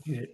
Good.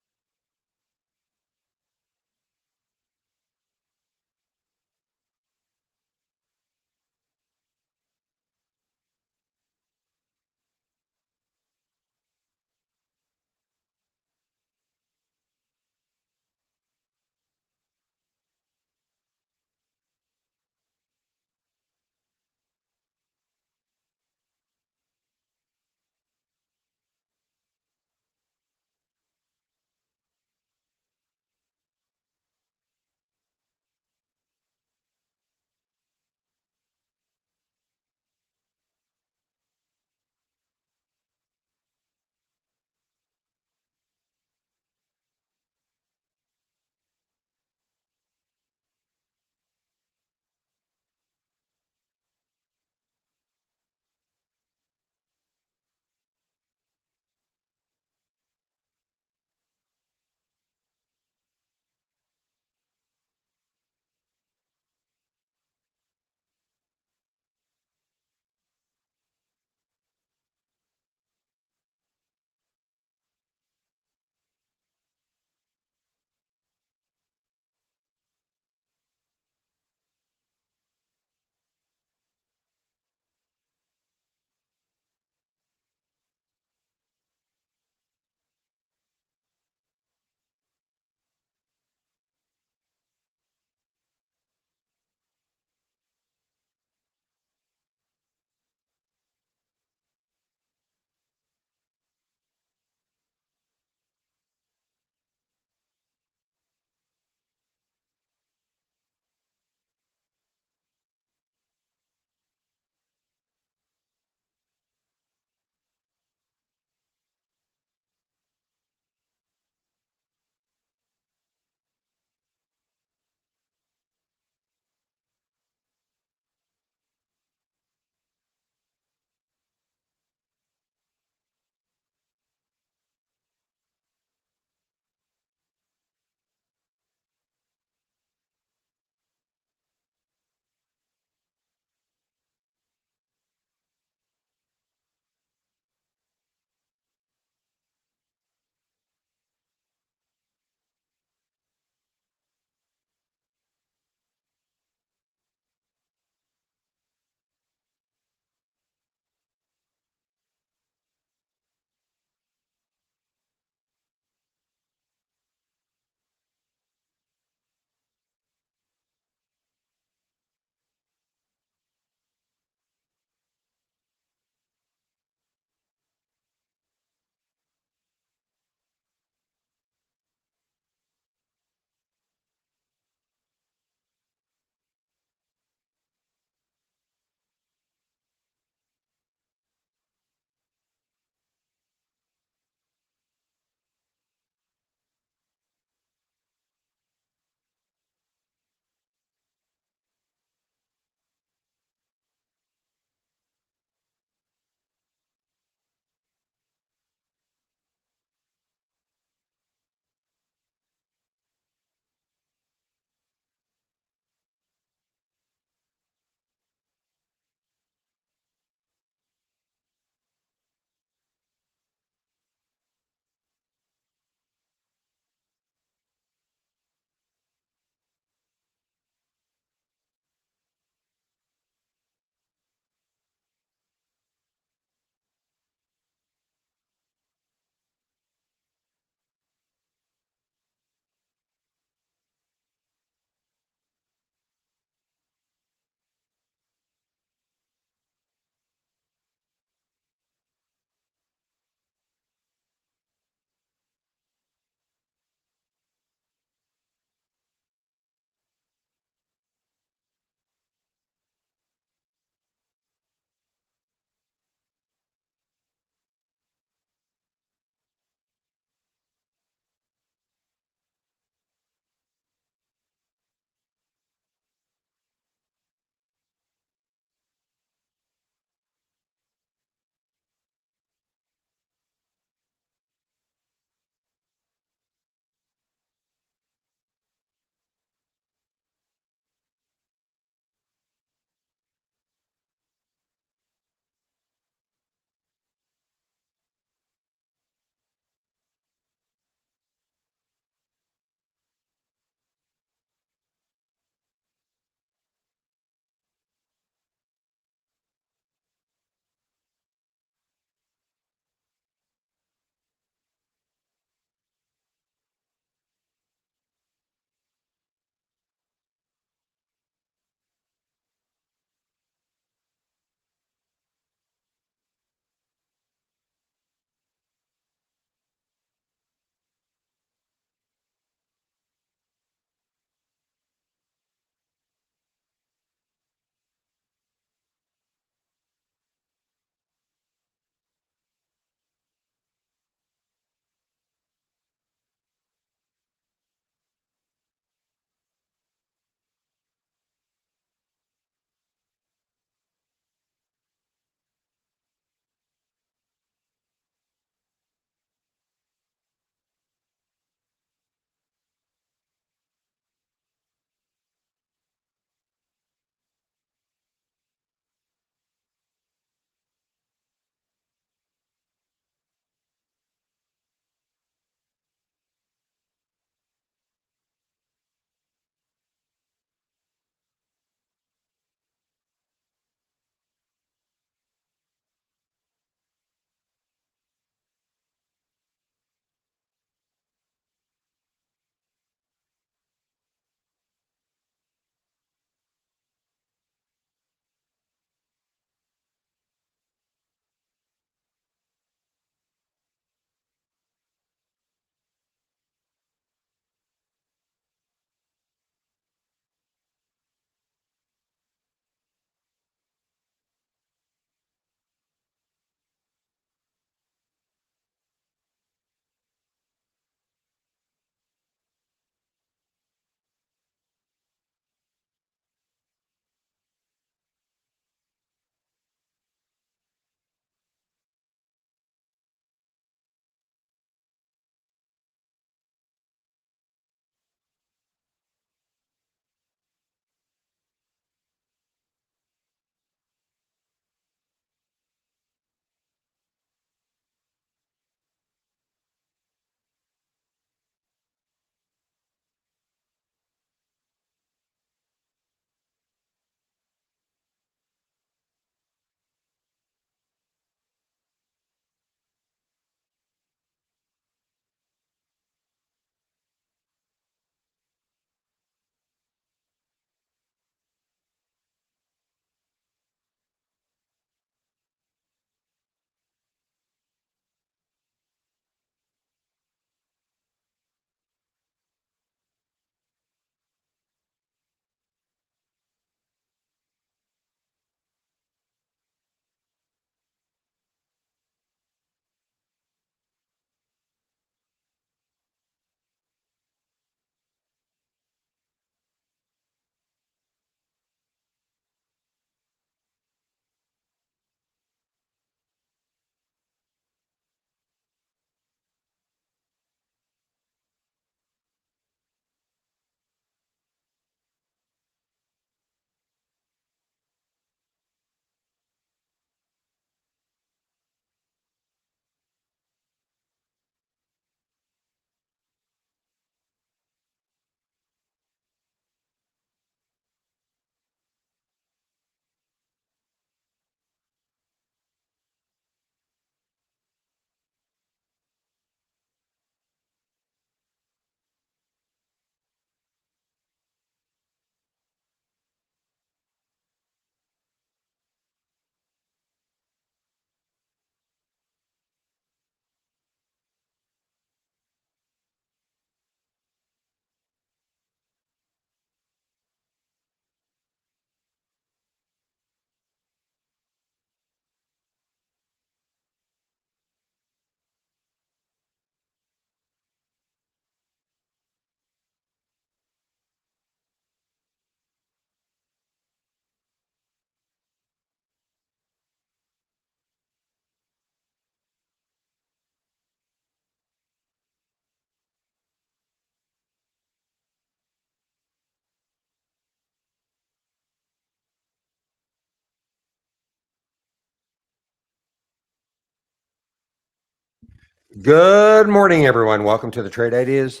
Good morning, everyone. Welcome to the Trade Ideas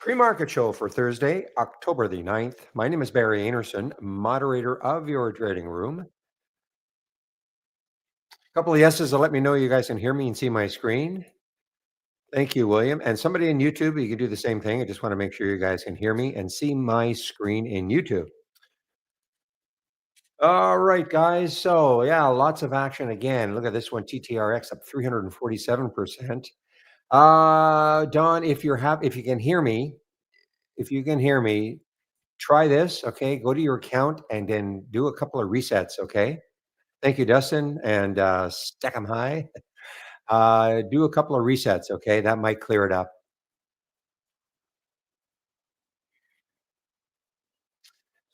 pre-market show for Thursday, October the 9th. My name is Barry Anderson, moderator of your trading room. A couple of yeses to let me know you guys can hear me and see my screen. Thank you, William. And somebody in YouTube, you can do the same thing. I just want to make sure you guys can hear me and see my screen in YouTube. All right, guys. So, yeah, lots of action again. Look at this one, TTRX up 347%. Don, if you can hear me, try this, okay? Go to your account and then do a couple of resets, okay? Thank you, Dustin, and stack 'em high. Do a couple of resets, okay? That might clear it up.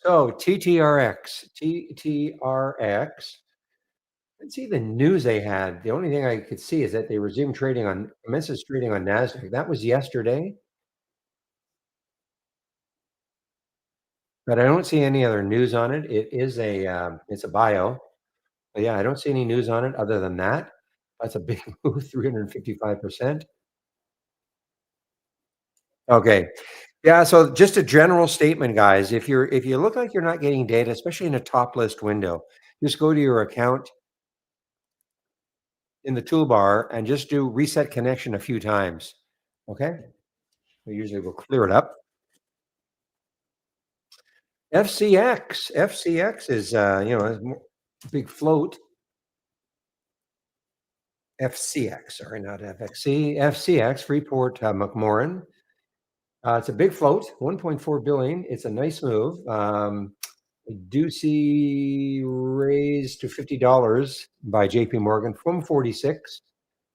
So TTRX. Let's see the news they had. The only thing I could see is that they resumed commences trading on Nasdaq. That was yesterday, but I don't see any other news on it. It's a bio. But yeah, I don't see any news on it other than that. That's a big move, 355%. Okay. Yeah, so just a general statement, guys. If you look like you're not getting data, especially in a top list window, just go to your account in the toolbar and just do reset connection a few times. Okay? We usually will clear it up. FCX is a big float. FCX, sorry, not FXC. FCX, Freeport McMoran. It's a big float, 1.4 billion. It's a nice move. I do see raised to $50 by JP Morgan from 46.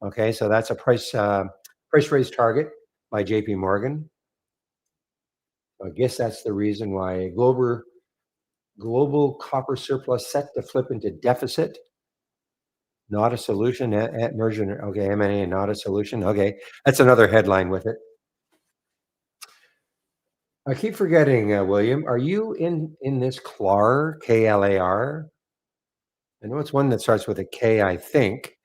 Okay, so that's a price raise target by JP Morgan. I guess that's the reason why global copper surplus set to flip into deficit. Not a solution at merger. Okay, M&A not a solution. Okay, that's another headline with it. I keep forgetting, William. Are you in this CLAR, KLAR? I know it's one that starts with a K, I think.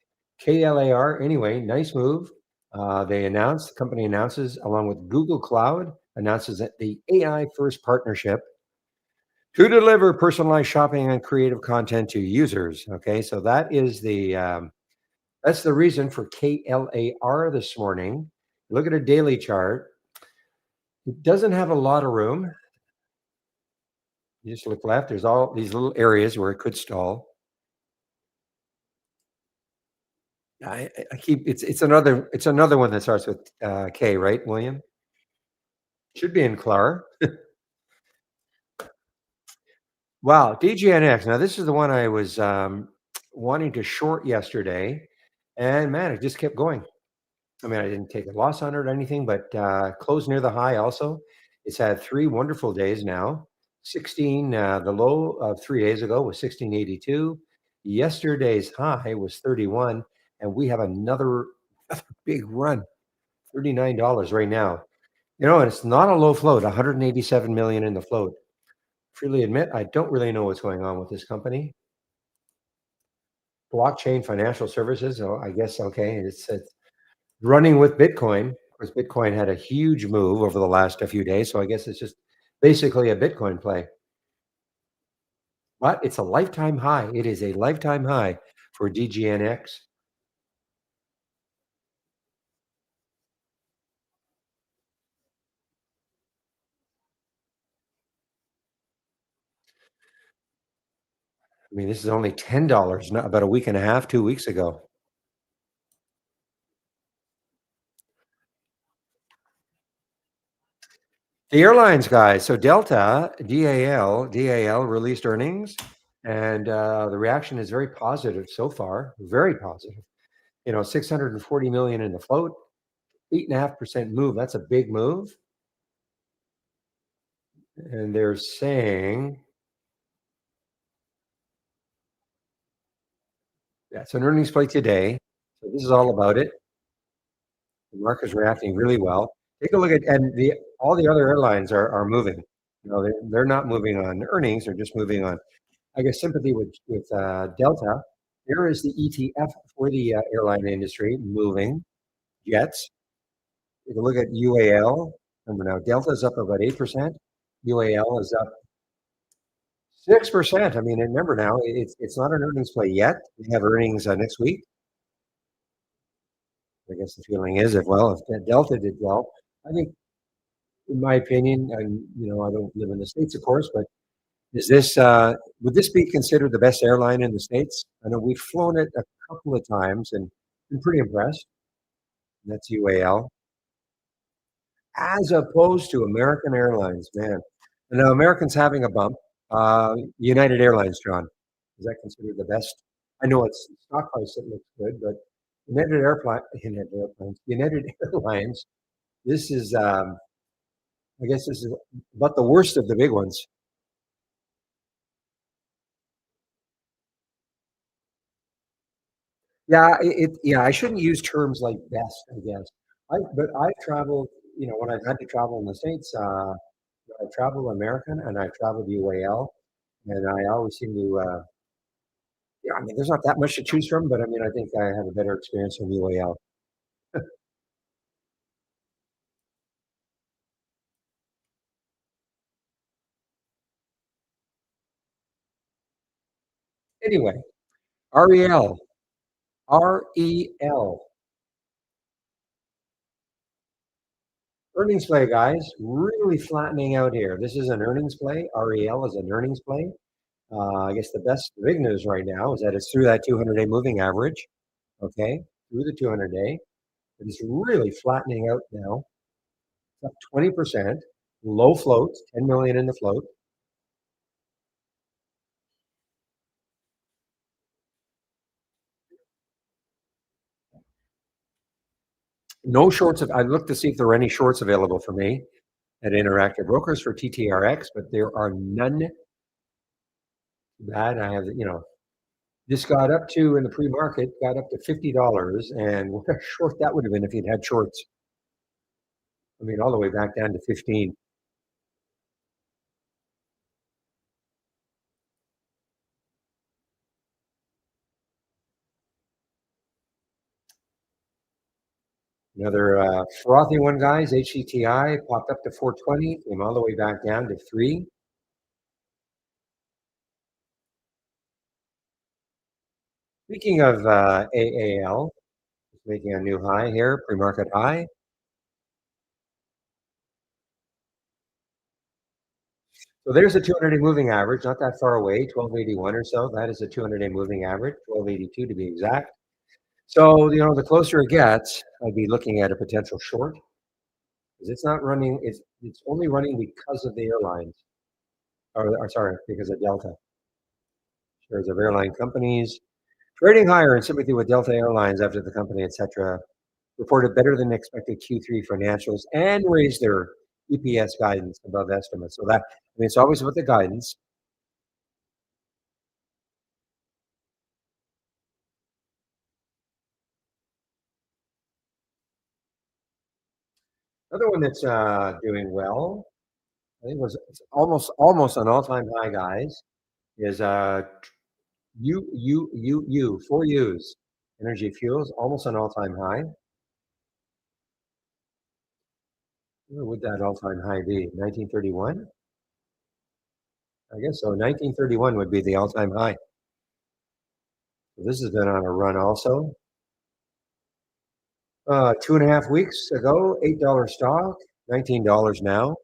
KLAR. Anyway, nice move. The company announces, along with Google Cloud, announces that the AI first partnership to deliver personalized shopping and creative content to users. Okay, so that's the reason for KLAR this morning. Look at a daily chart. It doesn't have a lot of room. You just look left. There's all these little areas where it could stall. I keep it's another one that starts with K, right, William? Should be in Clar. Wow, DGNX. Now this is the one I was wanting to short yesterday, and man, it just kept going. I mean, I didn't take a loss on it or anything, but closed near the high. Also, it's had 3 wonderful days now. 16. The low of 3 days ago was 1682. Yesterday's high was 31, and we have another big run, $39 right now. And it's not a low float, 187 million in the float. Freely admit, I don't really know what's going on with this company. Blockchain financial services, oh, I guess, okay, it's running with Bitcoin. Of course, Bitcoin had a huge move over the last few days, so I guess it's just basically a Bitcoin play. But it's a lifetime high. It is a lifetime high for DGNX. I mean, this is only $10, not about a week and a half, 2 weeks ago. The airlines guys. So Delta, DAL released earnings, and the reaction is very positive so far. Very positive. 640 million in the float, 8.5% move. That's a big move. And they're saying that's an earnings play today. So this is all about it. The market's reacting really well. Take a look at all the other airlines are moving. They're not moving on earnings; they're just moving on, I guess, sympathy with Delta. Here is the ETF for the airline industry moving. Jets. If you look at UAL, remember now, Delta's up about 8%. UAL is up 6%. I mean, remember now, it's not an earnings play yet. We have earnings next week. I guess the feeling is if Delta did well, I think, in my opinion, and I don't live in the States, of course, but is this would this be considered the best airline in the States? I know we've flown it a couple of times and been pretty impressed. That's UAL, as opposed to American Airlines, man. And now Americans having a bump. United Airlines, John, is that considered the best? I know it's stock price that looks good, but United Airlines. This is, I guess, this is about the worst of the big ones. Yeah, yeah, I shouldn't use terms like best, I guess. But I've traveled, when I've had to travel in the States, I've traveled American and I've traveled UAL, and I always seem to, yeah, I mean, there's not that much to choose from, but I mean, I think I have a better experience from UAL. Anyway, REL, REL, earnings play, guys, really flattening out here. This is an earnings play. REL is an earnings play. I guess the big news right now is that it's through that 200-day moving average, okay, through the 200-day. It is really flattening out now. It's up 20%, low float, 10 million in the float. No shorts. I looked to see if there were any shorts available for me at Interactive Brokers for TTRX, but there are none. That I have, this got up to in the pre-market, got up to $50, and what a short that would have been if you'd had shorts. I mean, all the way back down to 15. Another frothy one, guys. HCTI popped up to 420, came all the way back down to 3. Speaking of AAL, it's making a new high here, pre-market high. So there's a 200-day moving average, not that far away, 1281 or so. That is a 200-day moving average, 1282 to be exact. So, the closer it gets, I'd be looking at a potential short because it's not running. It's only running because of the airlines, or sorry, because of Delta. Shares of airline companies trading higher in sympathy with Delta Airlines after the company, etc., reported better than expected Q3 financials and raised their EPS guidance above estimates. So that, I mean, it's always about the guidance. Another one that's doing well, I think it's almost an all-time high, guys, is four U's, Energy Fuels, almost an all-time high. Where would that all-time high be? 1931? I guess so. 1931 would be the all-time high. So this has been on a run also. 2.5 weeks ago, $8 stock, $19 now.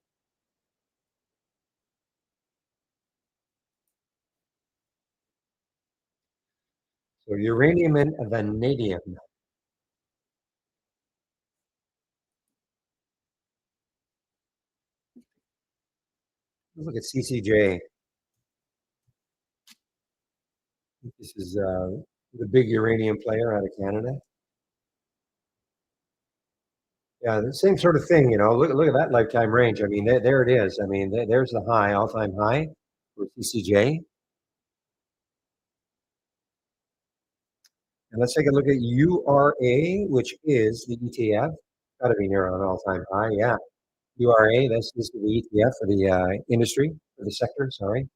So uranium and vanadium. Look at CCJ. This is the big uranium player out of Canada. Yeah, the same sort of thing, Look at that lifetime range. I mean, there it is. I mean, there's the high, all-time high for CCJ. And let's take a look at URA, which is the ETF. Got to be near an all-time high. Yeah, URA. This is the ETF for the industry, for the sector. Sorry.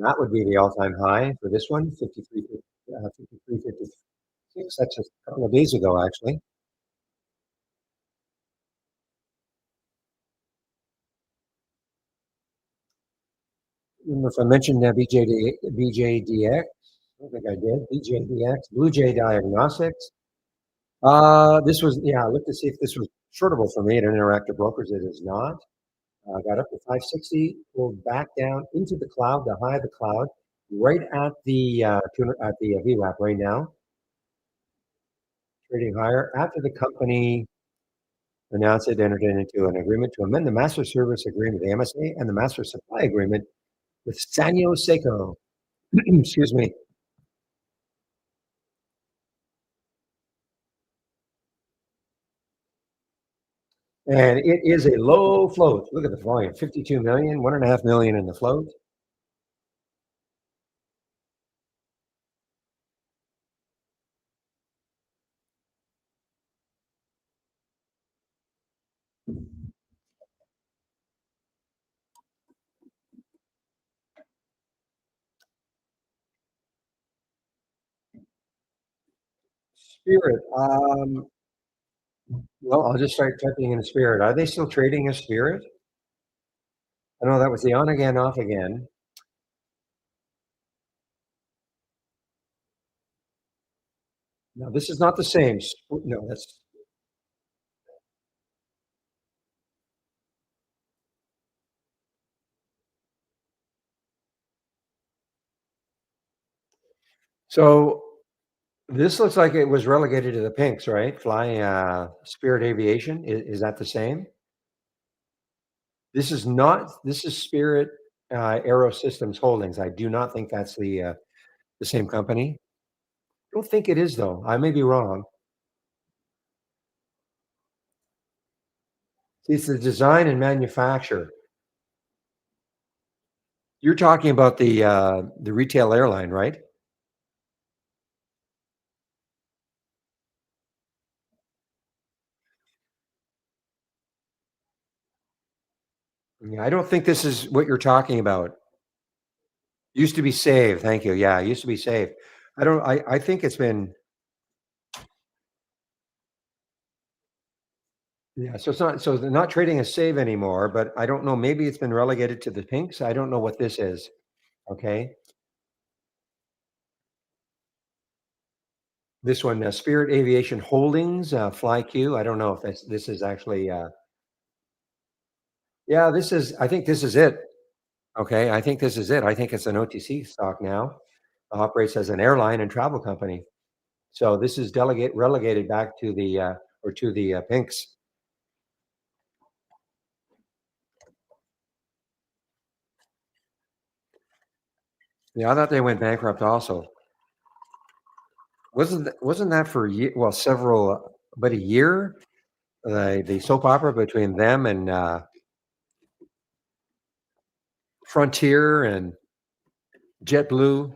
That would be the all-time high for this one, 53.56. That's just a couple of days ago, actually. Remember if I mentioned BJDX? I don't think I did. BJDX, Blue Jay Diagnostics. This was, yeah, I looked to see if this was shortable for me at Interactive Brokers. It is not. Got up to 560, pulled back down into the cloud, the high of the cloud, right at the at the VWAP right now, trading higher after the company announced it entered into an agreement to amend the master service agreement, the MSA, and the master supply agreement with Sanyo Seiko. Excuse me. And it is a low float. Look at the volume, 52 million, 1.5 million in the float. Spirit. Well, I'll just start typing in Spirit. Are they still trading as Spirit? I know that was the on again, off again. No, this is not the same. No, that's so. This looks like it was relegated to the pinks, right? Fly Spirit Aviation. Is that the same? This is not. This is Spirit Aero Systems Holdings. I do not think that's the same company. I don't think it is though. I may be wrong. See, it's the design and manufacture. You're talking about the retail airline, right? Yeah, I don't think this is what you're talking about. Used to be Save. Thank you. Yeah, it used to be Save. I don't. I think it's been. Yeah, so it's not. So they're not trading as Save anymore. But I don't know. Maybe it's been relegated to the pinks. I don't know what this is. Okay, this one, Spirit Aviation Holdings, FlyQ. I don't know if this is actually. Yeah, this is. I think this is it. Okay, I think this is it. I think it's an OTC stock now. Operates as an airline and travel company. So this is delegate relegated back to the or to the pinks. Yeah, I thought they went bankrupt also. Wasn't that for well several but a year? The soap opera between them and Frontier and JetBlue.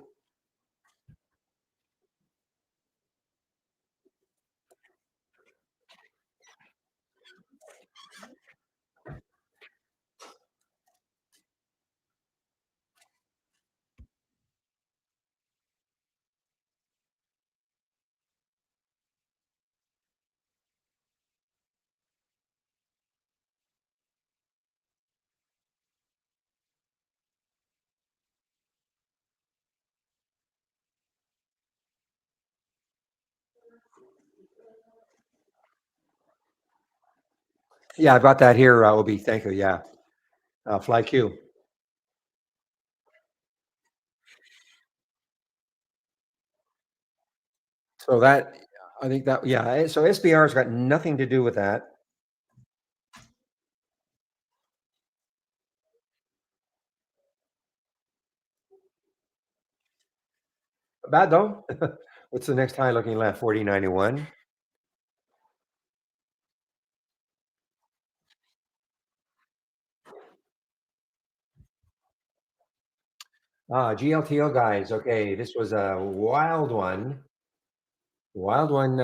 Yeah, I got that here, Obi. Thank you. Yeah, FlyQ. So that I think that yeah. So SBR's got nothing to do with that. Bad though. What's the next high looking left? 4091. GLTO guys. Okay, this was a wild one. Wild one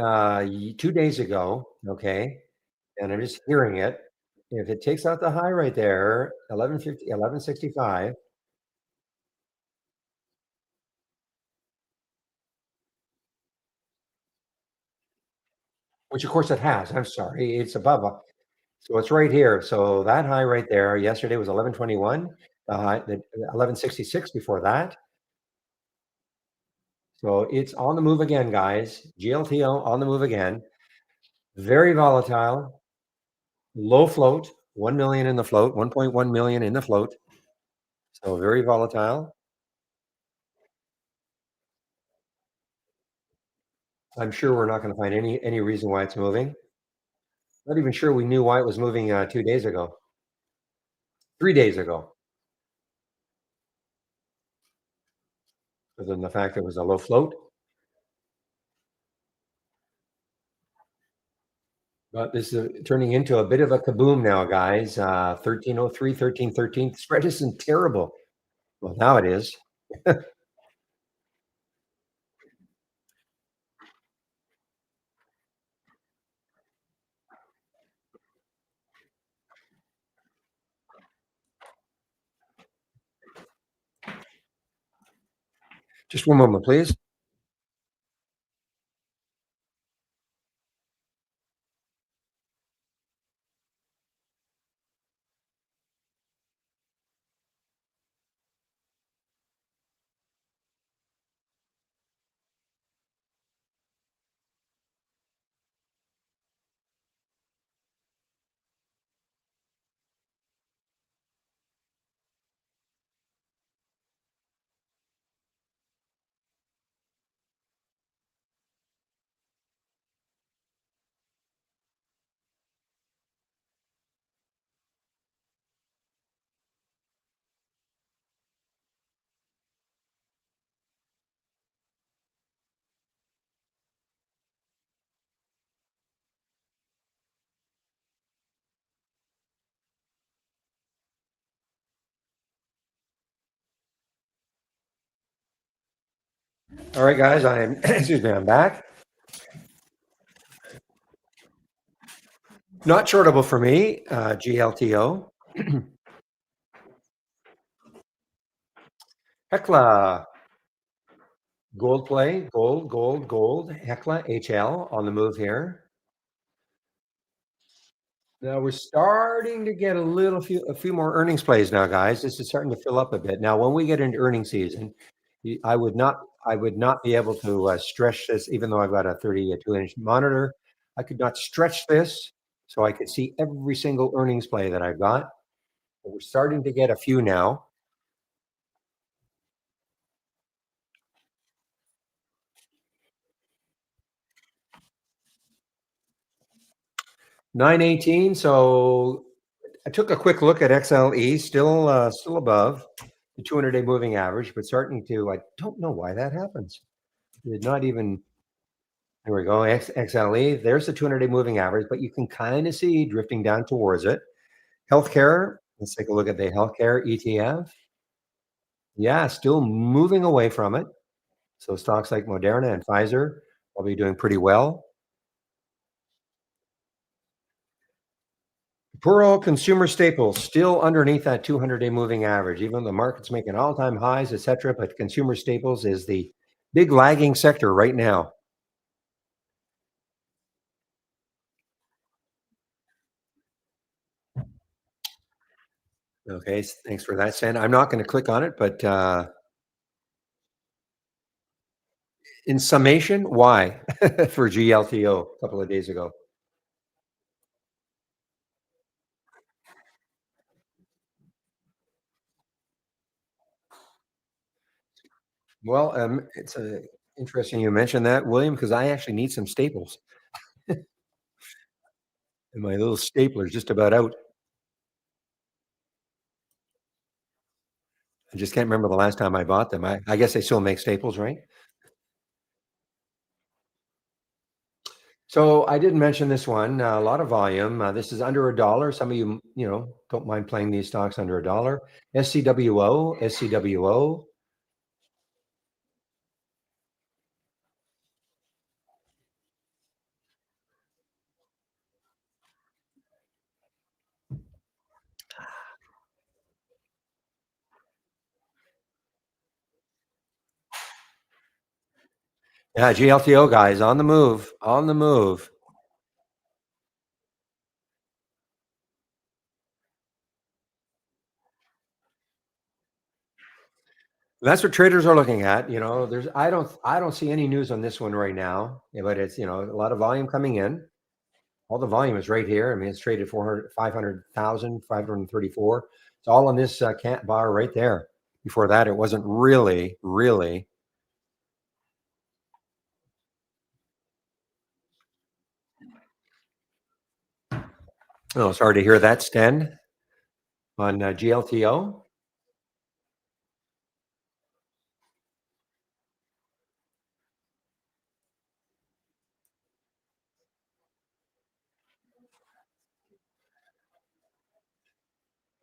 2 days ago. Okay, and I'm just hearing it. If it takes out the high right there, 1150, 1165. which of course it has. I'm sorry, it's above. So it's right here. So that high right there yesterday was 1121. The high, the 1166 before that. So it's on the move again, guys. GLTO on the move again. Very volatile, low float, 1 million in the float, 1.1 million in the float. So very volatile. I'm sure we're not going to find any reason why it's moving. Not even sure we knew why it was moving 2 days ago, 3 days ago, other than the fact it was a low float. But this is turning into a bit of a kaboom now, guys. 1303, 1313. Spread isn't terrible. Well, now it is. Just one moment, please. All right, guys. I'm excuse me. I'm back. Not shortable for me. GLTO. Hecla gold play. Gold. Hecla HL on the move here. Now we're starting to get a few more earnings plays now, guys. This is starting to fill up a bit. Now, when we get into earnings season, I would not be able to stretch this, even though I've got a 32-inch monitor. I could not stretch this so I could see every single earnings play that I've got. But we're starting to get a few now. $9.18. So I took a quick look at XLE, still above the 200-day moving average, but starting to. I don't know why that happens. Did not even. There we go. XLE. There's the 200-day moving average, but you can kind of see drifting down towards it. Healthcare. Let's take a look at the healthcare ETF. Yeah, still moving away from it. So stocks like Moderna and Pfizer will be doing pretty well. Poor consumer staples still underneath that 200-day moving average, even though the market's making all-time highs, etc. But consumer staples is the big lagging sector right now. Okay, thanks for that, Stan. I'm not going to click on it, but in summation, why for GLTO a couple of days ago? Well, it's interesting you mentioned that, William, because I actually need some staples, and my little stapler is just about out. I just can't remember the last time I bought them. I guess they still make staples, right? So I did mention this one, a lot of volume. This is under a dollar. Some of you, don't mind playing these stocks under a dollar. SCWO. Yeah, GLTO guys on the move, on the move. That's what traders are looking at. There's I don't see any news on this one right now, but it's a lot of volume coming in. All the volume is right here. I mean, it's traded 400, 500,000, 534. It's all on this cat bar right there. Before that, it wasn't really, really. Oh, sorry to hear that, Sten, on GLTO.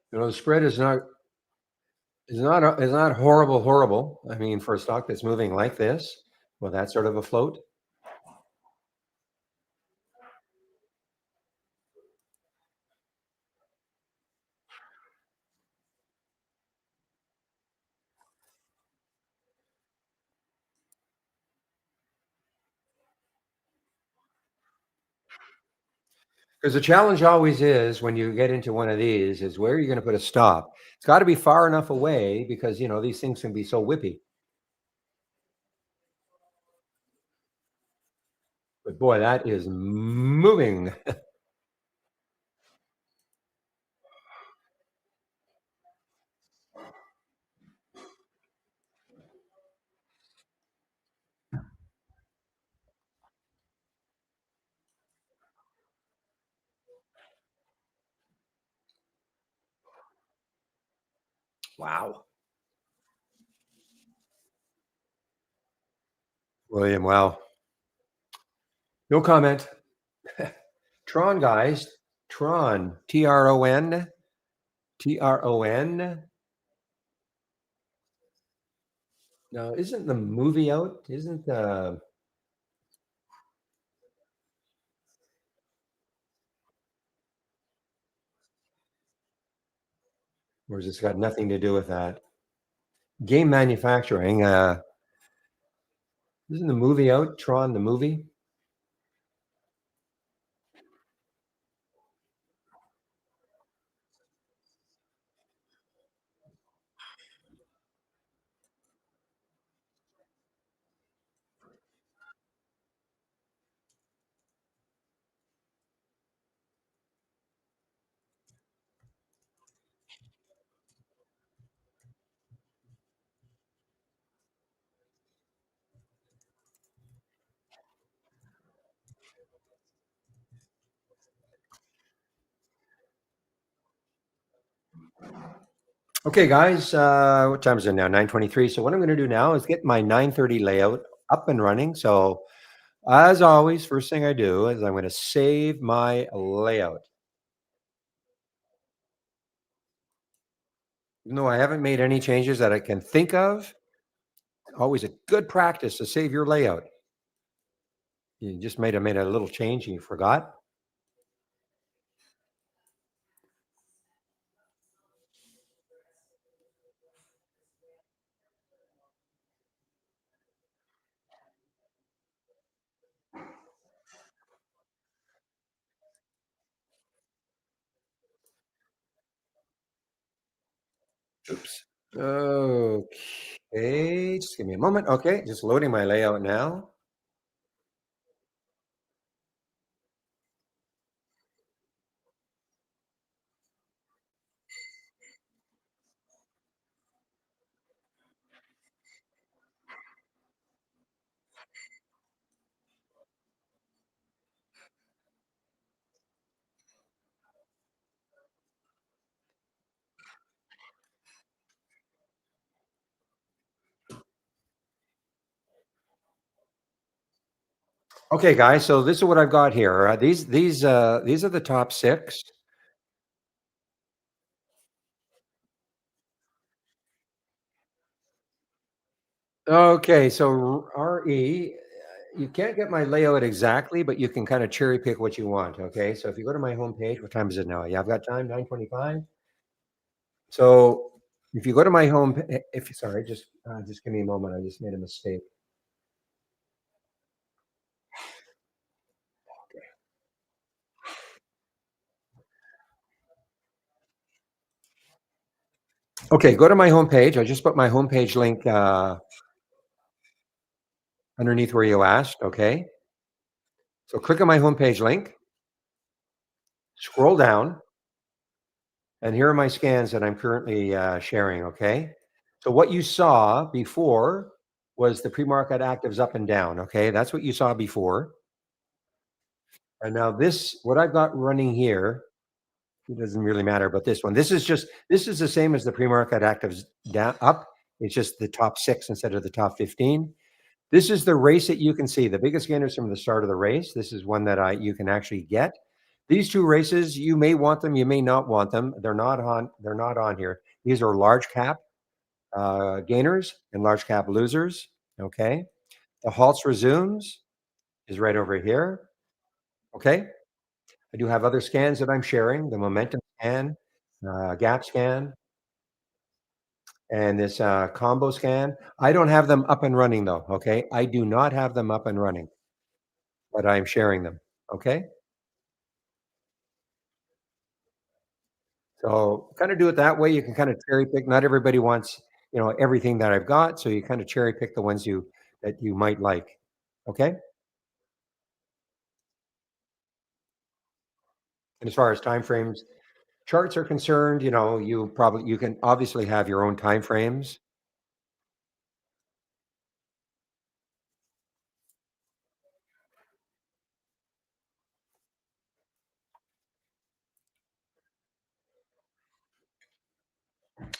The spread is not horrible, horrible. I mean, for a stock that's moving like this, well, that's sort of a float. Because the challenge always is when you get into one of these is where are you going to put a stop? It's got to be far enough away because these things can be so whippy. But boy, that is moving. Wow. William, wow. No comment. Tron, guys. Tron. Tron. Tron. Now, isn't the movie out? Isn't or has this got nothing to do with that? Game manufacturing. Isn't the movie out? Tron, the movie? Okay, guys. What time is it now? 9:23. So what I'm going to do now is get my 9:30 layout up and running. So as always, first thing I do is I'm going to save my layout. Even though I haven't made any changes that I can think of, always a good practice to save your layout. You just might have made a little change and you forgot. Oops. Okay, just give me a moment. Okay, just loading my layout now. Okay, guys. So this is what I've got here. These are the top six. Okay, so RE, you can't get my layout exactly, but you can kind of cherry pick what you want. Okay, so if you go to my homepage, what time is it now? Yeah, I've got time, 9:25. So if you go to my home, if sorry, just give me a moment. I just made a mistake. Okay, go to my homepage. I just put my homepage link underneath where you asked. Okay, so click on my homepage link, scroll down, and here are my scans that I'm currently sharing. Okay, so what you saw before was the pre-market actives up and down. Okay, that's what you saw before. And now this, what I've got running here, it doesn't really matter about this one. This is the same as the pre-market actives down up. It's just the top six instead of the top 15. This is the race that you can see. The biggest gainers from the start of the race. This is one that you can actually get. These two races, you may want them, you may not want them. They're not on. They're not on here. These are large cap gainers and large cap losers. Okay. The halts resumes is right over here. Okay. I do have other scans that I'm sharing. The momentum scan, gap scan, and this combo scan. I don't have them up and running though. Okay. I do not have them up and running, but I'm sharing them. Okay. So kind of do it that way. You can kind of cherry pick. Not everybody wants, everything that I've got. So you kind of cherry pick the ones that you might like. Okay. And as far as time frames, charts are concerned, you can obviously have your own time frames.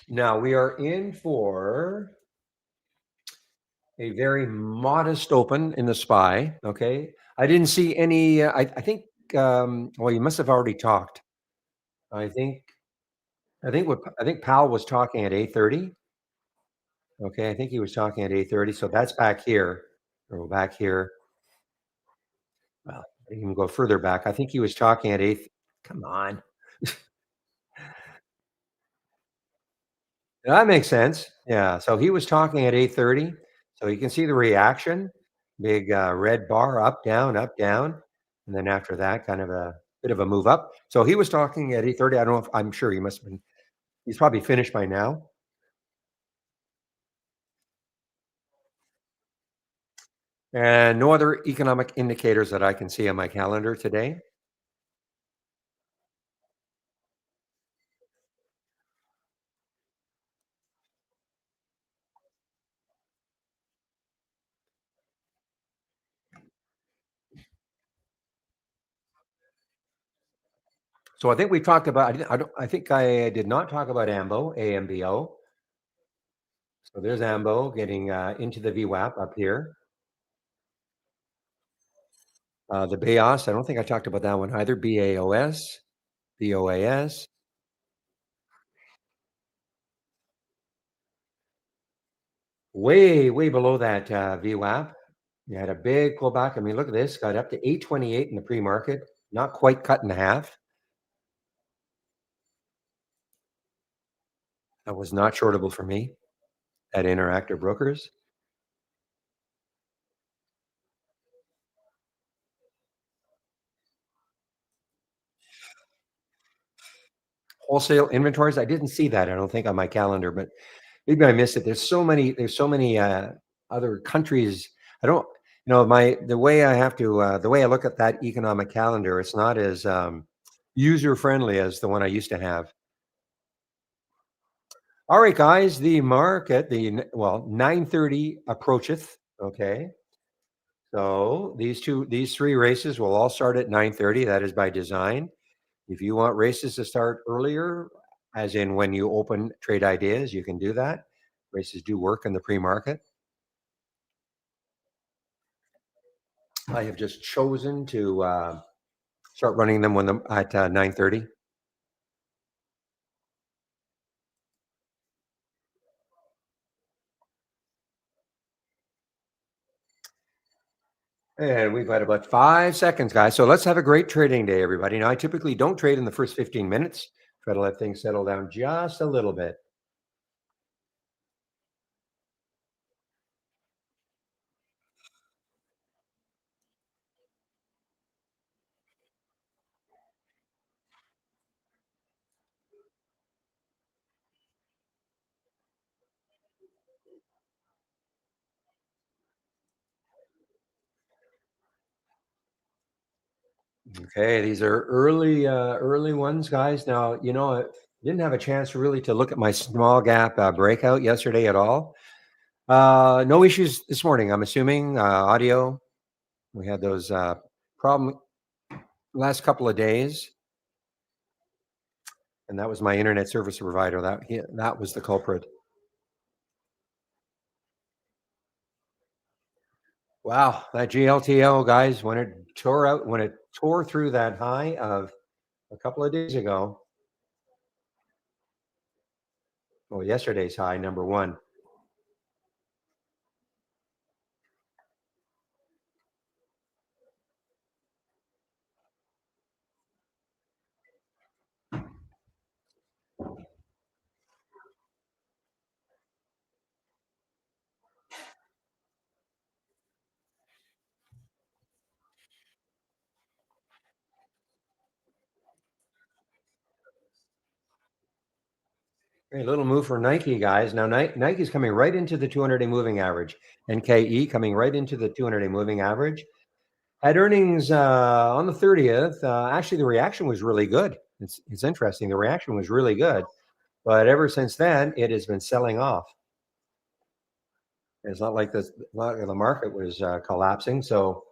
Now we are in for a very modest open in the SPY. Okay. I didn't see any, I think, well, you must have already talked. I think, I think Powell was talking at 8:30. Okay, I think he was talking at 8:30, so that's back here, or back here. Well, I can even go further back. I think he was talking at 8. Come on. That makes sense. Yeah, so he was talking at 8:30, so you can see the reaction, big, red bar, up, down, and then after that, kind of a bit of a move up. So he was talking at 8:30. I don't know if I'm sure he must have been he's probably finished by now. And no other economic indicators that I can see on my calendar today. So I think we talked about. I think I did not talk about AMBO. So there's AMBO getting into the VWAP up here. The BAOS. I don't think I talked about that one either. BAOS, BOAS. Way below that VWAP. You had a big pullback. I mean, look at this. Got up to 828 in the pre-market. Not quite cut in half. That was not shortable for me at Interactive Brokers. Wholesale inventories. I didn't see that. I don't think on my calendar, but maybe I missed it. There's so many other countries. I don't, my the way I have to the way I look at that economic calendar, it's not as user friendly as the one I used to have. All right, guys, the market, 9:30 approacheth. Okay. So these three races will all start at 9:30. That is by design. If you want races to start earlier, as in when you open trade ideas, you can do that. Races do work in the pre-market. I have just chosen to start running them at 9:30. And we've got about 5 seconds, guys. So let's have a great trading day, everybody. Now, I typically don't trade in the first 15 minutes. Try to let things settle down just a little bit. Okay, these are early ones, guys. Now, I didn't have a chance really to look at my small gap breakout yesterday at all. No issues this morning, I'm assuming. Audio, we had those problem last couple of days, and that was my internet service provider. That was the culprit. Wow, that GLTO, guys, when it tore through that high of a couple of days ago, well, yesterday's high, number one. A little move for Nike, guys. Now, Nike's coming right into the 200-day moving average. NKE coming right into the 200-day moving average. Had earnings on the 30th. Actually, the reaction was really good. It's interesting. The reaction was really good. But ever since then, it has been selling off. It's not like the market was collapsing. So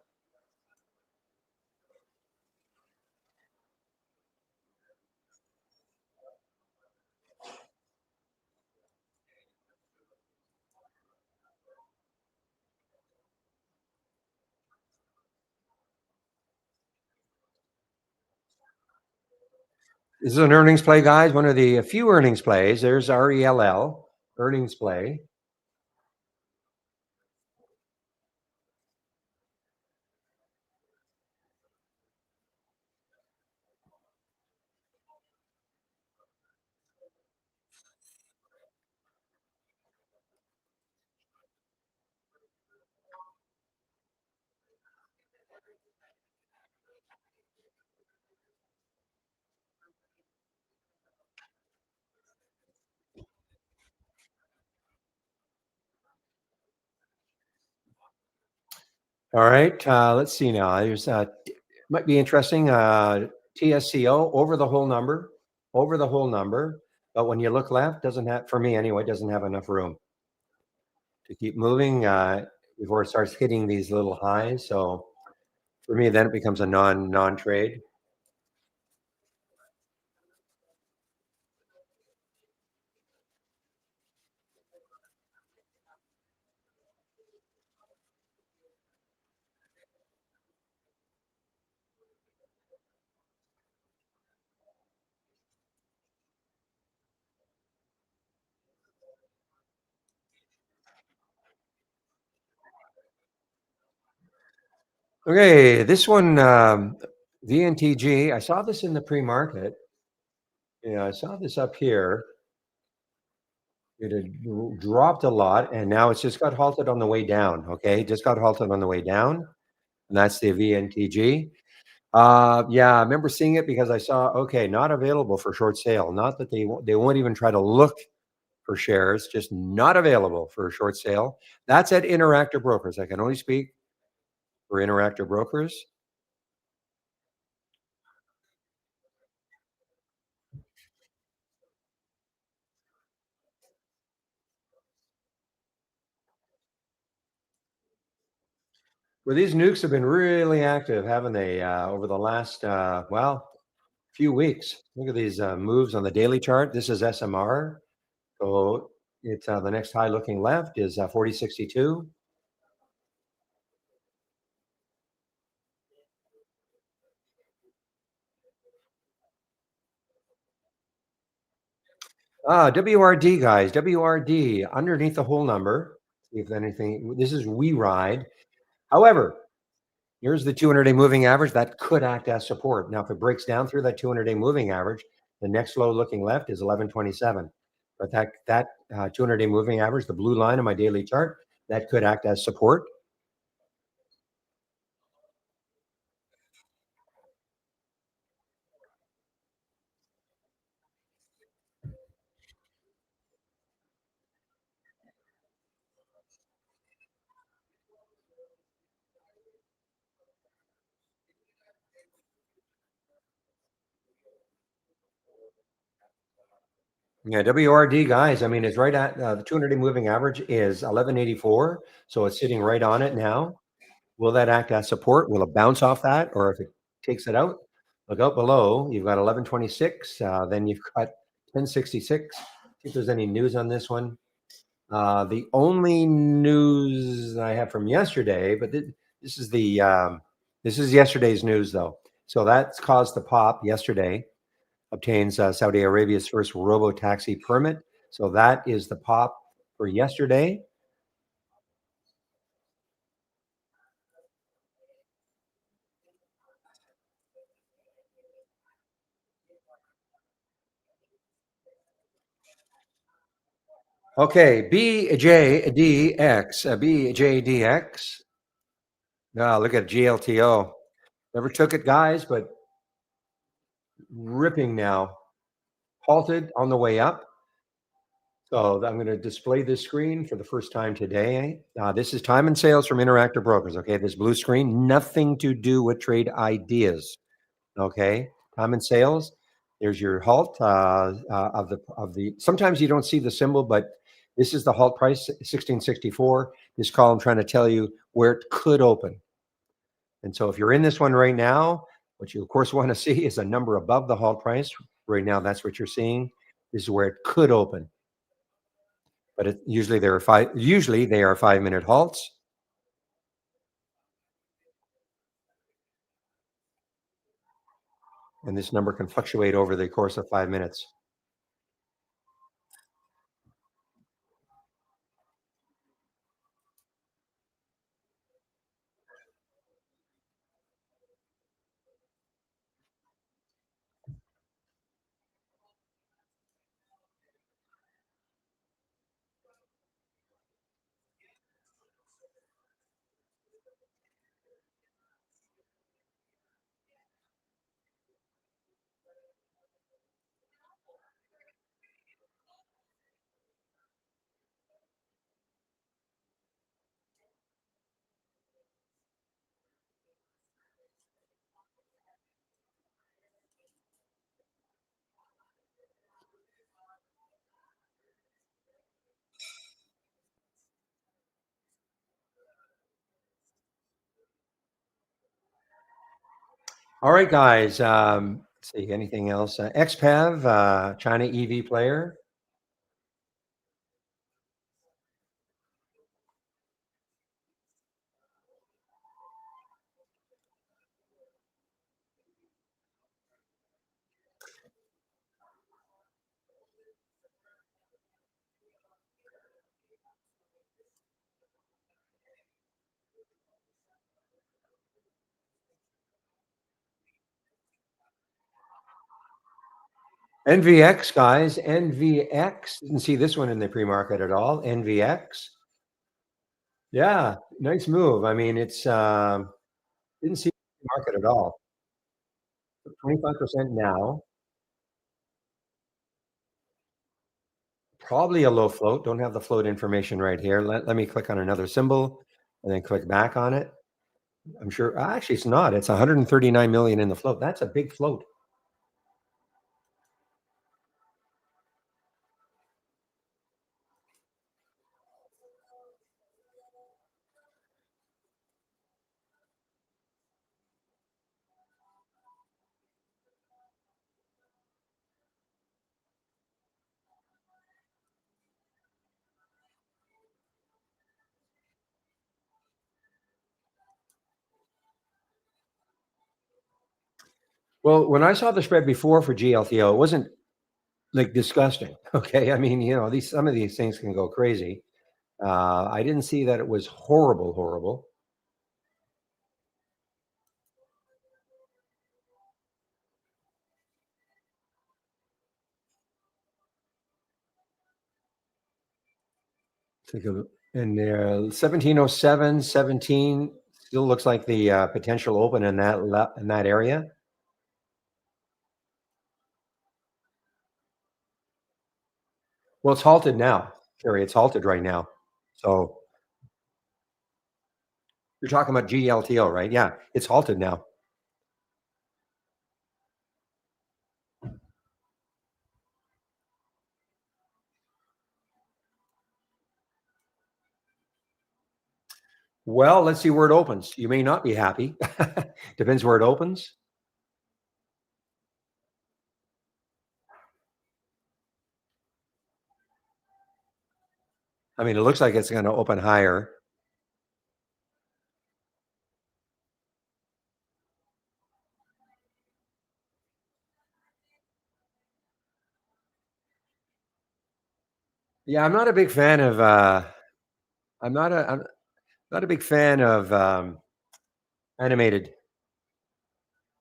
this is an earnings play, guys. One of the few earnings plays. There's RELL, earnings play. All right. Let's see now. There's might be interesting. TSCO over the whole number. But when you look left, doesn't have for me anyway. Doesn't have enough room to keep moving before it starts hitting these little highs. So for me, then it becomes a non trade. Okay, this one, VNTG. I saw this in the pre-market. Yeah, I saw this up here. It had dropped a lot, and now it's just got halted on the way down. Okay, just got halted on the way down, and that's the VNTG. Yeah, I remember seeing it because I saw okay, not available for short sale. Not that they won't even try to look for shares, just not available for a short sale. That's at Interactive Brokers. I can only speak for Interactive Brokers. Well, these nukes have been really active, haven't they? Over the last few weeks. Look at these moves on the daily chart. This is SMR. So it's the next high looking left is 4062. WRD, guys. WRD underneath the whole number. See if anything. This is we ride. However, here's the 200-day moving average that could act as support. Now, if it breaks down through that 200-day moving average, the next low looking left is 1127. But that 200-day moving average, the blue line on my daily chart, that could act as support. Yeah, WRD guys. I mean, it's right at the 200-day moving average is 1184, so it's sitting right on it now. Will that act as support? Will it bounce off that, or if it takes it out, look out below. You've got 1126. Then you've got 1066. See if there's any news on this one. The only news I have from yesterday, but this is this is yesterday's news though. So that's caused the pop yesterday. Obtains Saudi Arabia's first robo taxi permit. So that is the pop for yesterday. Okay, BJDX, BJDX. Now look at GLTO. Never took it, guys, but ripping now. Halted on the way up. So I'm going to display this screen for the first time today. This is time and sales from Interactive Brokers. Okay, this blue screen, nothing to do with trade ideas. Okay, time and sales. There's your halt of the. Sometimes you don't see the symbol, but this is the halt price, 1664. This column trying to tell you where it could open. And so if you're in this one right now, what you of course want to see is a number above the halt price. Right now, that's what you're seeing. This is where it could open. But usually there are usually they are 5-minute halts. And this number can fluctuate over the course of 5 minutes. All right, guys. Let's see, anything else? XPAV, China EV player. NVX, guys. NVX. Didn't see this one in the pre-market at all. NVX. Yeah, nice move. I mean, it's didn't see the market at all. 25% now. Probably a low float. Don't have the float information right here. Let me click on another symbol and then click back on it. I'm sure actually it's not. It's 139 million in the float. That's a big float. Well, when I saw the spread before for GLTO, it wasn't like disgusting. Okay. I mean, these some of these things can go crazy. I didn't see that it was horrible, horrible. Take a look. And 1707, 17 still looks like the potential open in that area. Well, it's halted now, Kerry. It's halted right now. So you're talking about GLTO, right? Yeah, it's halted now. Well, let's see where it opens. You may not be happy. Depends where it opens. I mean, it looks like it's gonna open higher. Yeah, I'm not a big fan of, I'm not a big fan of, animated.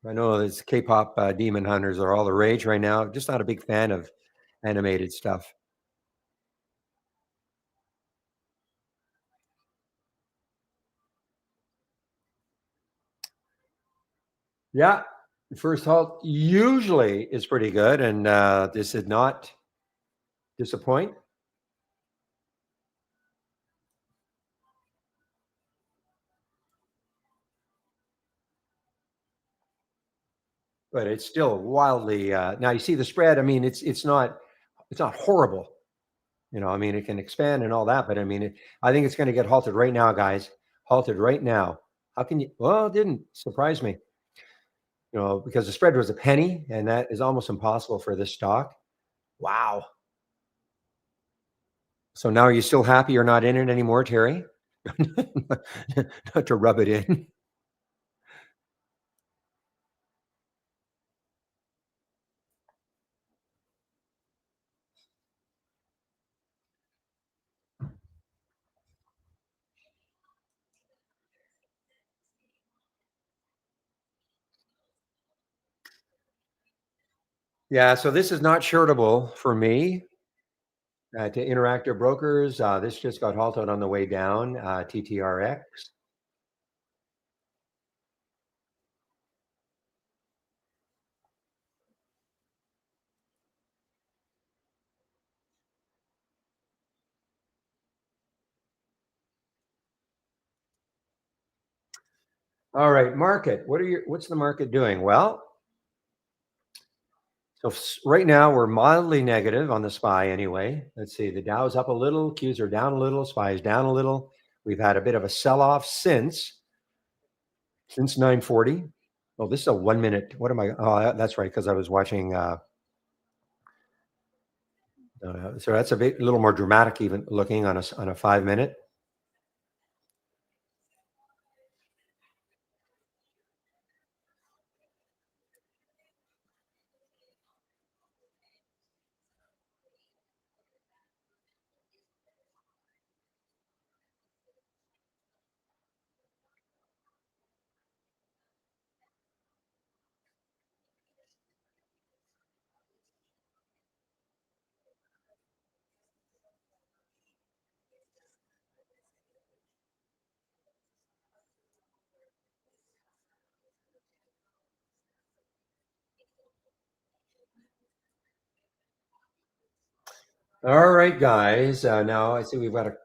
I know this K-pop, Demon Hunters are all the rage right now. Just not a big fan of animated stuff. Yeah, the first halt usually is pretty good, and, this did not disappoint, but it's still wildly, now you see the spread, I mean, it's not horrible, I mean, it can expand and all that, but I mean, I think it's gonna get halted right now, guys, halted right now. How can you well, it didn't surprise me, because the spread was a penny, and that is almost impossible for this stock. Wow. So now are you still happy you're not in it anymore, Terry? Not to rub it in. Yeah, so this is not shortable for me, to Interactive Brokers. This just got halted on the way down, TTRX. All right, market. What's the market doing? Well, so right now we're mildly negative on the SPY anyway. Let's see, the Dow's up a little, Qs are down a little, SPY is down a little. We've had a bit of a sell-off since 940. Oh, this is a 1 minute. What am I? Oh, that's right, because I was watching. So that's a little more dramatic, even looking on a 5 minute. All right, guys. Now I see we've got a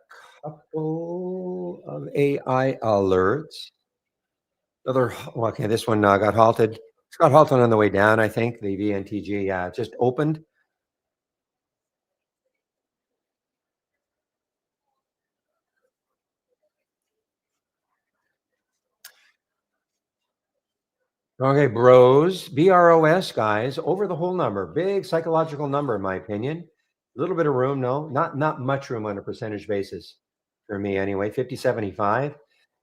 couple of AI alerts. Well, okay, this one got halted. It's got halted on the way down, I think. The VNTG just opened. Okay, BROS, guys, over the whole number. Big psychological number, in my opinion. A little bit of room, no, not much room on a percentage basis for me anyway. 50.75.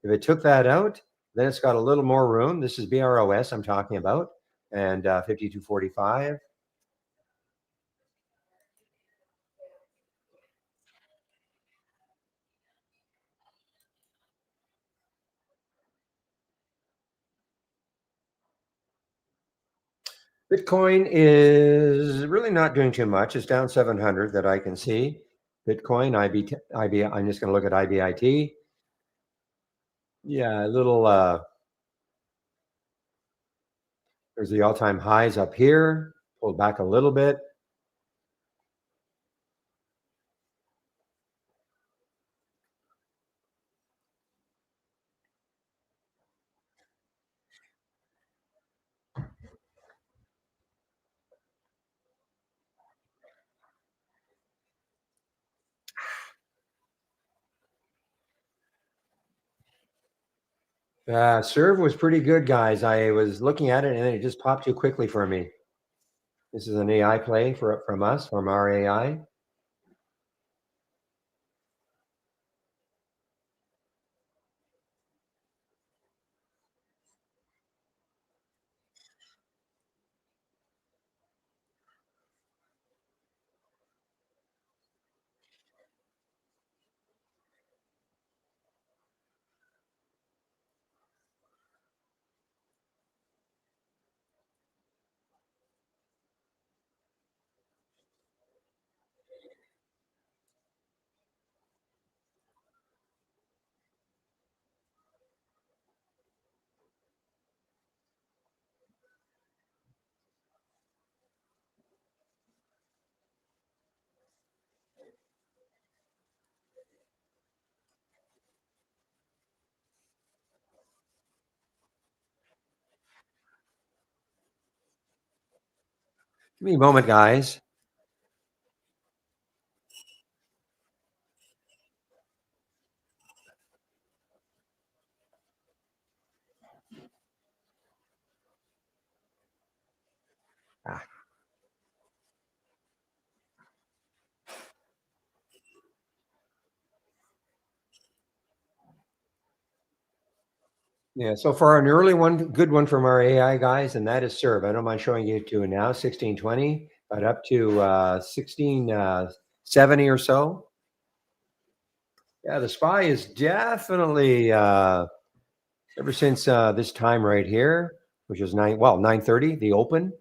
If it took that out, then it's got a little more room. This is BROS I'm talking about, and 52.45. Bitcoin is really not doing too much. It's down 700 that I can see. Bitcoin, I'm just going to look at IBIT. Yeah, a little, there's the all-time highs up here, pulled back a little bit. Serve was pretty good, guys. I was looking at it and it just popped too quickly for me. This is an AI play from us, from our AI. Give me a moment, guys. Ah, yeah, so far an early one, good one from our AI guys, and that is Serve. I don't mind showing you to now, 1620, but up to 1670 or so. Yeah, the SPY is definitely ever since this time right here, which is 9:30, the open.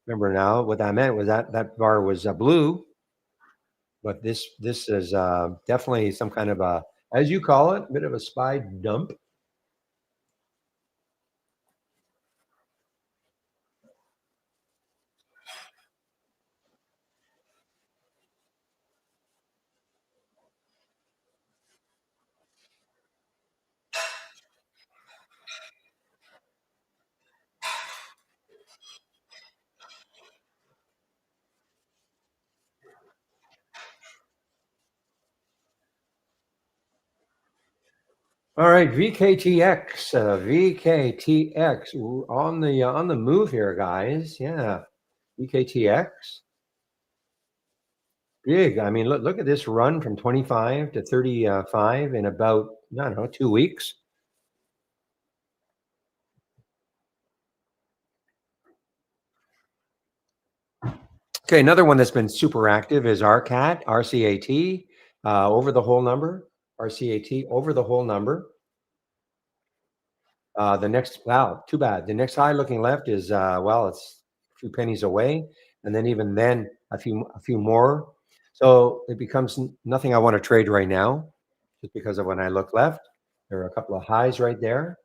Remember now what that meant was that bar was blue, but this is definitely some kind of a, as you call it, bit of a SPY dump. All right, VKTX on the move here, guys. Yeah, VKTX, big. I mean, look at this run from 25 to 35 in about, I don't know, 2 weeks. Okay, another one that's been super active is RCAT, RCAT, over the whole number, RCAT over the whole number. The next, wow, too bad. The next high looking left is, well, it's a few pennies away, and then even then a few more. So it becomes nothing I want to trade right now, just because of when I look left. There are a couple of highs right there.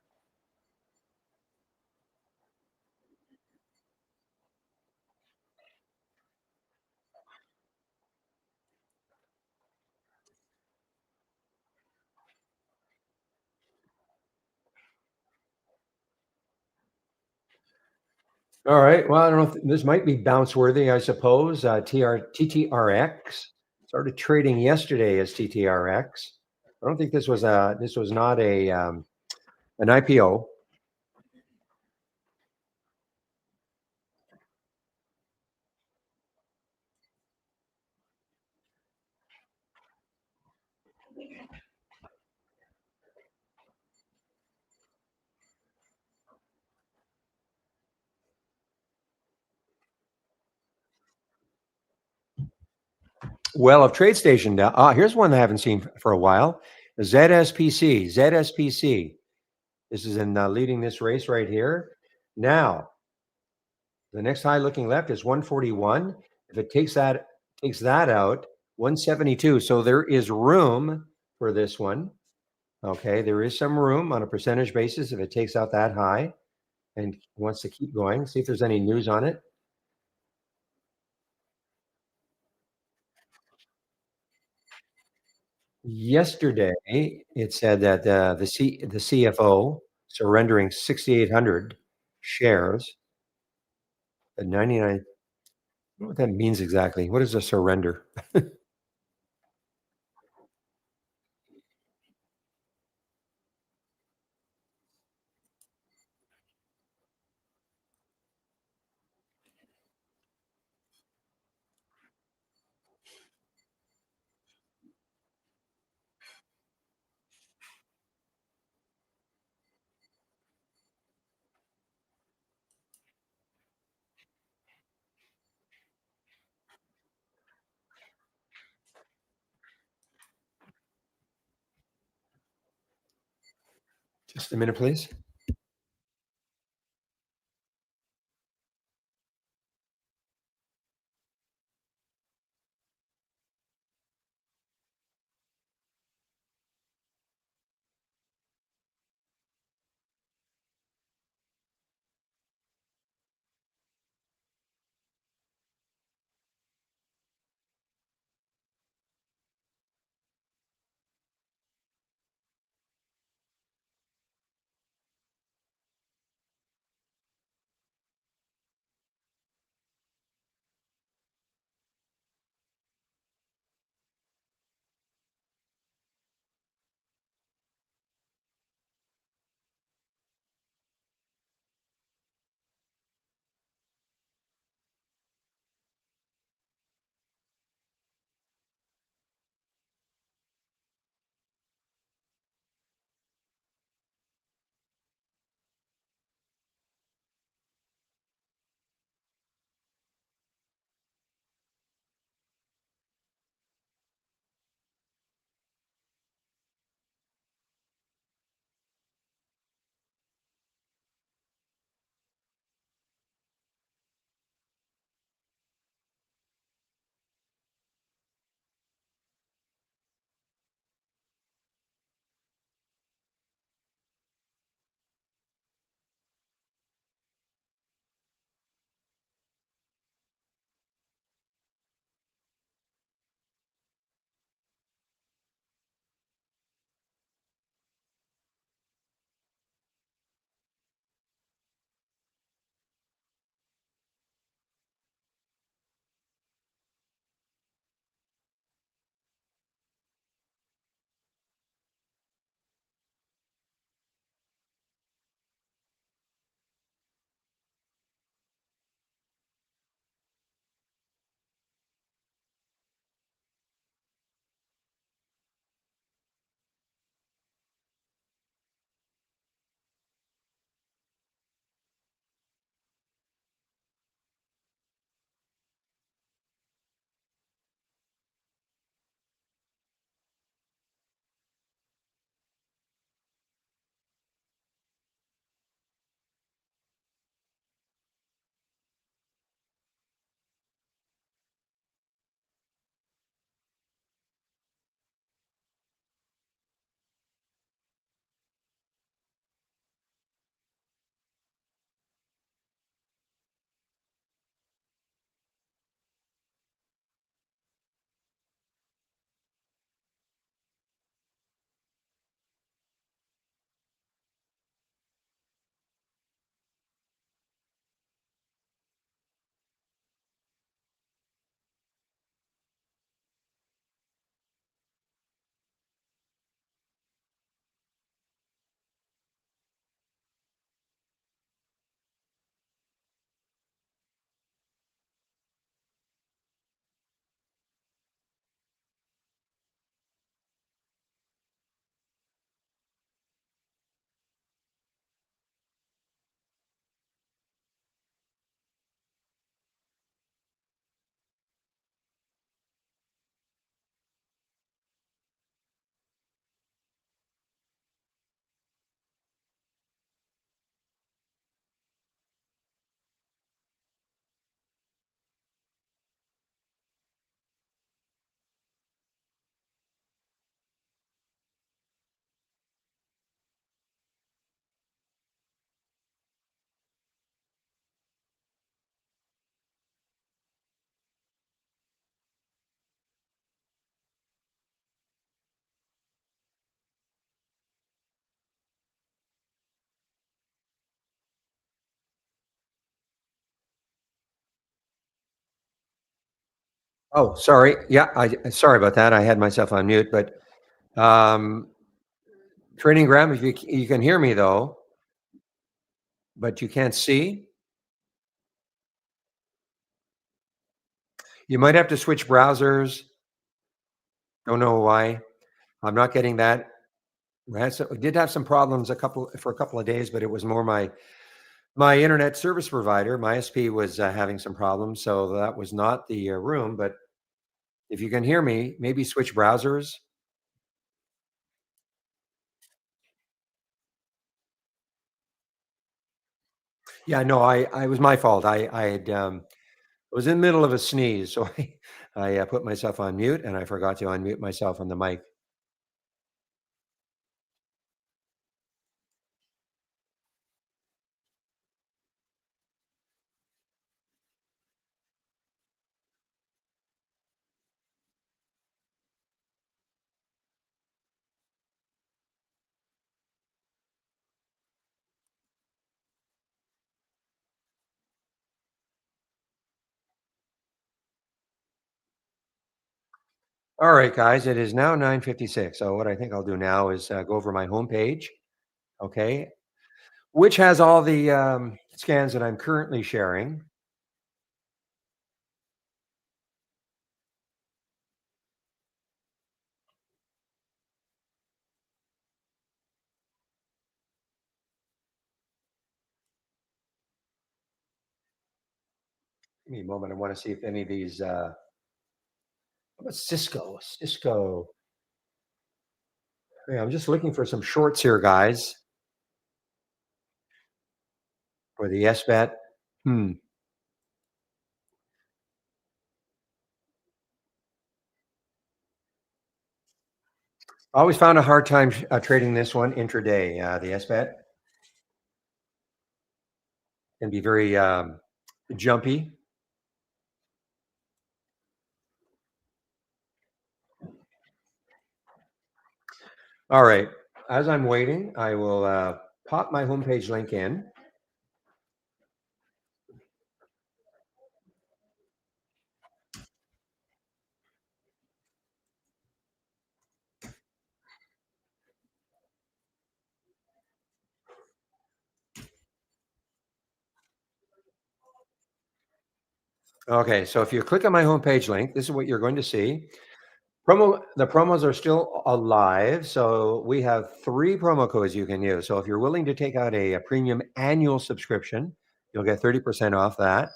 All right. Well, I don't know if this might be bounce worthy, I suppose. TTRX started trading yesterday as TTRX. I don't think this was not a an IPO. Well, of TradeStation, here's one I haven't seen for a while. ZSPC. ZSPC. This is in leading this race right here. Now, the next high looking left is 141. If it takes that out, 172. So there is room for this one. Okay, there is some room on a percentage basis if it takes out that high and wants to keep going. See if there's any news on it. Yesterday, it said that the CFO surrendering 6,800 shares at 99. I don't know what that means exactly. What is a surrender? Just a minute, please. Oh, sorry. Yeah, sorry about that. I had myself on mute, but um, Training Graham, if you can hear me though, but you can't see, you might have to switch browsers. Don't know why. I'm not getting that. We did have some problems for a couple of days, but it was more my internet service provider. My SP was having some problems, so that was not the room. But if you can hear me, maybe switch browsers. Yeah, no, I it was my fault. I had, was in the middle of a sneeze, so I put myself on mute, and I forgot to unmute myself on the mic. All right, guys, it is now 9:56. So what I think I'll do now is go over my homepage, okay, which has all the scans that I'm currently sharing. Give me a moment. I want to see if any of these. What about Cisco? Cisco. Yeah, I'm just looking for some shorts here, guys, for the SBET. Hmm. I always found a hard time trading this one intraday. The SBET can be very jumpy. All right. As I'm waiting, I will pop my homepage link in. Okay, so if you click on my homepage link, this is what you're going to see. The promos are still alive. So we have three promo codes you can use. So if you're willing to take out a premium annual subscription, you'll get 30% off that.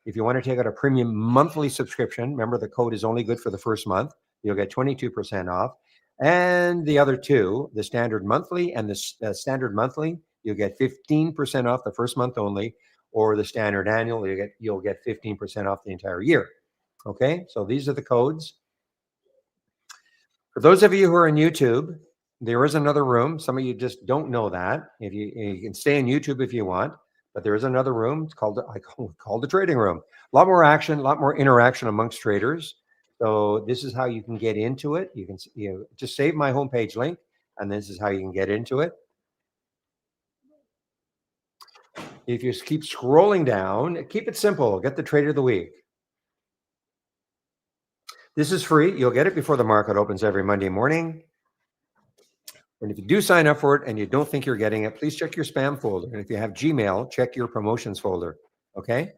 If you want to take out a premium monthly subscription, remember the code is only good for the first month, you'll get 22% off. And the other two, the standard monthly and the standard monthly, you'll get 15% off the first month only, or the standard annual, you'll get 15% off the entire year. Okay, so these are the codes. For those of you who are on YouTube, there is another room. Some of you just don't know that. If you can stay on YouTube if you want, but there is another room. It's called the trading room. A lot more action, a lot more interaction amongst traders. So this is how you can get into it. You can just save my homepage link, and this is how you can get into it. If you just keep scrolling down, keep it simple. Get the trade of the week. This is free. You'll get it before the market opens every Monday morning. And if you do sign up for it and you don't think you're getting it, please check your spam folder. And if you have Gmail, check your promotions folder. Okay.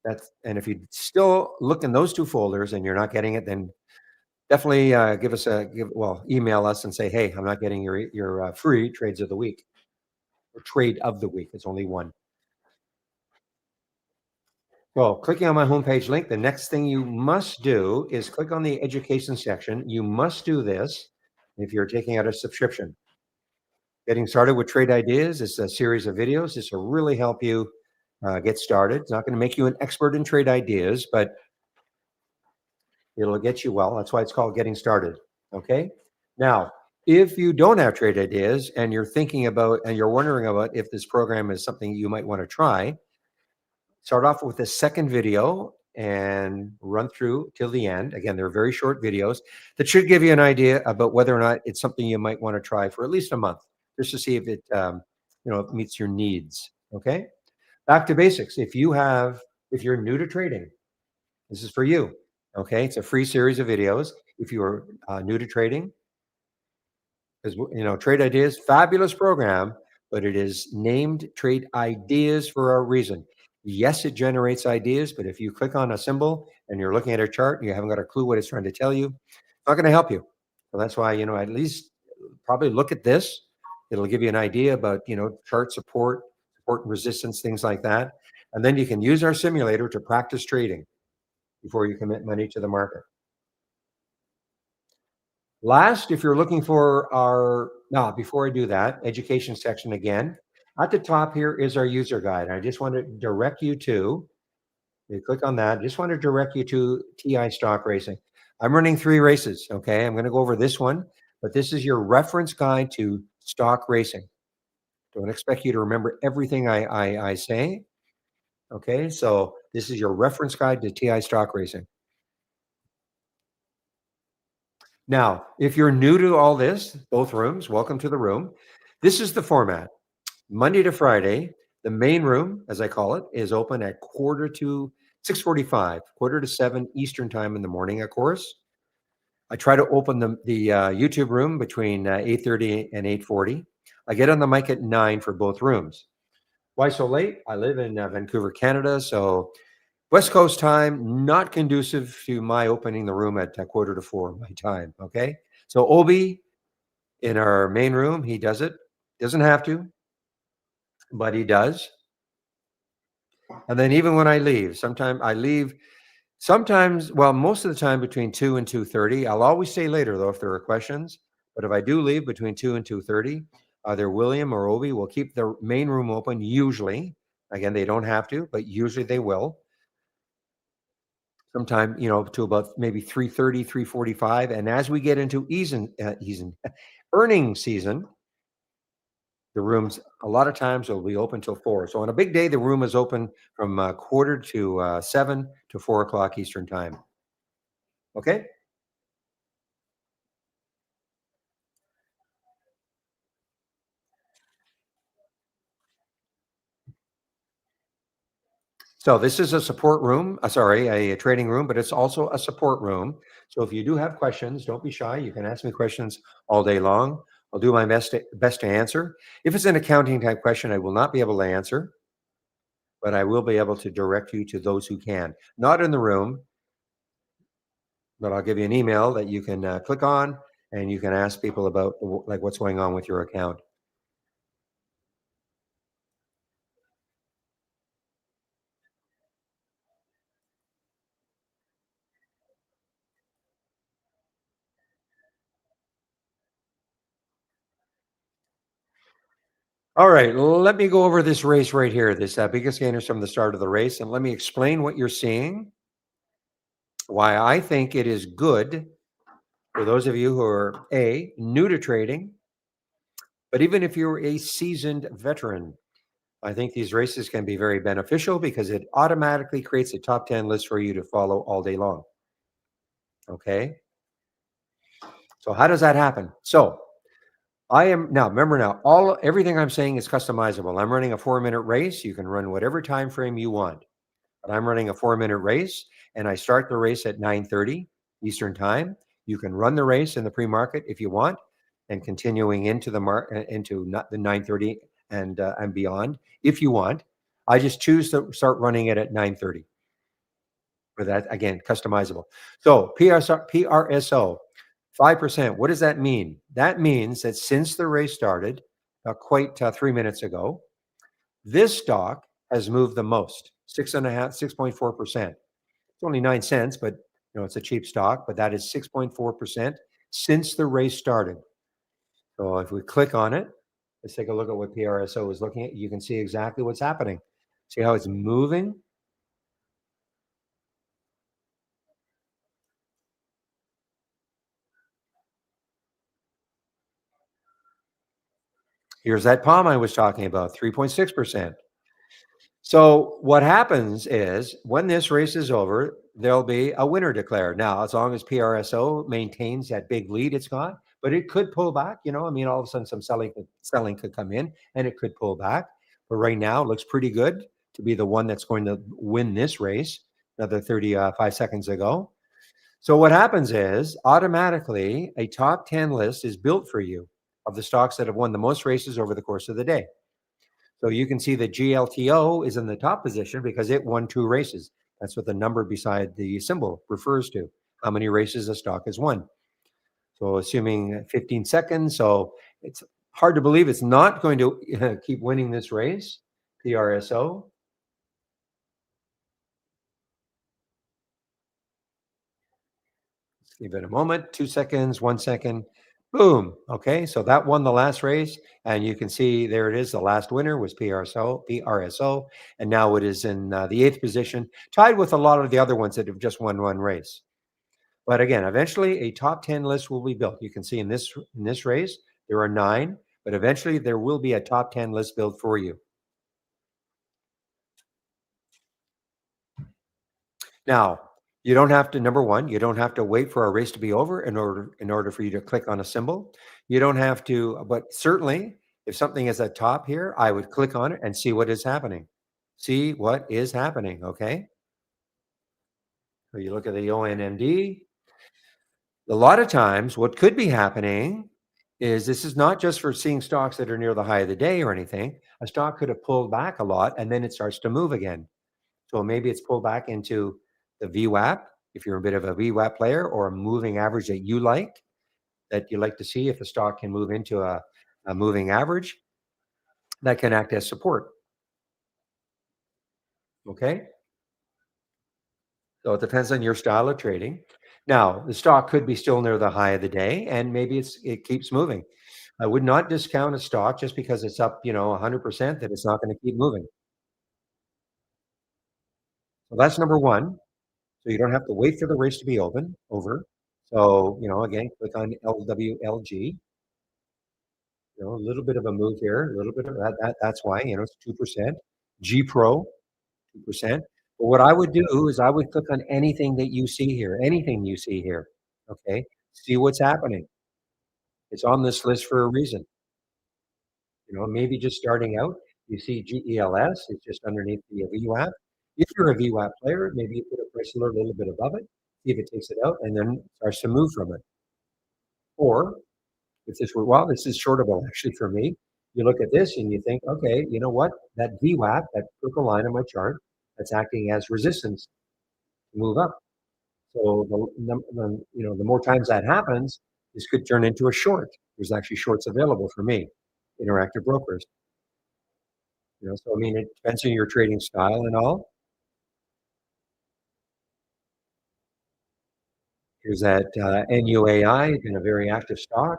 And if you still look in those two folders and you're not getting it, then definitely email us and say, hey, I'm not getting your free trades of the week or trade of the week. It's only one. Well, clicking on my homepage link, the next thing you must do is click on the education section. You must do this if you're taking out a subscription. Getting started with trade ideas is a series of videos. This will really help you get started. It's not going to make you an expert in trade ideas, but it'll get you well. That's why it's called getting started. Okay. Now, if you don't have trade ideas and you're thinking about and you're wondering about if this program is something you might want to try, start off with the second video and run through till the end. Again, they're very short videos that should give you an idea about whether or not it's something you might want to try for at least a month, just to see if it meets your needs. Okay. Back to basics. If you're new to trading, this is for you. Okay. It's a free series of videos. If you are new to trading, because Trade Ideas, fabulous program, but it is named Trade Ideas for a reason. Yes, it generates ideas, but if you click on a symbol and you're looking at a chart and you haven't got a clue what it's trying to tell you, it's not going to help you. So that's why at least probably look at this. It'll give you an idea about chart support and resistance, things like that, and then you can use our simulator to practice trading before you commit money to the market. Last, if you're looking for before I do that, education section again, At the top here is our user guide. I just want to direct you to, you click on that. Just want to direct you to TI Stock Racing. I'm running 3 races, okay? I'm going to go over this one, but this is your reference guide to stock racing. Don't expect you to remember everything I say, okay? So this is your reference guide to TI Stock Racing. Now, if you're new to all this, both rooms, welcome to the room. This is the format. Monday to Friday, the main room, as I call it, is open at quarter to 6:45, quarter to 7 Eastern time in the morning, of course. I try to open the YouTube room between 8:30 and 8:40. I get on the mic at 9 for both rooms. Why so late? I live in Vancouver, Canada, so West Coast time, not conducive to my opening the room at quarter to 4 my time, okay? So Obi in our main room, he does it. Doesn't have to, but he does. And then even when I leave, sometimes I leave sometimes, well, most of the time between 2 and 2:30. I'll always stay later though if there are questions. But if I do leave between 2 and 2:30, either William or Obi will keep the main room open usually. Again, they don't have to, but usually they will. Sometime, to about maybe 3:30, 3:45. And as we get into earning season, the rooms a lot of times will be open till 4. So on a big day, the room is open from quarter to 7 to 4 o'clock Eastern time. Okay. So this is a support room, sorry, a trading room, but it's also a support room. So if you do have questions, don't be shy. You can ask me questions all day long. I'll do my best to answer. If it's an accounting type question, I will not be able to answer, but I will be able to direct you to those who can. Not in the room, but I'll give you an email that you can click on, and you can ask people about like what's going on with your account. All right, let me go over this race right here, this biggest gainers from the start of the race, and let me explain what you're seeing, why I think it is good for those of you who are new to trading, but even if you're a seasoned veteran, I think these races can be very beneficial because it automatically creates a top 10 list for you to follow all day long. Okay. So how does that happen? So I am now, remember now, everything I'm saying is customizable. I'm running a 4-minute race. You can run whatever time frame you want. But I'm running a 4-minute race, and I start the race at 9:30 Eastern time. You can run the race in the pre-market if you want, and continuing into into not the 9:30 and beyond if you want. I just choose to start running it at 9:30. For that, again, customizable. So PRSO 5%. What does that mean? That means that since the race started, quite 3 minutes ago, this stock has moved the most, 6.4%. It's only 9 cents, but it's a cheap stock, but that is 6.4% since the race started. So if we click on it, let's take a look at what PRSO is looking at. You can see exactly what's happening. See how it's moving? Here's that palm I was talking about, 3.6%. So what happens is when this race is over, there'll be a winner declared. Now, as long as PRSO maintains that big lead it's got, but it could pull back. I mean, all of a sudden some selling could come in and it could pull back. But right now, it looks pretty good to be the one that's going to win this race. Another 35 seconds ago. So what happens is automatically a top 10 list is built for you of the stocks that have won the most races over the course of the day. So you can see that GLTO is in the top position because it won 2 races. That's what the number beside the symbol refers to, how many races a stock has won. So assuming 15 seconds, so it's hard to believe it's not going to keep winning this race, PRSO. Let's give it a moment, 2 seconds, 1 second. Boom. Okay, so that won the last race, and you can see there it is. The last winner was PRSO, and now it is in the eighth position, tied with a lot of the other ones that have just won one race. But again, eventually a top 10 list will be built. You can see in this race, there are 9, but eventually there will be a top 10 list built for you. Now, you don't have to, number one, you don't have to wait for a race to be over in order for you to click on a symbol. You don't have to, but certainly if something is at top here, I would click on it and see what is happening. See what is happening, okay? So you look at the ONMD. A lot of times, what could be happening is this is not just for seeing stocks that are near the high of the day or anything. A stock could have pulled back a lot and then it starts to move again. So maybe it's pulled back into the VWAP, if you're a bit of a VWAP player, or a moving average that you like to see if a stock can move into a moving average that can act as support. Okay. So it depends on your style of trading. Now, the stock could be still near the high of the day, and maybe it keeps moving. I would not discount a stock just because it's up, 100% that it's not going to keep moving. So that's number one. So you don't have to wait for the race to be over. So, again, click on LWLG. A little bit of a move here, a little bit of that's why, it's 2%. G Pro, 2%. But what I would do is I would click on anything you see here. Okay. See what's happening. It's on this list for a reason. Maybe just starting out, you see GELS, it's just underneath the VWAP. If you're a VWAP player, maybe you put a price alert a little bit above it, see if it takes it out, and then starts to move from it. Or if this were, well, this is shortable actually for me. You look at this and you think, okay, you know what? That VWAP, that purple line on my chart, that's acting as resistance to move up. So the more times that happens, this could turn into a short. There's actually shorts available for me, Interactive Brokers. So I mean, it depends on your trading style and all. Here's that NUAI, been a very active stock.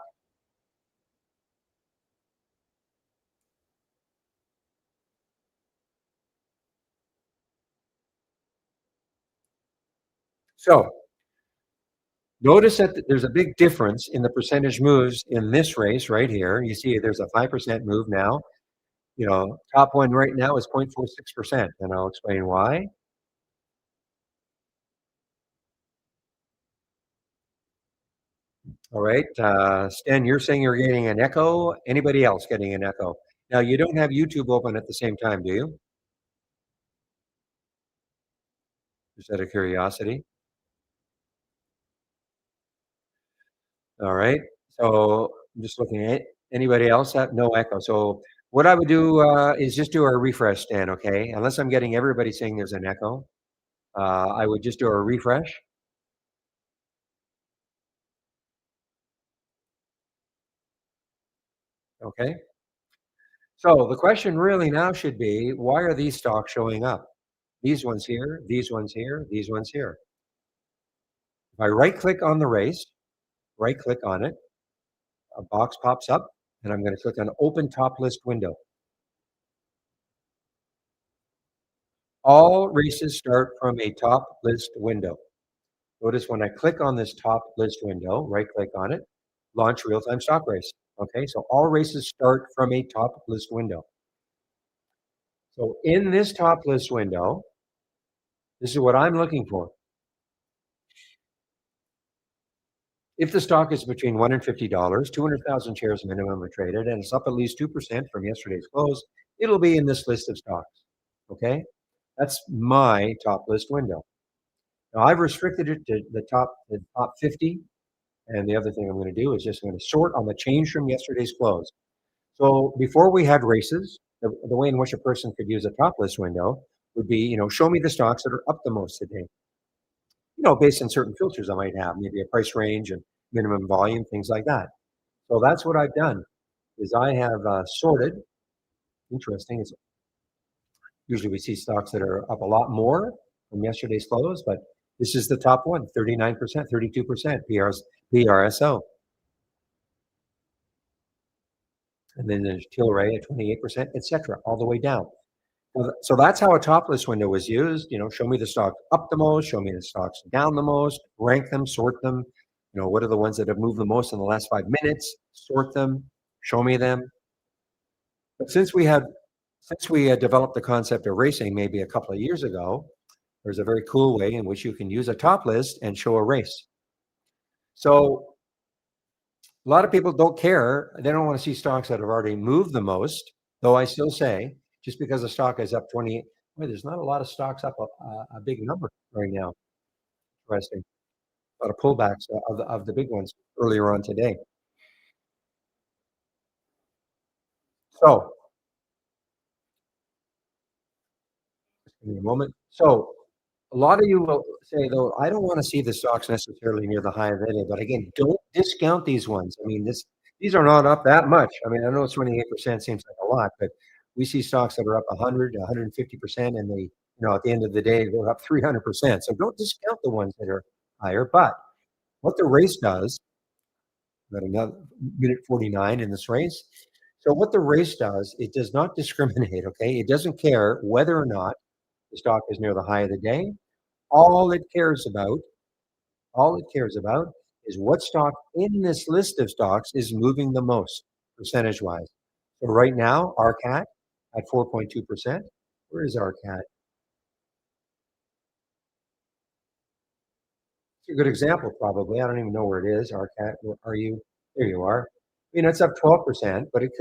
So notice that there's a big difference in the percentage moves in this race right here. You see there's a 5% move now. Top one right now is 0.46%, and I'll explain why. All right. Stan, you're saying you're getting an echo. Anybody else getting an echo? Now, you don't have YouTube open at the same time, do you? Just out of curiosity. All right. So I'm just looking at anybody else have no echo. So what I would do is just do a refresh, Stan, okay? Unless I'm getting everybody saying there's an echo, I would just do a refresh. Okay. So the question really now should be, why are these stocks showing up? These ones here, these ones here, these ones here. If I right click on the race, right click on it, a box pops up, and I'm going to click on open top list window. All races start from a top list window. Notice when I click on this top list window, right click on it, launch real-time stock race. Okay, so all races start from a top list window. So in this top list window, this is what I'm looking for. If the stock is between $1 and $50, 200,000 shares minimum are traded, and it's up at least 2% from yesterday's close, it'll be in this list of stocks. Okay, that's my top list window. Now I've restricted it to the top 50. And the other thing I'm going to do is just going to sort on the change from yesterday's close. So before we had races, the way in which a person could use a top list window would be, show me the stocks that are up the most today. Based on certain filters I might have, maybe a price range and minimum volume, things like that. So that's what I've done is I have sorted. Interesting. It's usually we see stocks that are up a lot more from yesterday's close, but this is the top one, 39%, 32% PRSO. And then there's Tilray at 28%, et cetera, all the way down. So that's how a top list window was used. Show me the stock up the most, show me the stocks down the most, rank them, sort them. What are the ones that have moved the most in the last 5 minutes? Sort them, show me them. But since we had developed the concept of racing maybe a couple of years ago, there's a very cool way in which you can use a top list and show a race. So a lot of people don't care. They don't want to see stocks that have already moved the most, though I still say just because the stock is up 20, boy, there's not a lot of stocks up a big number right now. Interesting. A lot of pullbacks of the big ones earlier on today. So, just give me a moment. So, a lot of you will say, though, I don't want to see the stocks necessarily near the high of the day, but again, don't discount these ones. I mean, these are not up that much. I mean, I know 28% seems like a lot, but we see stocks that are up 100 to 150%, and at the end of the day, they're up 300%. So don't discount the ones that are higher. But what the race does, got another minute 49 in this race. So what the race does, it does not discriminate, okay? It doesn't care whether or not the stock is near the high of the day. All it cares about all it cares about is what stock in this list of stocks is moving the most percentage-wise. So right now, RCAT at 4.2%. Where is RCAT? It's a good example, probably. I don't even know where it is. RCAT, where are you? There you are. It's up 12%, but it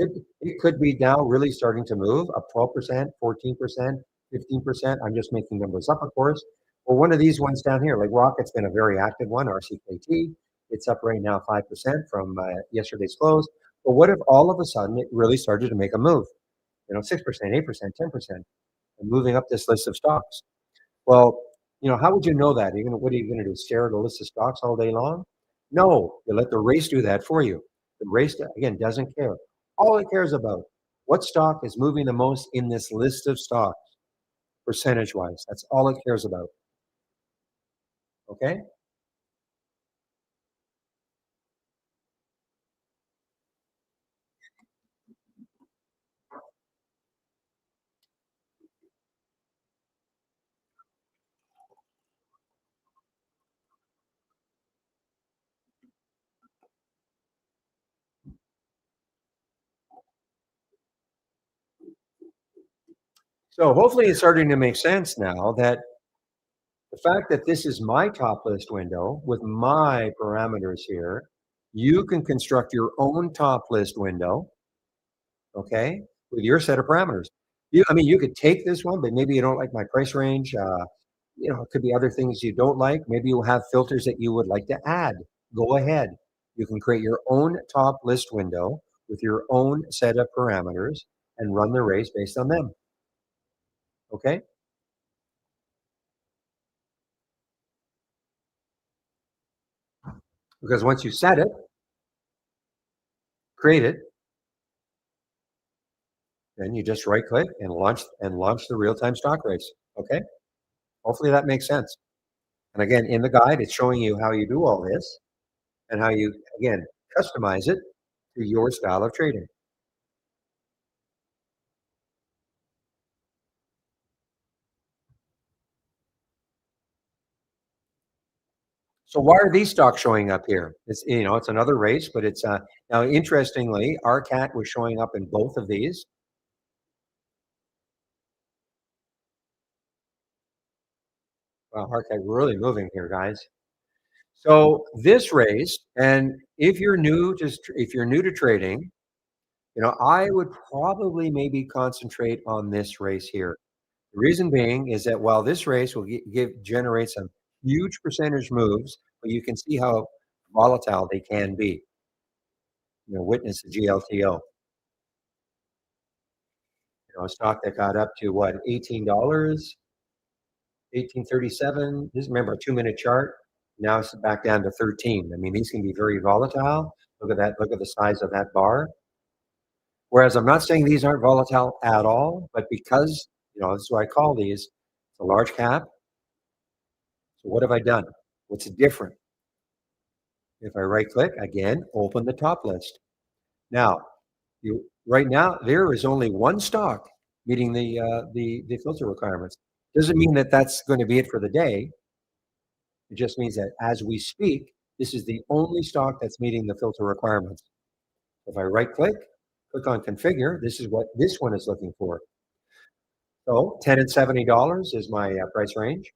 could be now really starting to move up 12%, 14%, 15%. I'm just making numbers up, of course. Or one of these ones down here, like Rocket's been a very active one, RCKT. It's up right now 5% from yesterday's close. But what if all of a sudden it really started to make a move? 6%, 8%, 10%, and moving up this list of stocks. Well, how would you know that? What are you going to do? Stare at a list of stocks all day long? No, you let the race do that for you. The race, again, doesn't care. All it cares about, what stock is moving the most in this list of stocks, percentage-wise. That's all it cares about. Okay? So hopefully it's starting to make sense now that the fact that this is my top list window with my parameters here, you can construct your own top list window, okay, with your set of parameters. You could take this one, but maybe you don't like my price range. It could be other things you don't like. Maybe you'll have filters that you would like to add. Go ahead. You can create your own top list window with your own set of parameters and run the race based on them. Okay? Because once you set it, create it, then you just right click and launch the real-time stock race. Okay? Hopefully that makes sense. And again, in the guide, it's showing you how you do all this and how you, again, customize it to your style of trading. So why are these stocks showing up here? It's another race, but it's now interestingly, RCAT was showing up in both of these. Wow, RCAT really moving here, guys. So this race, and if you're new to trading, I would probably maybe concentrate on this race here. The reason being is that while this race will generate some huge percentage moves, but you can see how volatile they can be. Witness the GLTO. A stock that got up to what, $18, 1837. Just remember a 2-minute chart. Now it's back down to 13. I mean, these can be very volatile. Look at that. Look at the size of that bar. Whereas I'm not saying these aren't volatile at all, but because, this is what I call these, it's a large cap. So what have I done? What's different? If I right click, again, open the top list. Now, Right now, there is only one stock meeting the filter requirements. Doesn't mean that that's going to be it for the day. It just means that as we speak, this is the only stock that's meeting the filter requirements. If I right click, click on configure, this is what this one is looking for. So 10 and $70 is my price range.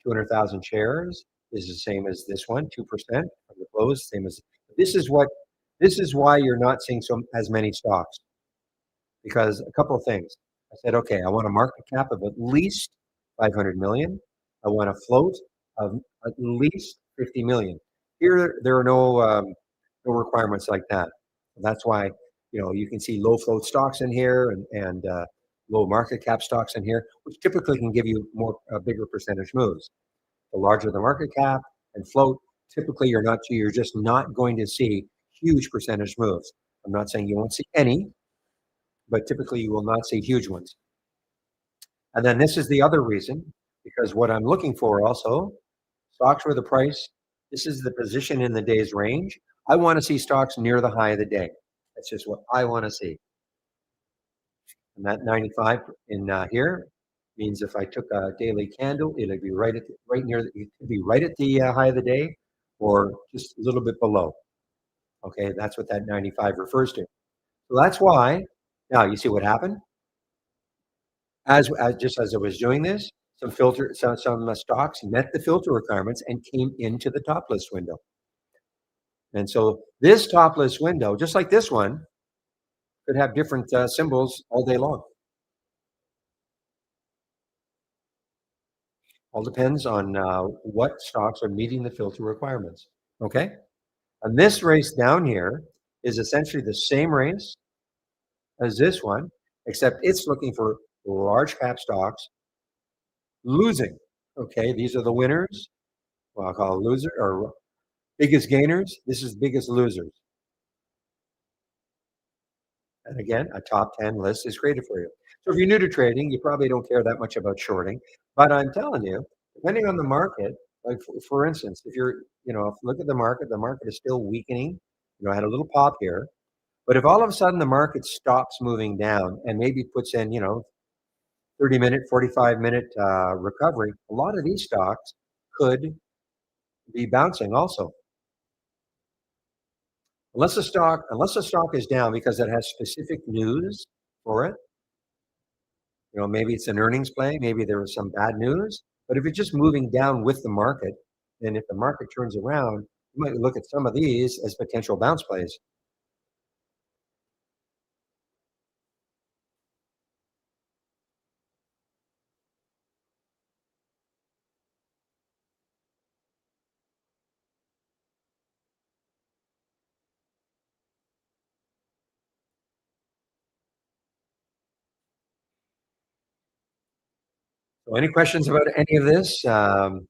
200,000 shares is the same as this one, 2% from the close, same as this is what this is why you're not seeing so as many stocks, because a couple of things. I said, okay, I want a market cap of at least 500 million. I want a float of at least 50 million. Here, there are no requirements like that. That's why you can see low float stocks in here and low market cap stocks in here, which typically can give you more bigger percentage moves. The larger the market cap and float, typically you're just not going to see huge percentage moves. I'm not saying you won't see any, but typically you will not see huge ones. And then this is the other reason, because what I'm looking for also, stocks where the price, this is the position in the day's range. I want to see stocks near the high of the day. That's just what I want to see. And that 95 in here means if I took a daily candle, it'll be right near, it could be right at the high of the day, or just a little bit below. Okay, that's what that 95 refers to. So that's why. Now you see what happened. As just as I was doing this, some stocks met the filter requirements and came into the top list window. And so this top list window, just like this one, could have different symbols all day long. All depends on what stocks are meeting the filter requirements. Okay. And this race down here is essentially the same race as this one, except it's looking for large cap stocks losing. Okay. These are the winners. Well, I'll call loser or biggest gainers. This is biggest losers. And again, a top 10 list is created for you. So if you're new to trading, you probably don't care that much about shorting. But I'm telling you, depending on the market, like for instance, if you look at the market is still weakening. I had a little pop here. But if all of a sudden the market stops moving down and maybe puts in, 30-minute, 45-minute recovery, a lot of these stocks could be bouncing also. Unless the stock is down because it has specific news for it. Maybe it's an earnings play, maybe there was some bad news. But if it's just moving down with the market, then if the market turns around, you might look at some of these as potential bounce plays. So any questions about any of this? Feel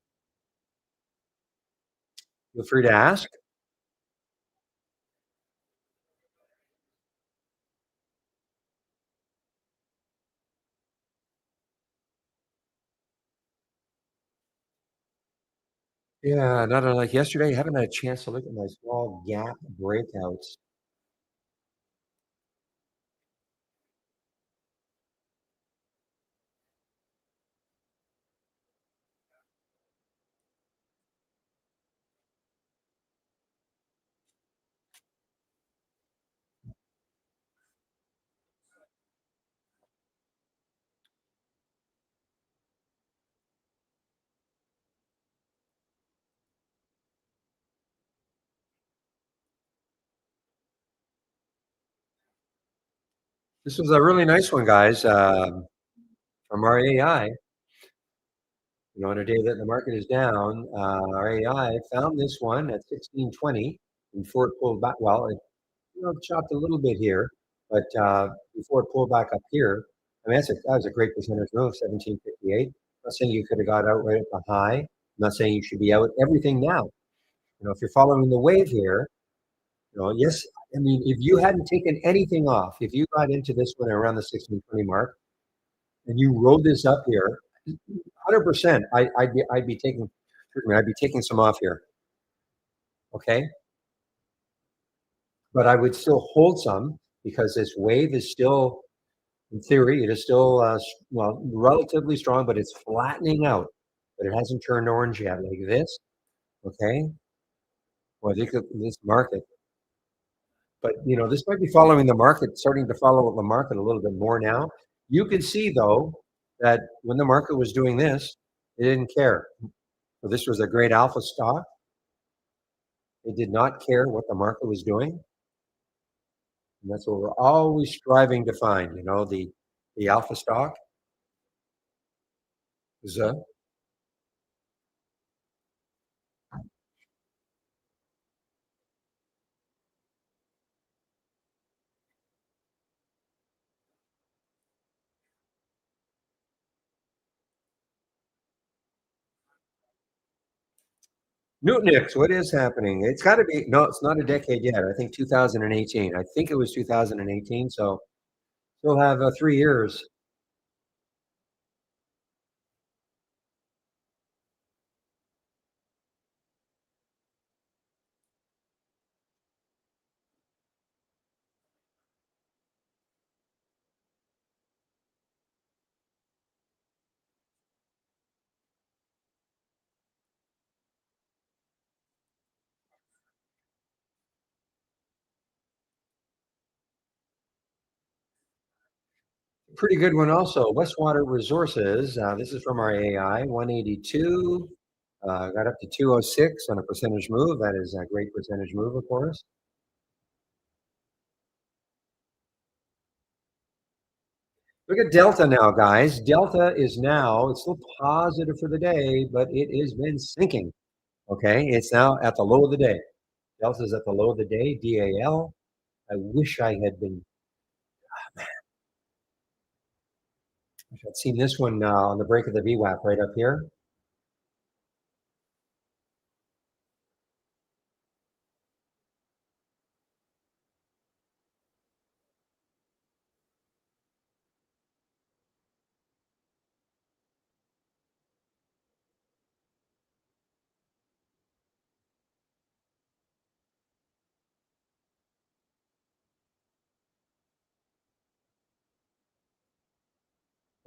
free to ask. Yeah, not unlike yesterday, I haven't had a chance to look at my small gap breakouts. This was a really nice one, guys, from our AI. On a day that the market is down, our AI found this one at 1620 before it pulled back. Well, it chopped a little bit here, but before it pulled back up here, I mean, that was a great percentage move, 1758. I'm not saying you could have got out right at the high. I'm not saying you should be out everything now. If you're following the wave here, yes, I mean, if you hadn't taken anything off, if you got into this one around the 1620 mark and you rode this up here, 100%, I'd be taking some off here. Okay. But I would still hold some because this wave is still, in theory, it is still, well, relatively strong, but it's flattening out. But it hasn't turned orange yet, like this. Okay. Well, I think that this market, but this might be following the market, starting to follow the market a little bit more now. You can see though that when the market was doing this, it didn't care. So this was a great alpha stock. It did not care what the market was doing. And that's what we're always striving to find, the alpha stock is Nutanix. What is happening? It's got to be, no, it's not a decade yet. I think 2018. I think it was 2018. So we'll have 3 years. Pretty good one also. Westwater Resources. This is from our AI, 182. Got up to 206 on a percentage move. That is a great percentage move, of course. Look at Delta now, guys. Delta is now, it's still positive for the day, but it has been sinking. Okay. It's now at the low of the day. Delta is at the low of the day, DAL. I wish I had been, wish I'd seen this one on the break of the VWAP right up here.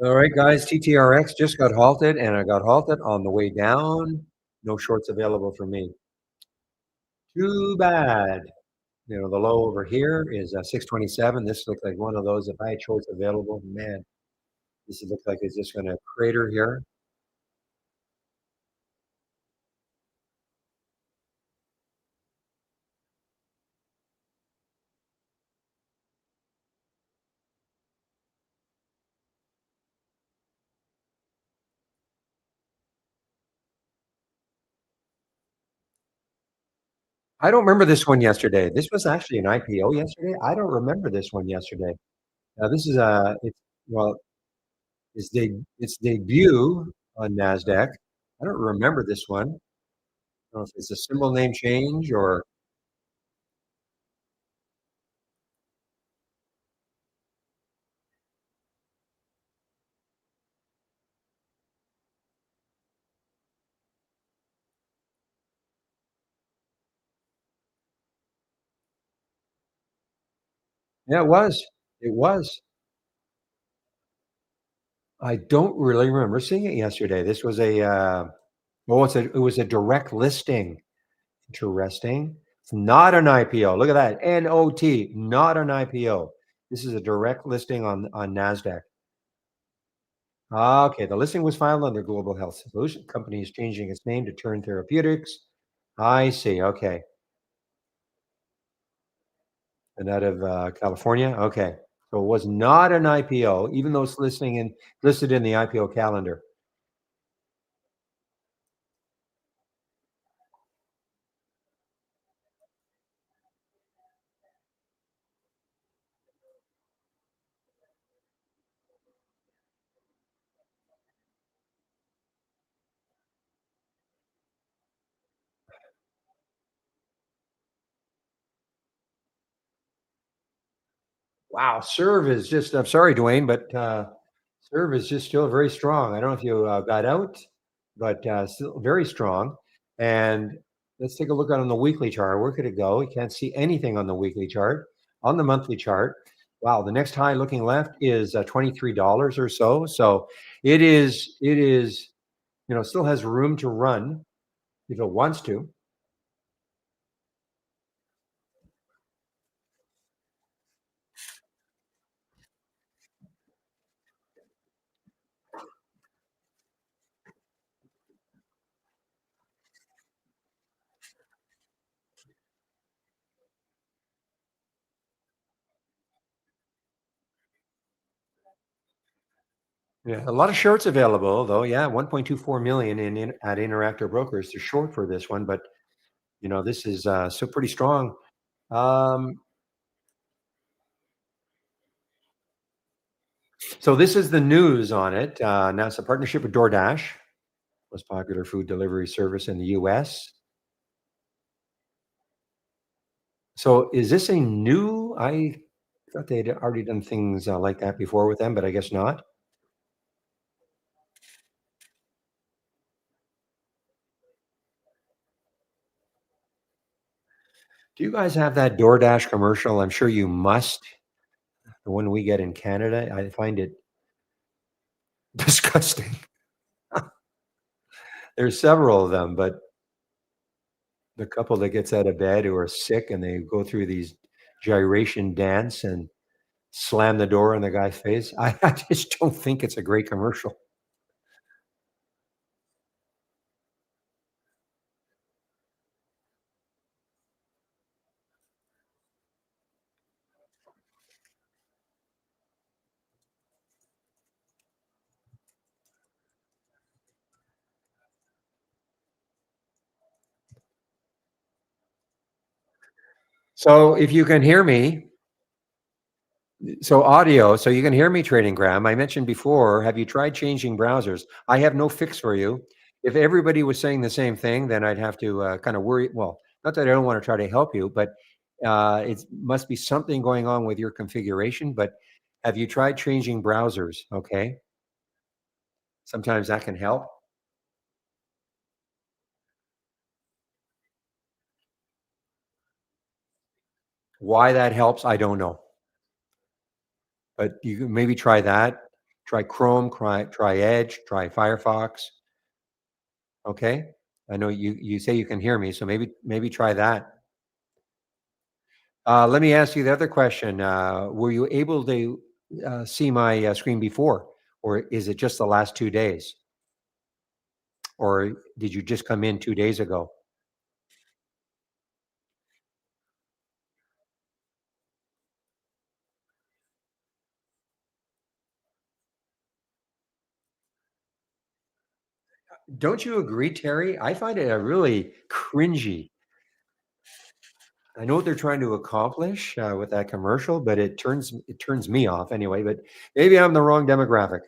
All right, guys, TTRX just got halted, and I got halted on the way down. No shorts available for me. Too bad. The low over here is 627. This looks like one of those. If I had shorts available, man, this looks like it's just going to crater here. I don't remember this one yesterday. This was actually an IPO yesterday. I don't remember this one yesterday. Now this is it's well, its debut on Nasdaq. I don't remember this one. I don't know if it's a symbol name change or yeah, it was. It was. I don't really remember seeing it yesterday. This was it was a direct listing. Interesting. It's not an IPO. Look at that. NOT, not an IPO. This is a direct listing on Nasdaq. Okay, the listing was filed under Global Health Solution. Company is changing its name to Turn Therapeutics. I see. Okay, and out of California. Okay, so it was not an IPO, even though it's listed in the IPO calendar. Wow, Serve is just. I'm sorry, Dwayne, but Serve is just still very strong. I don't know if you got out, but still very strong. And let's take a look on the weekly chart. Where could it go? You can't see anything on the weekly chart. on the monthly chart. Wow, the next high looking left is $23 or so. So it is, still has room to run if it wants to. Yeah, a lot of shorts available though. Yeah, 1.24 million at Interactive Brokers to short for this one, but this is so pretty strong. Um, so this is the news on it. Now it's a partnership with DoorDash, most popular food delivery service in the US. So is this a new? I thought they'd already done things like that before with them, but I guess not. Do you guys have that DoorDash commercial? I'm sure you must. The one we get in Canada, I find it disgusting. There's several of them, but the couple that gets out of bed who are sick and they go through these gyration dance and slam the door in the guy's face. I just don't think it's a great commercial. So if you can hear me, so audio, so you can hear me, Trading Graham. I mentioned before, have you tried changing browsers? I have no fix for you. If everybody was saying the same thing, then I'd have to kind of worry. Well, not that I don't want to try to help you, but it must be something going on with your configuration. But have you tried changing browsers? Okay. Sometimes that can help. Why that helps, I don't know. But you can maybe try that. Try Chrome, try Edge, try Firefox. Okay. I know you say you can hear me, so maybe try that. Let me ask you the other question. Were you able to see my screen before, or is it just the last 2 days, or did you just come in 2 days ago? Don't you agree, Terry? I find it a really cringy. I know what they're trying to accomplish with that commercial, but it turns me off anyway. But maybe I'm the wrong demographic.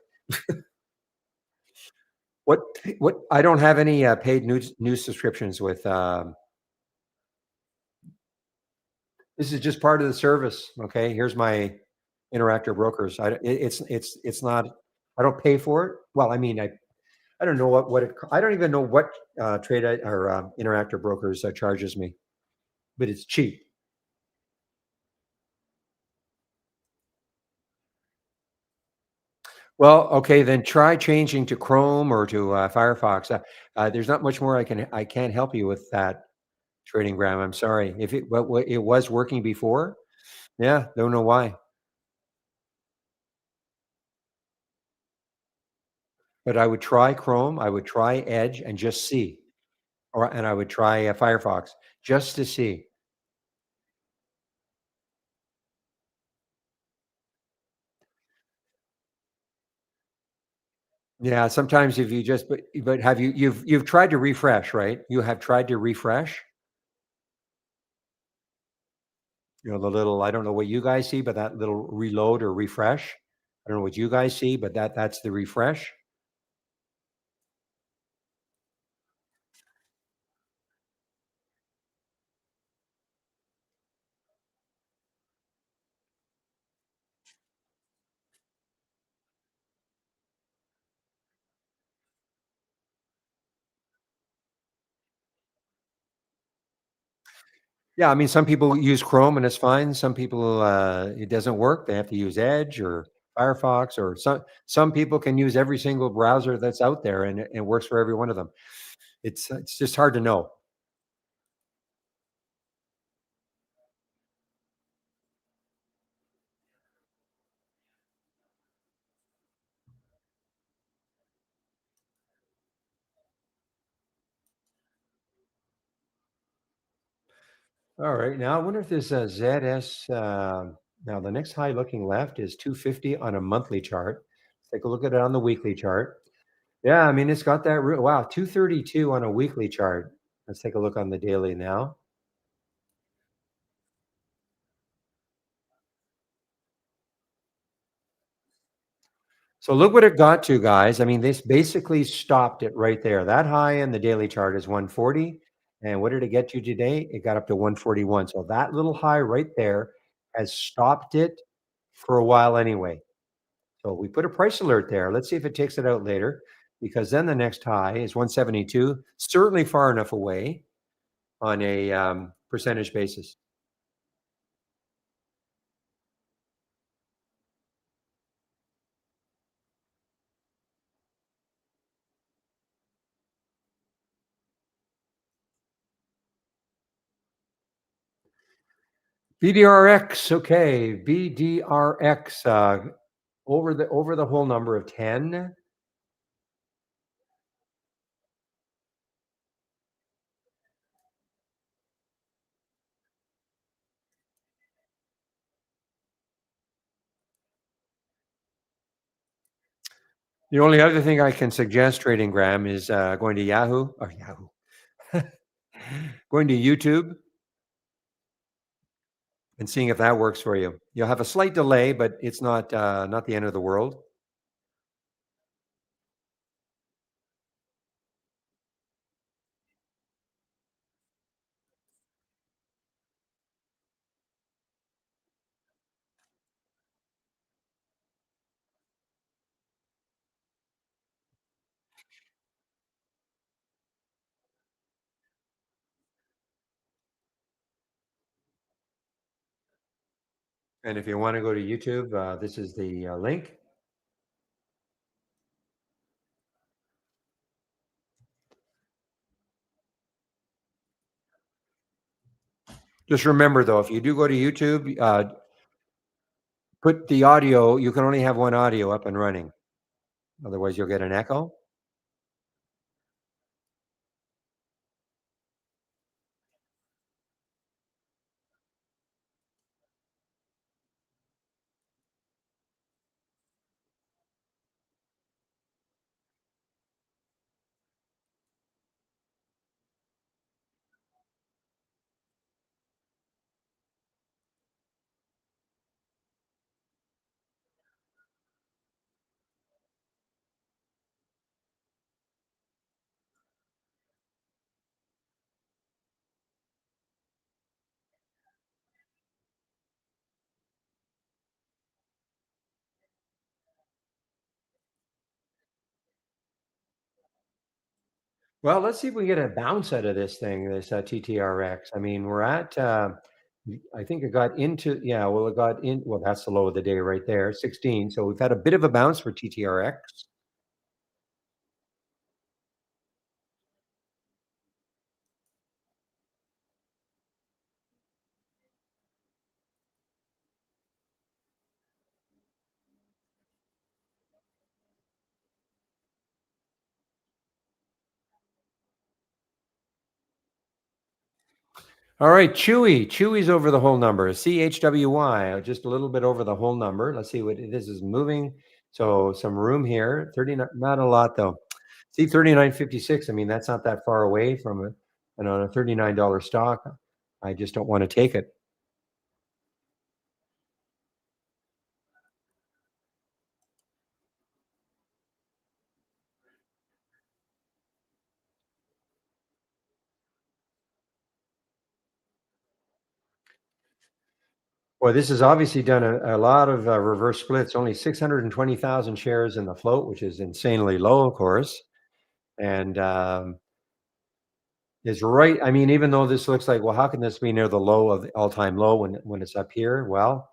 What what I don't have any paid news subscriptions with. This is just part of the service. Okay, here's my Interactive Brokers. It's not. I don't pay for it. Well, I mean, I don't know I don't even know what or Interactive Brokers charges me, but it's cheap. Well, okay, then try changing to Chrome or to Firefox. There's not much more I can't help you with that, Trading Gram. I'm sorry. If it was working before, yeah, don't know why. But I would try Chrome, I would try Edge and just see, and I would try Firefox just to see. Yeah, sometimes if you just but have you've tried to refresh, right? You have tried to refresh. The little I don't know what you guys see, but that little reload or refresh. I don't know what you guys see, but that's the refresh. Yeah, I mean, some people use Chrome and it's fine. Some people, it doesn't work. They have to use Edge or Firefox, or some people can use every single browser that's out there, and it works for every one of them. It's just hard to know. All right, now I wonder if this ZS. Now the next high looking left is 250 on a monthly chart. Let's take a look at it on the weekly chart. Yeah, I mean it's got that. Wow, 232 on a weekly chart. Let's take a look on the daily now. So look what it got to, guys. I mean, this basically stopped it right there. That high in the daily chart is 140. And what did it get to today? It got up to 141. So that little high right there has stopped it for a while anyway. So we put a price alert there. Let's see if it takes it out later, because then the next high is 172, certainly far enough away on a percentage basis. BDRX, okay, BDRX over the whole number of 10. The only other thing I can suggest trading, Graham, is going to Yahoo or Yahoo, going to YouTube and seeing if that works for you. You'll have a slight delay, but it's not the end of the world. And if you want to go to YouTube, this is the link. Just remember, though, if you do go to YouTube, put the audio. You can only have one audio up and running. Otherwise, you'll get an echo. Well, let's see if we get a bounce out of this thing, this TTRX. I mean, we're at, I think it got into, yeah, well, it got in, well, that's the low of the day right there, 16. So we've had a bit of a bounce for TTRX. All right, Chewy. Chewy's over the whole number. CHWY, just a little bit over the whole number. Let's see what this is moving. So some room here. 39, not a lot though. See 39.56. I mean, that's not that far away from it. And on a $39 stock, I just don't want to take it. Well, this has obviously done a lot of reverse splits. Only 620,000 shares in the float, which is insanely low, of course. And is right. I mean, even though this looks like, well, how can this be near the low of the all-time low when it's up here? Well,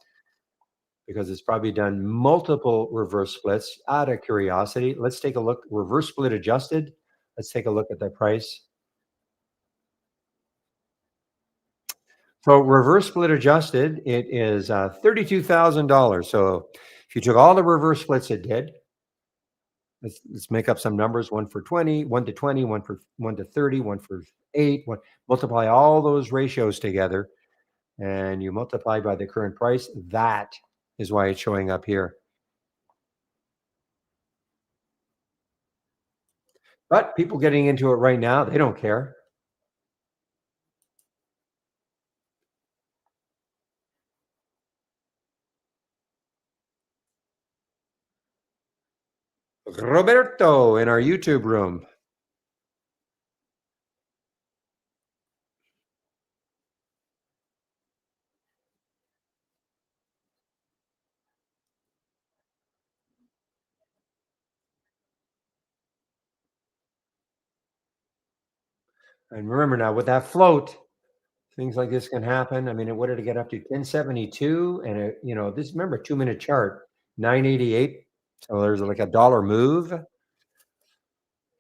because it's probably done multiple reverse splits. Out of curiosity, let's take a look. Reverse split adjusted. Let's take a look at the price. So reverse split adjusted, it is $32,000. So if you took all the reverse splits it did, let's make up some numbers. One for 20, one to 20, one for 1 to 30, one for 8. One, multiply all those ratios together, and you multiply by the current price. That is why it's showing up here. But people getting into it right now, they don't care. Roberto in our YouTube room. And remember now, with that float, things like this can happen. I mean, what did it get up to? 1072, and this, remember, 2-minute chart, 988. So there's like a dollar move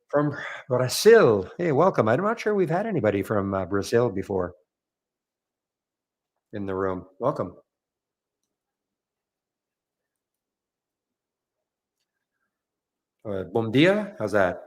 from Brazil. Hey, welcome. I'm not sure we've had anybody from Brazil before in the room. Welcome. Bom dia. How's that?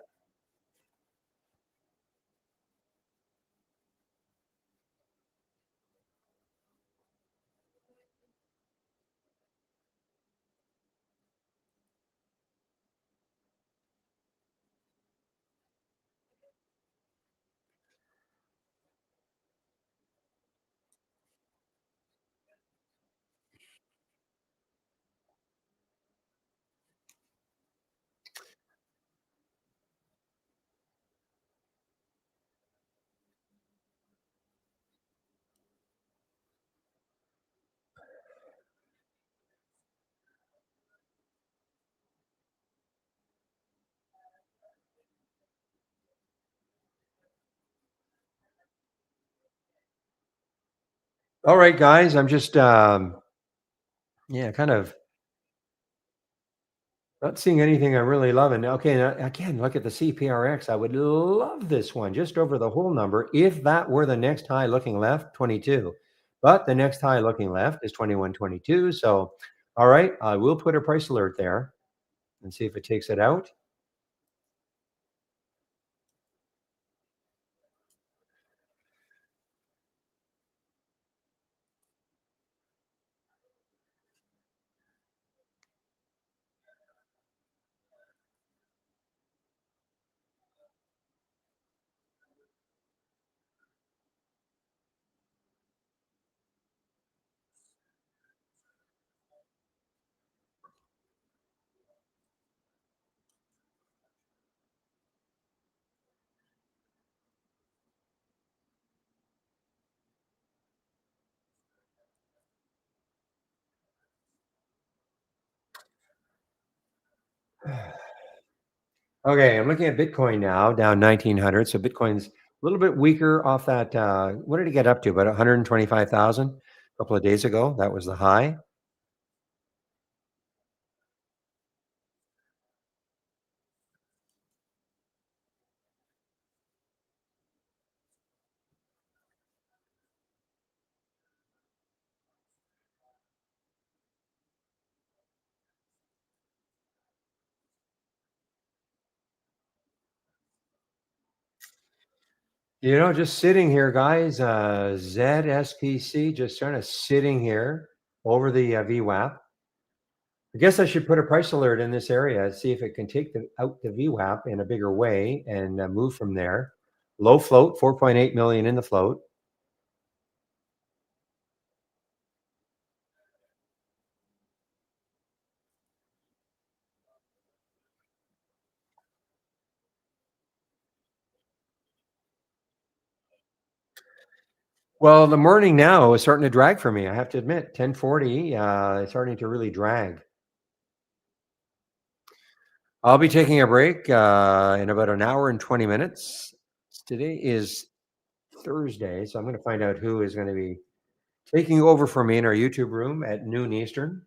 All right, guys. I'm just, yeah, kind of not seeing anything I'm really loving. Okay, now, again, look at the CPRX. I would love this one just over the whole number if that were the next high looking left, 22. But the next high looking left is 21.22. So, all right, I will put a price alert there and see if it takes it out. Okay, I'm looking at Bitcoin now, down 1900. So Bitcoin's a little bit weaker off that. What did it get up to? About 125,000 a couple of days ago. That was the high. Just sitting here, guys. ZSPC just kind of sitting here over the VWAP. I guess I should put a price alert in this area, see if it can take out the VWAP in a bigger way and move from there. Low float, 4.8 million in the float. Well, the morning now is starting to drag for me. I have to admit, 1040, it's starting to really drag. I'll be taking a break in about an hour and 20 minutes. Today is Thursday. So I'm going to find out who is going to be taking over for me in our YouTube room at noon Eastern.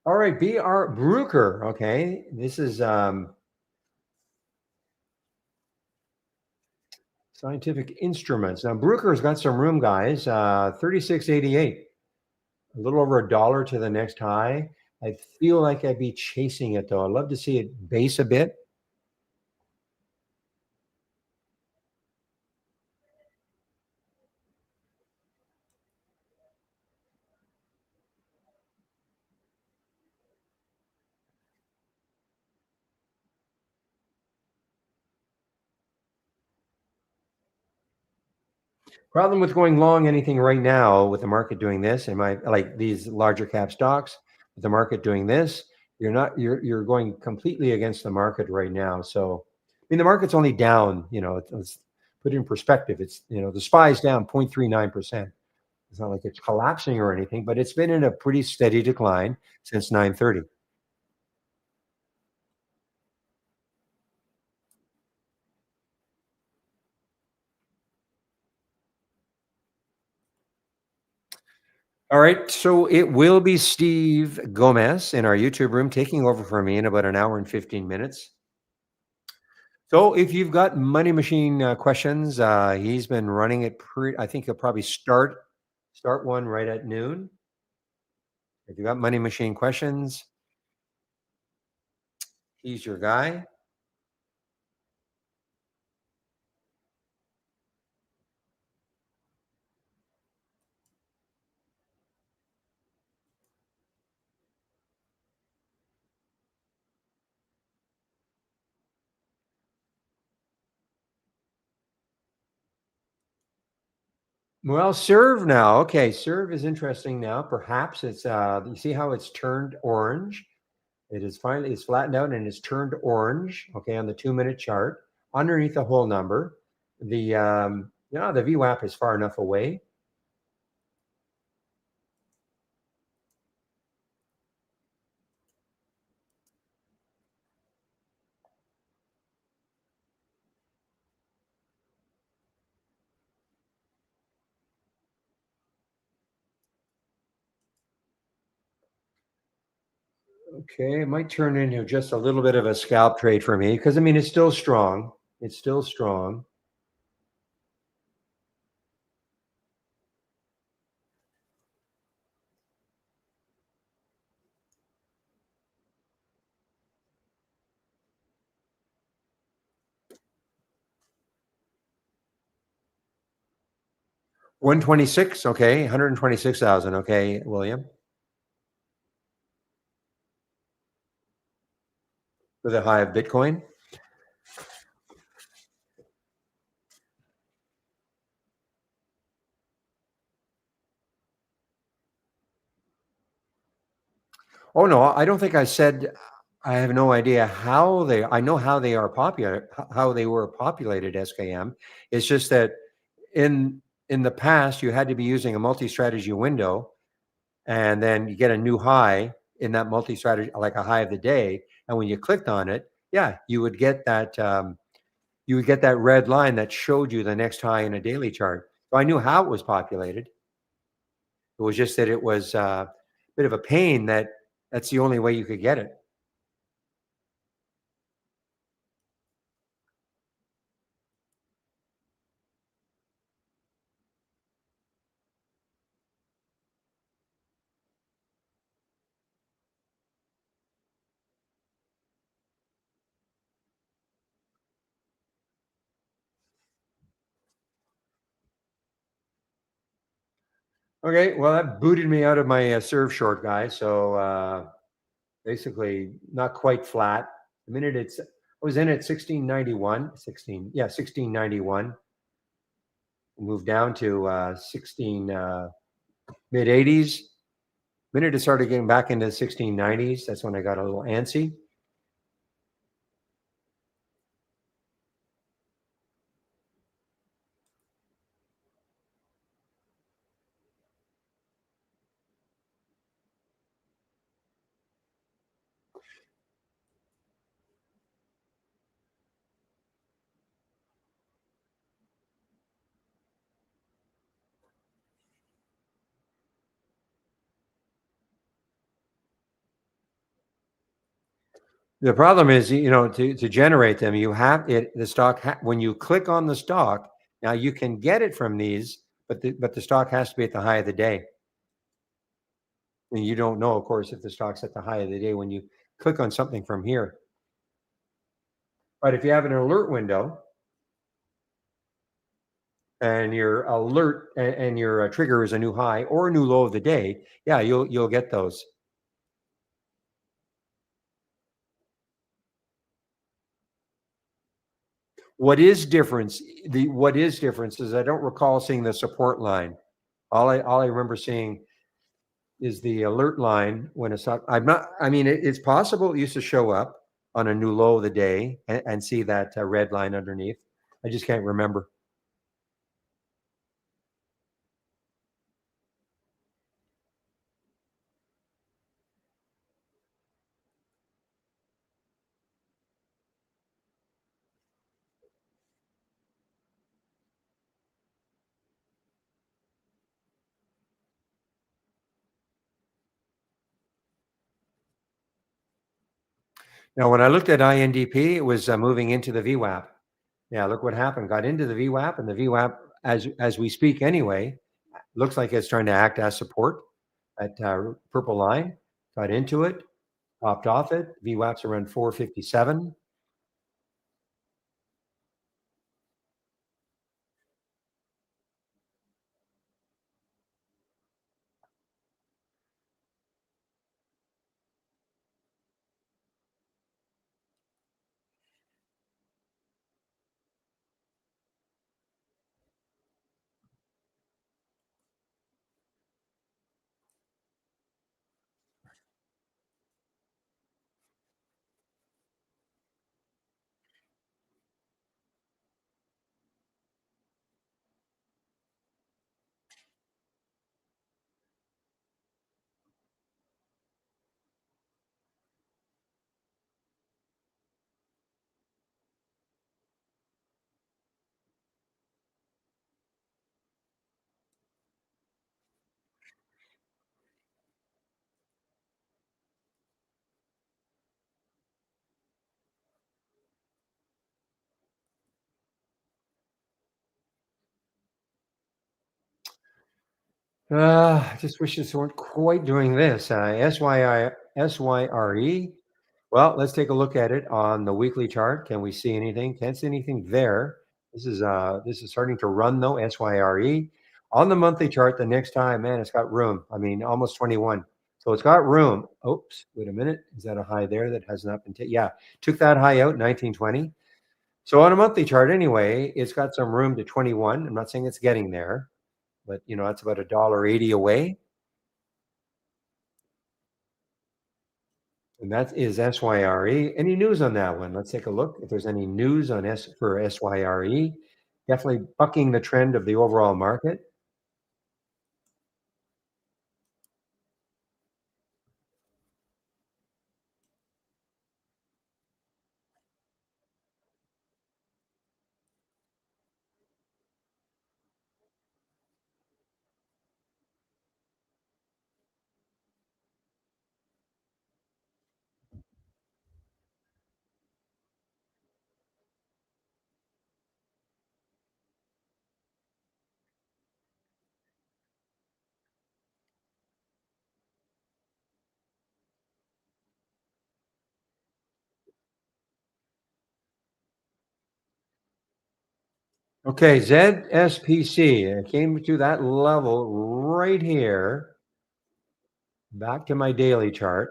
All right, BR Bruker. Okay, this is Scientific Instruments. Now Bruker's got some room, guys. 36.88, a little over $1 to the next high. I feel like I'd be chasing it though. I'd love to see it base a bit. Problem with going long anything right now with the market doing this, and my like these larger cap stocks, with the market doing this, you're going completely against the market right now. So I mean the market's only down, let's put it in perspective. It's the SPY's down 0.39%. It's not like it's collapsing or anything, but it's been in a pretty steady decline since 9:30. All right, so it will be Steve Gomez in our YouTube room taking over for me in about an hour and 15 minutes. So if you've got money machine questions, he's been running it I think he'll probably start one right at noon. If you got money machine questions, he's your guy. Well, serve now. Okay, serve is interesting now. Perhaps it's you see how it's turned orange. It's flattened out and it's turned orange. Okay, on the 2-minute chart underneath the whole number. The VWAP is far enough away. Okay, it might turn into just a little bit of a scalp trade for me because I mean it's still strong. It's still strong. $126. Okay, 126,000. Okay, William, with a high of Bitcoin. Oh no, I don't think I said. I have no idea how they. I know how they are popular. How they were populated. SKM. It's just that in the past you had to be using a multi-strategy window, and then you get a new high in that multi-strategy, like a high of the day. And when you clicked on it, yeah, you would get that. You would get that red line that showed you the next high in a daily chart. So I knew how it was populated. It was just that it was a bit of a pain that that's the only way you could get it. Okay, well, that booted me out of my serve short, guy. So basically, not quite flat. The minute I was in at 1691, 16, yeah, 1691. Moved down to 16 mid 80s. Minute it started getting back into the 1690s, that's when I got a little antsy. The problem is, to generate them, you have it. The stock when you click on the stock, now you can get it from these, but the stock has to be at the high of the day. And you don't know, of course, if the stock's at the high of the day when you click on something from here. But if you have an alert window and your alert and your trigger is a new high or a new low of the day, yeah, you'll get those. What is difference is I don't recall seeing the support line. All I remember seeing is the alert line when it's up. I'm not. I mean, it's possible it used to show up on a new low of the day and see that red line underneath. I just can't remember. Now, when I looked at INDP, it was moving into the VWAP. Yeah, look what happened. Got into the VWAP, and the VWAP, as we speak anyway, looks like it's trying to act as support. That purple line got into it, popped off it. VWAP's around 457. I just wish this weren't quite doing this. SYRE. Well, let's take a look at it on the weekly chart. Can we see anything? Can't see anything there. This is starting to run though. SYRE on the monthly chart. The next time, man, it's got room. I mean, almost 21. So it's got room. Oops, wait a minute. Is that a high there that has not been taken? Yeah, took that high out 1920. So on a monthly chart, anyway, it's got some room to 21. I'm not saying it's getting there, but that's about $1.80 away, and that is SYRE. Any news on that one? Let's take a look if there's any news on SYRE. Definitely bucking the trend of the overall market. Okay, ZSPC. I came to that level right here. Back to my daily chart.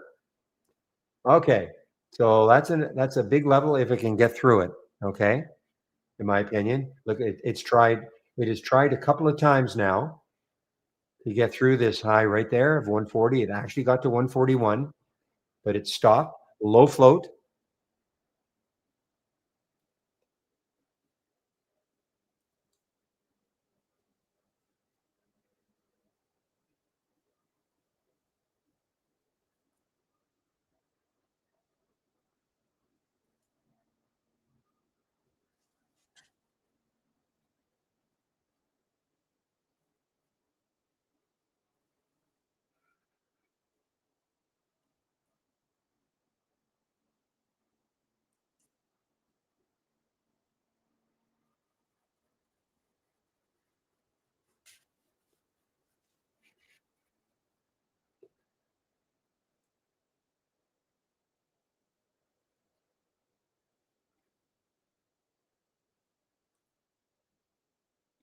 Okay, so that's a big level if it can get through it. Okay, in my opinion. Look, it's tried. It has tried a couple of times now to get through this high right there of 140. It actually got to 141, but it stopped. Low float.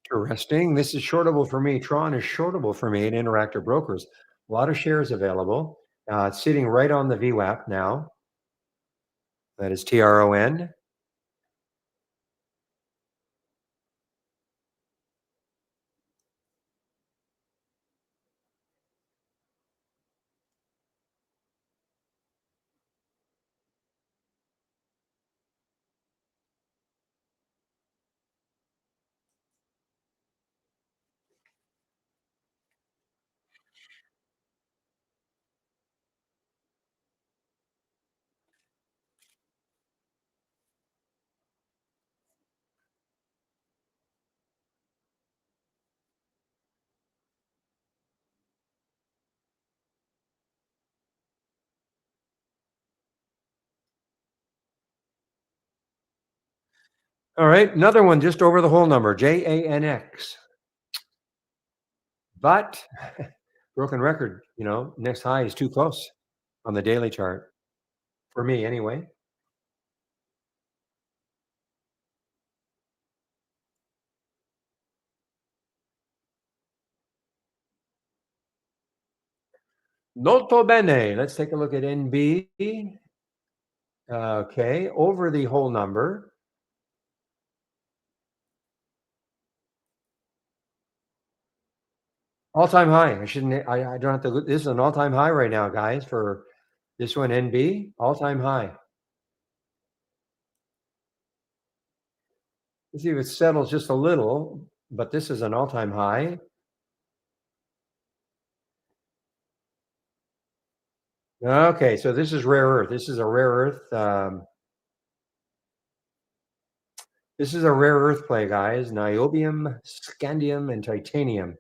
Interesting. This is shortable for me. Tron is shortable for me at Interactive Brokers. A lot of shares available. It's sitting right on the VWAP now. That is TRON. All right, another one just over the whole number, JANX. But broken record, next high is too close on the daily chart for me anyway. Molto bene. Let's take a look at NB. Okay, over the whole number. All-time high. I don't have to look. This is an all-time high right now, guys, for this one, NB. All-time high. Let's see if it settles just a little, but this is an all-time high. Okay, so this is rare earth. This is a rare earth. This is a rare earth play, guys. Niobium, scandium, and titanium.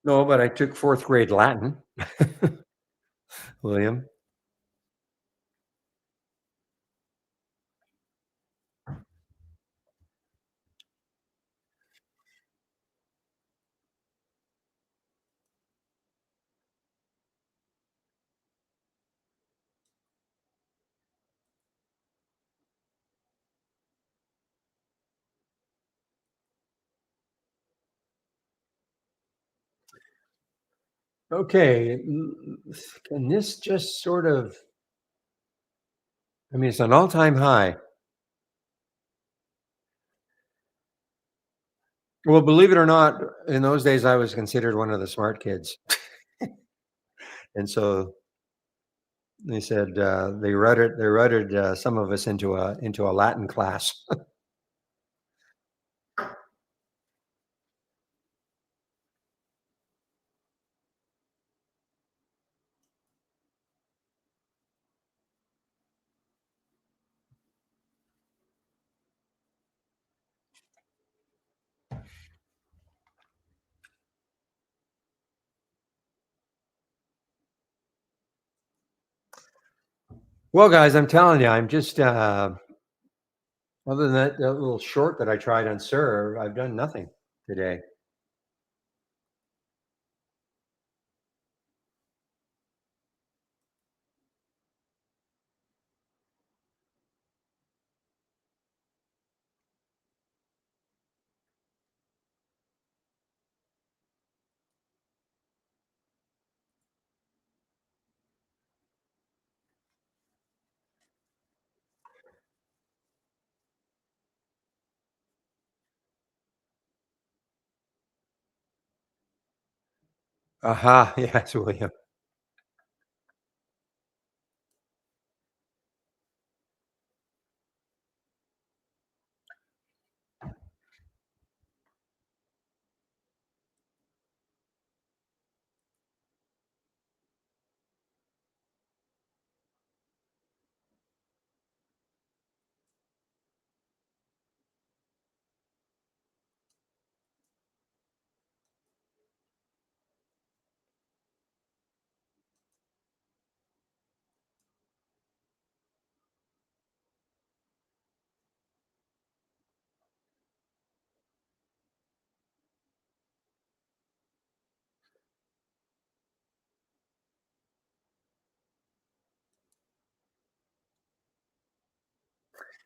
No, but I took fourth grade Latin, William. Okay, can this just sort of? I mean, it's an all-time high. Well, believe it or not, in those days, I was considered one of the smart kids, and so they said they ruddered some of us into a Latin class. Well, guys, I'm telling you, I'm just Other than that little short that I tried on Serve, I've done nothing today. Aha, yes, William.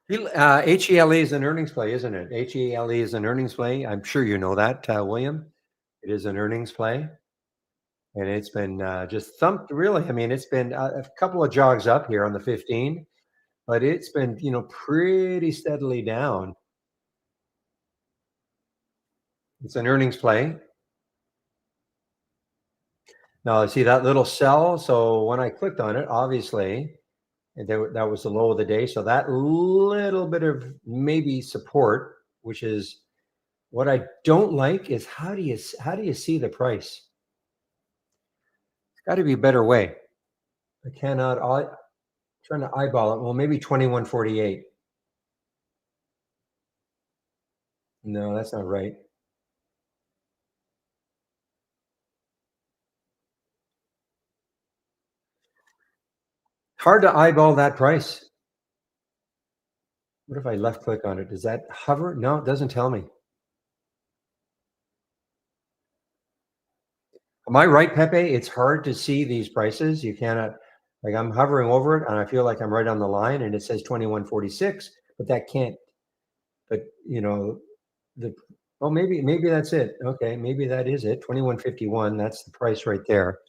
HELE is an earnings play, isn't it? HELE is an earnings play. I'm sure you know that, William. It is an earnings play, and it's been just thumped. Really, I mean, it's been a couple of jogs up here on the 15, but it's been pretty steadily down. It's an earnings play. Now I see that little cell. So when I clicked on it, obviously that was the low of the day. So that little bit of maybe support, which is what I don't like, is how do you see the price? Got to be a better way. I cannot. Trying to eyeball it. Well, maybe 21.48. No, that's not right. Hard to eyeball that price. What if I left click on it? Does that hover? No, it doesn't tell me. Am I right, Pepe? It's hard to see these prices. You cannot, like, I'm hovering over it and I feel like I'm right on the line and it says 21.46, but that can't, but the, oh, maybe that's it. Okay. Maybe that is it. 21.51. That's the price right there.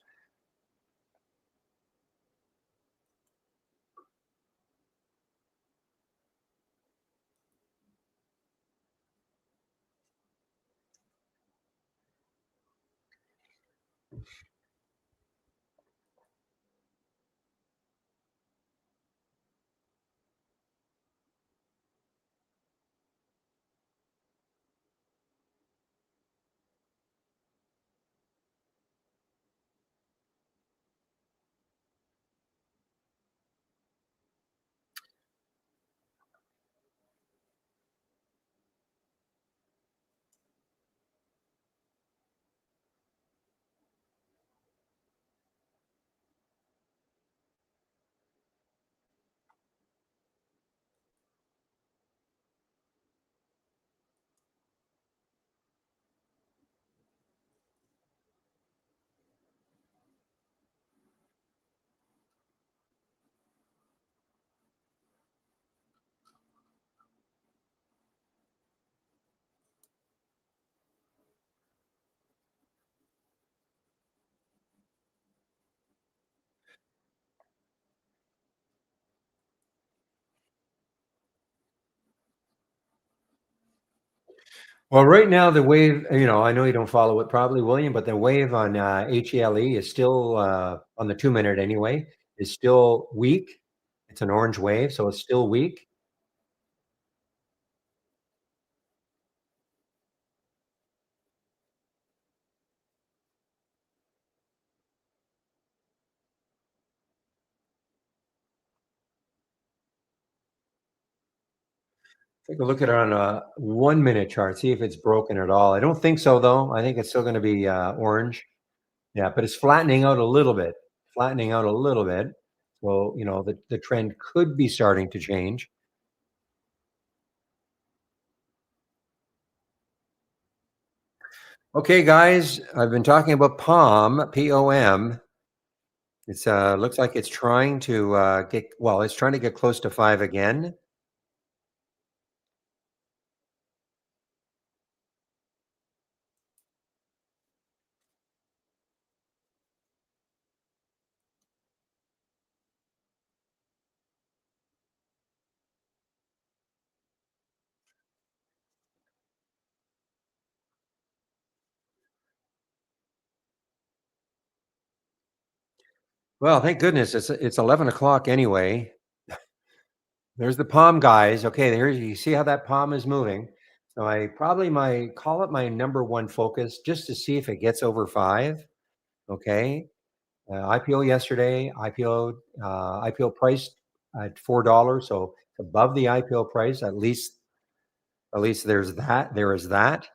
Well, right now the wave, I know you don't follow it probably, William, but the wave on HELE is still on the 2 minute anyway, is still weak. It's an orange wave, so it's still weak. Take a look at it on a 1 minute chart, see if it's broken at all. I don't think so though. I think it's still going to be orange. Yeah, but it's flattening out a little bit, flattening out a little bit. So, the trend could be starting to change. Okay, guys, I've been talking about POM, POM. It's looks like it's trying to it's trying to get close to 5 again. Well, thank goodness it's 11 o'clock anyway. There's the POM guys. Okay, there you see how that POM is moving. So I probably my call it my number one focus just to see if it gets over 5. Okay. IPO yesterday, IPO priced at $4, so above the IPO price. At least there's that. There is that.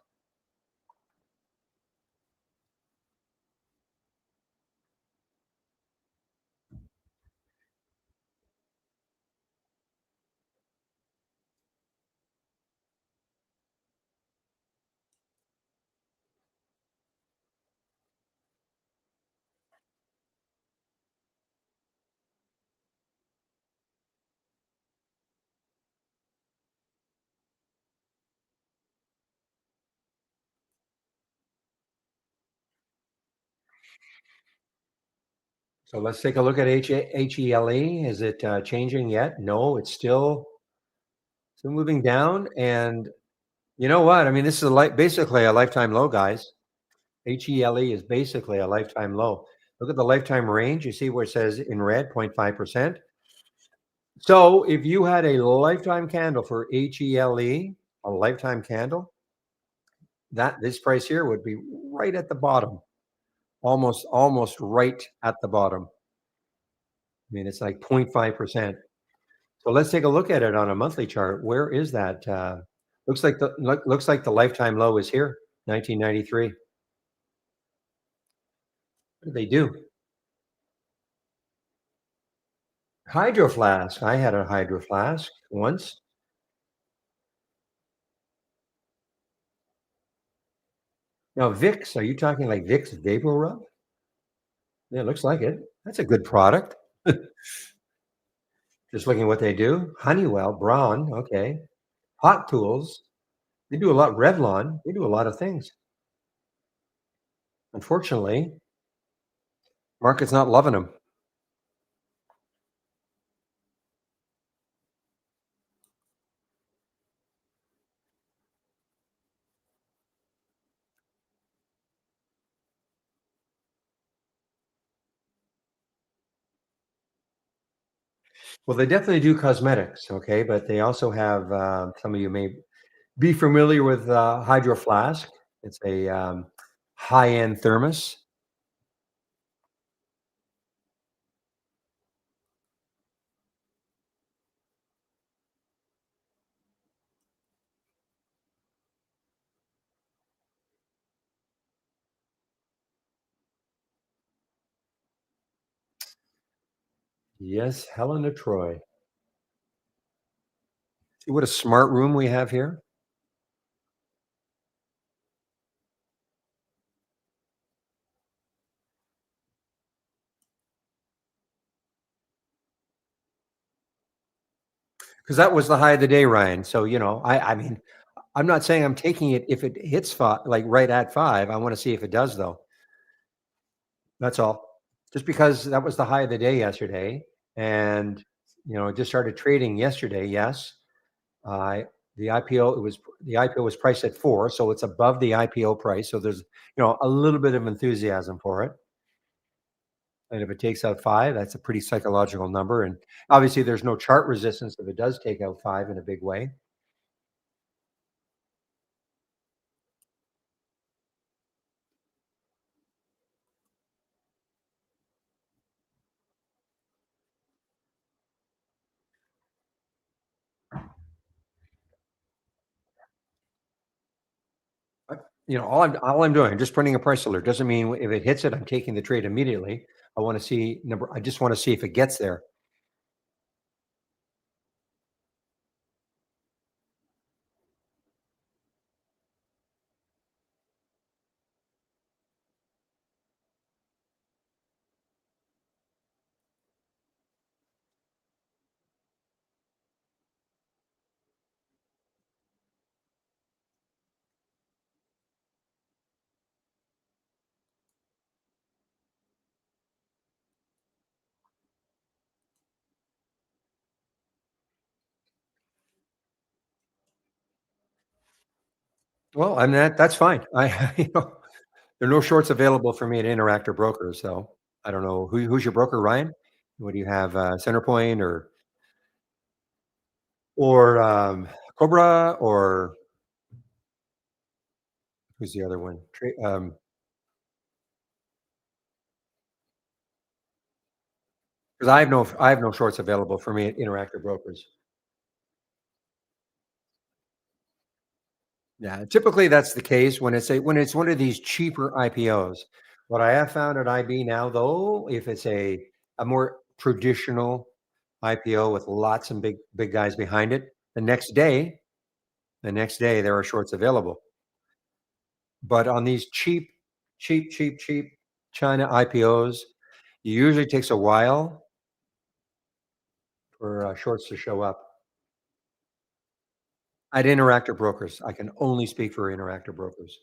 So let's take a look at HELE. Is it changing yet? No, it's still moving down. And you know what? I mean, this is basically a lifetime low, guys. HELE is basically a lifetime low. Look at the lifetime range. You see where it says in red, 0.5%. So if you had a lifetime candle for HELE, a lifetime candle, that this price here would be right at the bottom, almost right at the bottom. I mean, it's like 0.5%. So let's take a look at it on a monthly chart. Where is that? Looks like the lifetime low is here, 1993. What did they do? Hydro Flask. I had a Hydro Flask once. Now Vicks, are you talking like Vicks Vapor Rub? Yeah, it looks like it. That's a good product. Just looking at what they do. Honeywell, Braun, okay. Hot Tools, they do a lot. Revlon, they do a lot of things. Unfortunately, market's not loving them. Well, they definitely do cosmetics, okay, but they also have some of you may be familiar with Hydro Flask. It's a high-end thermos. Yes, Helena Troy. See what a smart room we have here. Because that was the high of the day, Ryan. So I mean, I'm not saying I'm taking it if it hits five, like right at 5. I want to see if it does though. That's all. Just because that was the high of the day yesterday, and it just started trading yesterday. Yes, uh, the IPO was priced at 4, so it's above the IPO price. So there's a little bit of enthusiasm for it. And if it takes out 5, that's a pretty psychological number. And obviously, there's no chart resistance if it does take out 5 in a big way. All I'm doing, just printing a price alert. Doesn't mean if it hits it, I'm taking the trade immediately. I just want to see if it gets there. Well, I mean, that's fine. I there are no shorts available for me at Interactive Brokers, so I don't know who's your broker, Ryan? What do you have, Centerpoint or Cobra or who's the other one? 'Cause I have no shorts available for me at Interactive Brokers. Yeah, typically that's the case when it's one of these cheaper IPOs. What I have found at IB now, though, if it's a more traditional IPO with lots of big guys behind it, the next day there are shorts available. But on these cheap China IPOs, it usually takes a while for shorts to show up. At Interactive Brokers, I can only speak for Interactive Brokers.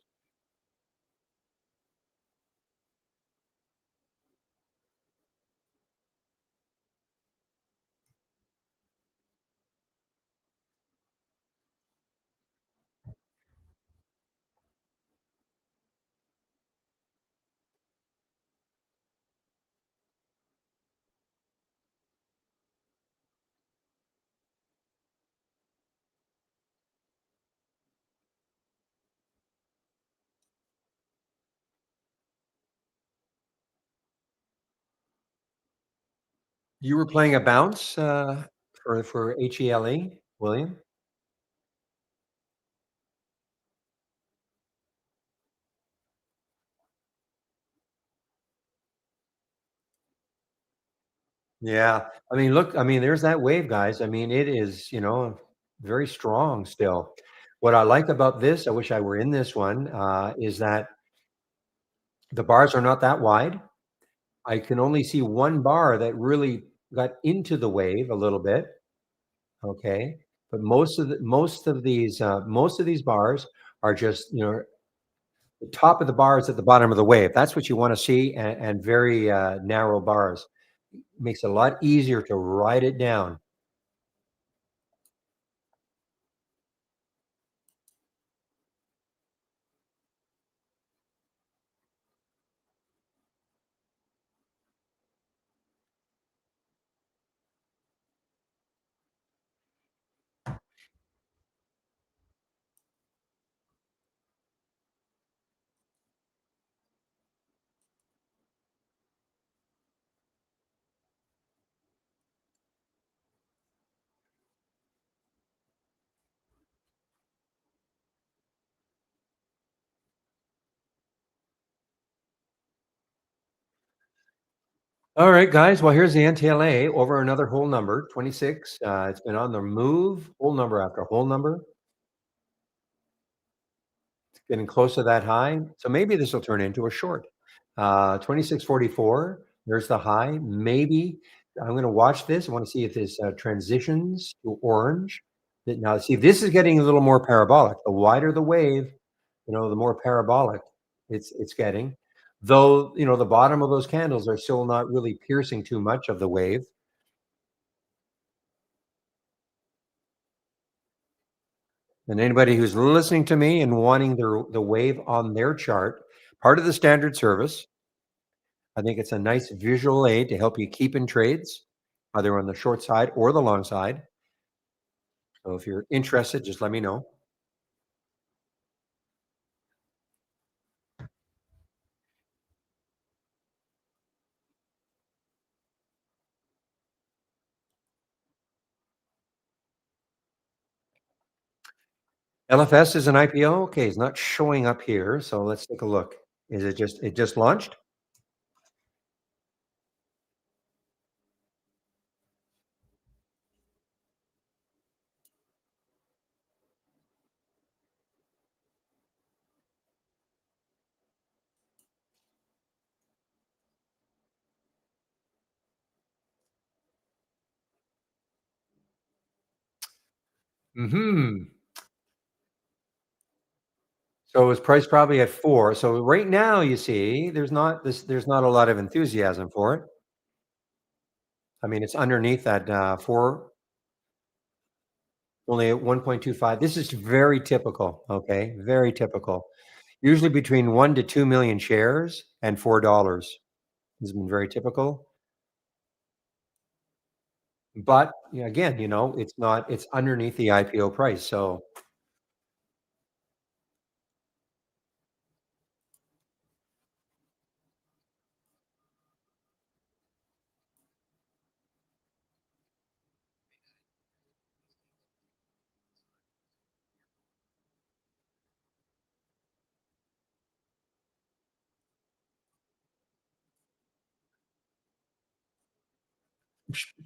You were playing a bounce, for HELE, William? Yeah. I mean, there's that wave, guys. I mean, it is, very strong still. What I like about this, I wish I were in this one, is that the bars are not that wide. I can only see one bar that really got into the wave a little bit, okay? But most of these bars are just, the top of the bar is at the bottom of the wave. That's what you wanna see, and very, narrow bars. Makes it a lot easier to ride it down. All right, guys. Well, here's the NTLA over another whole number, 26. It's been on the move, whole number after whole number, getting close to that high. So maybe this will turn into a short. 26.44. There's the high. Maybe I'm going to watch this. I want to see if this transitions to orange. Now, see, this is getting a little more parabolic. The wider the wave, the more parabolic it's getting. Though, the bottom of those candles are still not really piercing too much of the wave. And anybody who's listening to me and wanting the wave on their chart, part of the standard service, I think it's a nice visual aid to help you keep in trades, either on the short side or the long side. So if you're interested, just let me know. LFS is an IPO. Okay, it's not showing up here. So let's take a look. Is it just launched? Hmm. So it's priced probably at 4. So right now, you see, there's not a lot of enthusiasm for it. I mean, it's underneath that 4 only at 1.25. This is very typical, okay? Very typical. Usually between 1 to 2 million shares and $4. This has been very typical. But, yeah, again, it's underneath the IPO price, so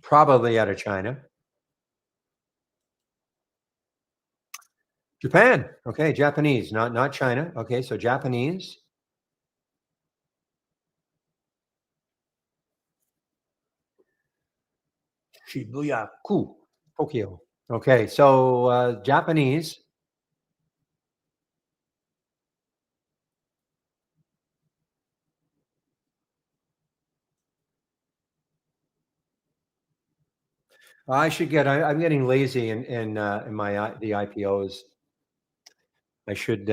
probably out of China. Japan, okay, Japanese, not China. Okay, so Japanese. Shibuya-ku, Tokyo. Okay, so, Japanese. I'm getting lazy in my the IPOs. I should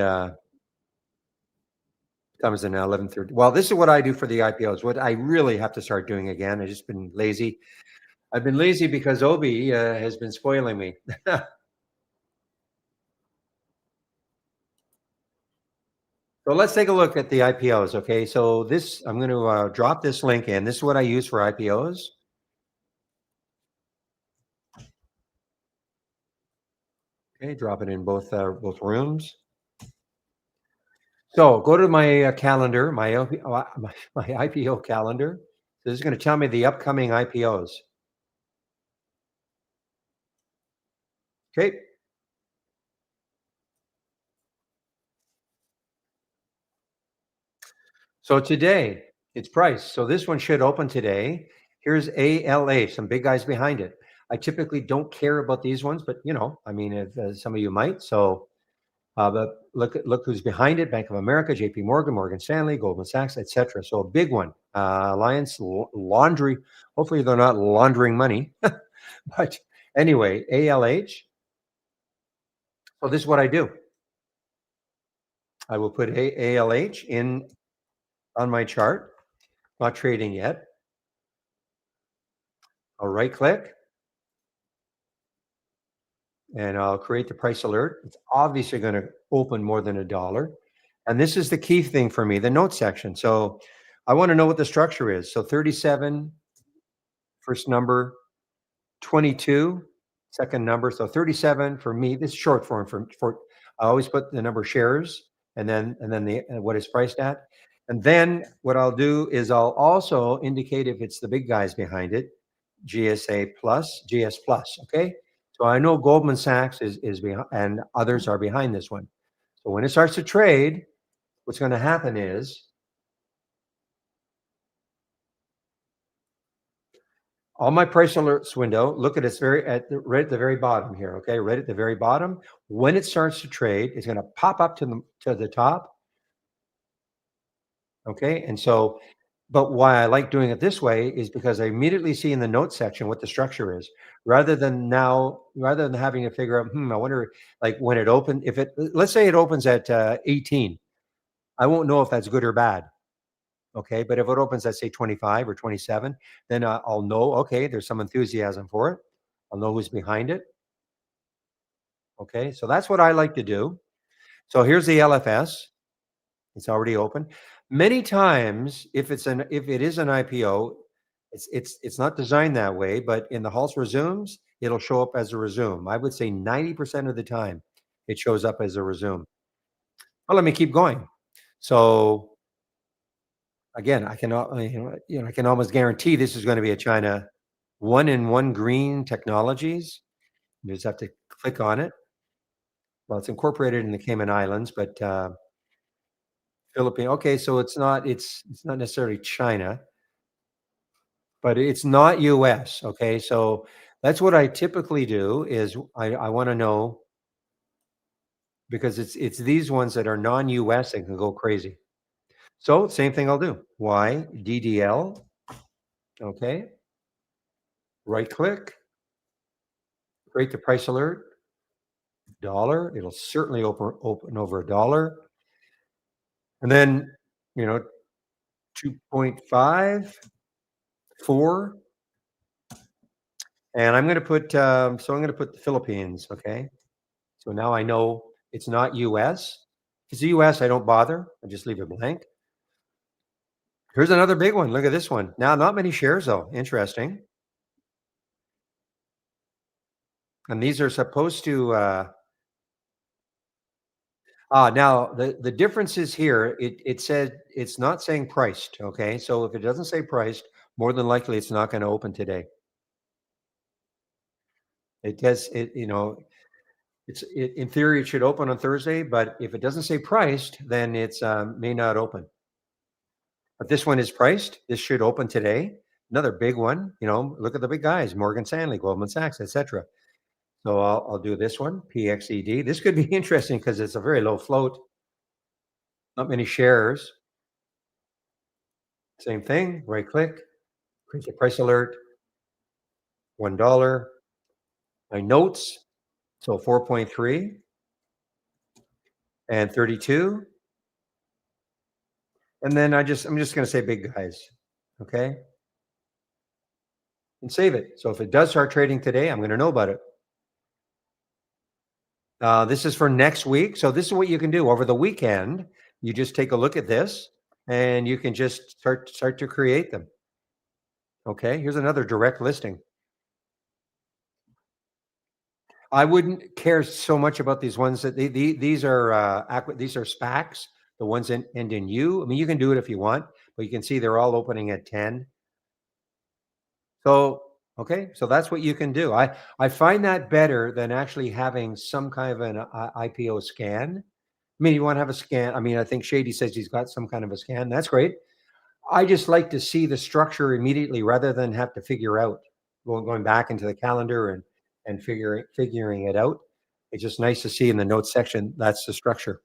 comes in now 11:30. Well, this is what I do for the IPOs. What I really have to start doing again. I've just been lazy. I've been lazy because Obi has been spoiling me. So let's take a look at the IPOs. Okay, so this I'm going to drop this link in. This is what I use for IPOs. Okay, drop it in both rooms. So go to my calendar, my IPO calendar. So this is going to tell me the upcoming IPOs. Okay. So today it's price. So this one should open today. Here's ALA, some big guys behind it. I typically don't care about these ones, but I mean, if some of you might. So, but look who's behind it: Bank of America, J.P. Morgan, Morgan Stanley, Goldman Sachs, etc. So a big one. Alliance Laundry. Hopefully they're not laundering money, but anyway, ALH. So this is what I do. I will put ALH in on my chart. Not trading yet. I'll right click and I'll create the price alert. It's obviously going to open more than $1. And this is the key thing for me, the note section. So I want to know what the structure is. So 37, first number, 22, second number. So 37 for me, this is short form for I always put the number of shares and then the what is priced at. And then what I'll do is I'll also indicate if it's the big guys behind it, GSA plus, GS plus. Okay. So I know Goldman Sachs is behind and others are behind this one. So when it starts to trade, what's going to happen is on my price alerts window, look at it's right at the very bottom here. Okay, right at the very bottom. When it starts to trade, it's going to pop up to the top. Okay, and so, but why I like doing it this way is because I immediately see in the notes section what the structure is, rather than having to figure out. I wonder, like when it opened, if it let's say it opens at 18, I won't know if that's good or bad. Okay, but if it opens at say 25 or 27, then I'll know. Okay, there's some enthusiasm for it. I'll know who's behind it. Okay, so that's what I like to do. So here's the LFS. It's already open. Many times, if it is an IPO, it's not designed that way. But in the Halts resumes, it'll show up as a resume. I would say 90% of the time, it shows up as a resume. Well, let me keep going. So again, I can almost guarantee this is going to be a China one in one green technologies. You just have to click on it. Well, it's incorporated in the Cayman Islands, but Philippine. Okay, so it's not necessarily China, but it's not US. Okay, so that's what I typically do is I want to know because it's these ones that are non-US and can go crazy. So same thing I'll do. Y DDL. Okay, right click, create the price alert. dollar. It'll certainly open over a dollar. And then, you know, 2.5, 4. And I'm going to put, so I'm going to put the Philippines. Okay. So now I know it's not US. If it's the US, I don't bother. I just leave it blank. Here's another big one. Look at this one. Now, not many shares though. Interesting. And these are supposed to, now the difference is here. It said it's not saying priced. Okay. So if it doesn't say priced, more than likely it's not going to open today. It does, in theory, it should open on Thursday, but if it doesn't say priced, then it's may not open. But this one is priced. This should open today. Another big one. Look at the big guys: Morgan Stanley, Goldman Sachs, etc. So I'll do this one, PXED. This could be interesting because it's a very low float. Not many shares. Same thing. Right click, create a price alert. $1. My notes. So 4.3 and 32. And then I'm just going to say big guys. Okay. And save it. So if it does start trading today, I'm going to know about it. This is for next week. So this is what you can do over the weekend. You just take a look at this and you can just start to create them. Okay. Here's another direct listing. I wouldn't care so much about these ones that these are SPACs. The ones that end in U. I mean, you can do it if you want, but you can see they're all opening at 10. So, okay, so that's what you can do. I find that better than actually having some kind of an IPO scan. I mean, you want to have a scan. I mean, I think Shady says he's got some kind of a scan. That's great. I just like to see the structure immediately rather than have to figure out going back into the calendar and figuring it out. It's just nice to see in the notes section that's the structure.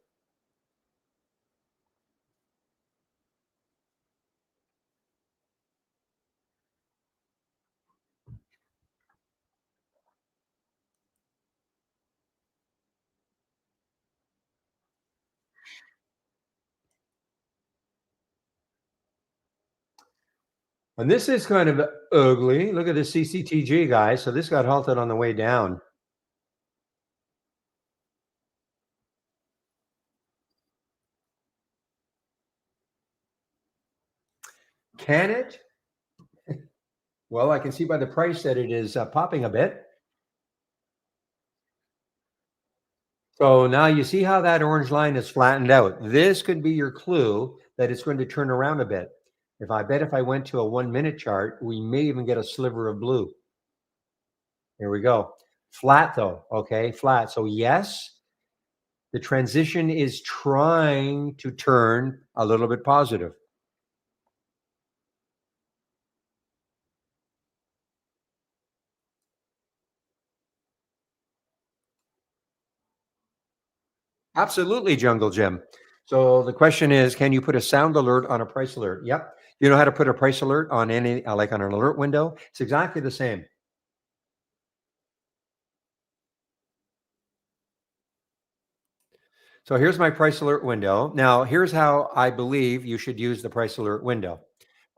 And this is kind of ugly. Look at the CCTG, guys. So this got halted on the way down. Can it? Well, I can see by the price that it is popping a bit. So now you see how that orange line is flattened out. This could be your clue that it's going to turn around a bit. If I went to a 1-minute chart, we may even get a sliver of blue. Here we go. Flat though, okay, flat. So yes, the transition is trying to turn a little bit positive. Absolutely, Jungle Jim. So the question is, can you put a sound alert on a price alert? Yep. You know how to put a price alert on any, like on an alert window? It's exactly the same. So here's my price alert window. Now, here's how I believe you should use the price alert window.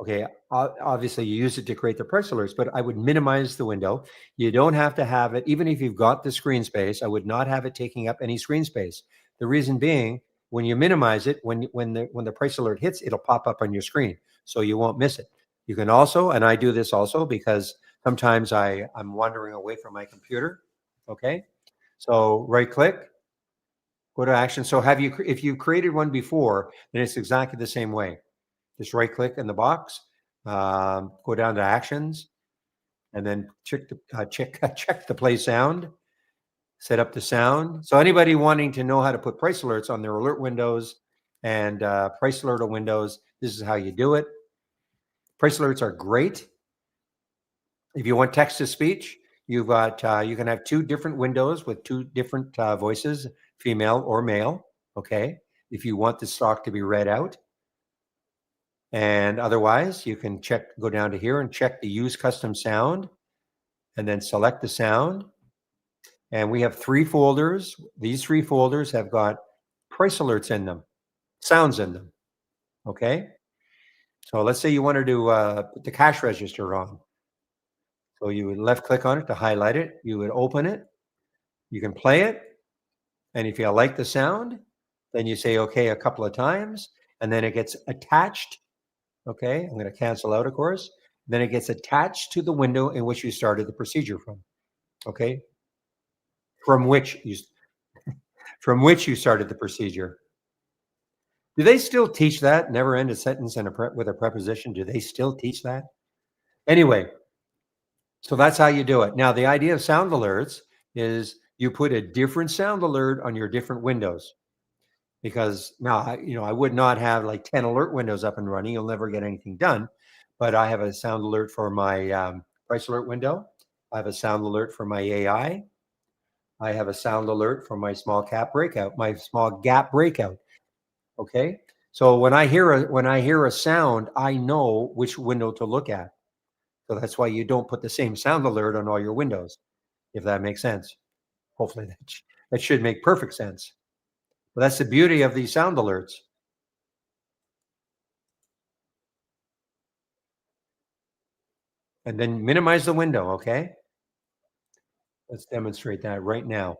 Okay, obviously you use it to create the price alerts, but I would minimize the window. You don't have to have it, even if you've got the screen space, I would not have it taking up any screen space. The reason being, when you minimize it, when the price alert hits, it'll pop up on your screen, so you won't miss it. You can also, and I do this also because sometimes I'm wandering away from my computer. Okay, so right click, go to action. So if you created one before, then it's exactly the same way. Just right click in the box, go down to actions, and then check the play sound, set up the sound. So anybody wanting to know how to put price alerts on their alert windows and price alert windows, this is how you do it. Price alerts are great. If you want text to speech, you've got you can have 2 different windows with 2 different voices, female or male. Okay, if you want the stock to be read out. And otherwise, you can go down to here and check the use custom sound and then select the sound. And we have 3 folders. These 3 folders have got price alerts in them, sounds in them. Okay. So let's say you wanted to put the cash register on. So you would left click on it to highlight it. You would open it. You can play it. And if you like the sound, then you say okay a couple of times, and then it gets attached. Okay. I'm going to cancel out, of course. Then it gets attached to the window in which you started the procedure from. Okay. From which you started the procedure. Do they still teach that? Never end a sentence in with a preposition. Do they still teach that? Anyway, so that's how you do it. Now, the idea of sound alerts is you put a different sound alert on your different windows, because now I would not have like 10 alert windows up and running. You'll never get anything done. But I have a sound alert for my price alert window. I have a sound alert for my AI. I have a sound alert for my small gap breakout. Okay. So when I hear a sound, I know which window to look at. So that's why you don't put the same sound alert on all your windows, if that makes sense. Hopefully that should make perfect sense. But that's the beauty of these sound alerts. And then minimize the window, okay? Let's demonstrate that right now.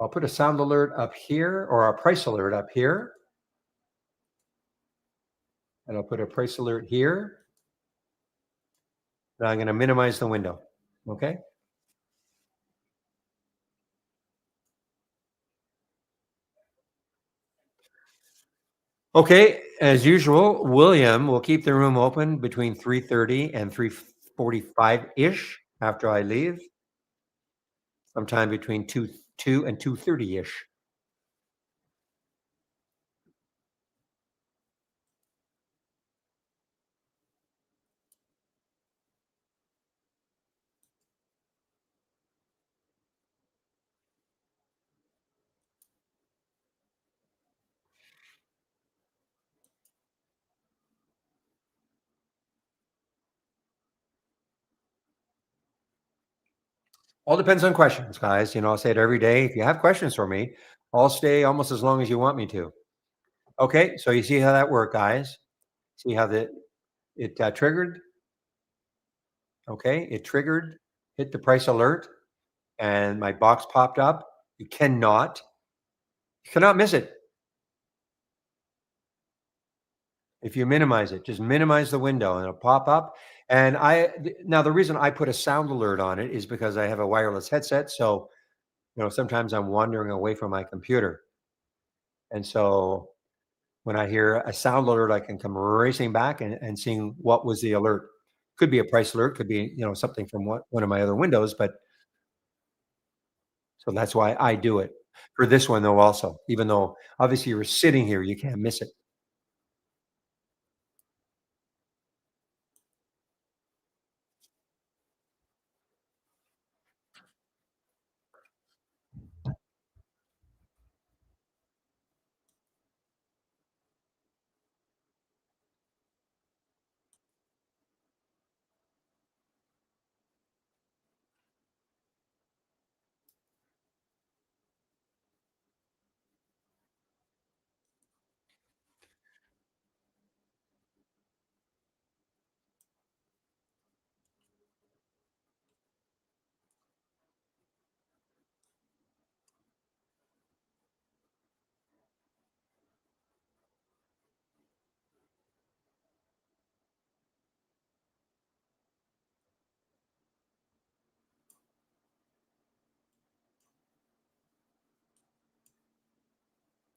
I'll put a sound alert up here, or a price alert up here. And I'll put a price alert here. Now I'm going to minimize the window, okay? Okay, as usual, William will keep the room open between 3:30 and 3:45-ish after I leave, sometime between 2 and 2:30-ish. All depends on questions, guys. I'll say it every day. If you have questions for me, I'll stay almost as long as you want me to. Okay, so you see how that worked, guys? See how it triggered? Okay, it triggered, hit the price alert, and my box popped up. You cannot miss it. If you minimize it, just minimize the window and it'll pop up. And now the reason I put a sound alert on it is because I have a wireless headset. So, sometimes I'm wandering away from my computer. And so when I hear a sound alert, I can come racing back and seeing what was the alert. Could be a price alert, could be, something from one of my other windows, but so that's why I do it. For this one though, also, even though obviously you're sitting here, you can't miss it.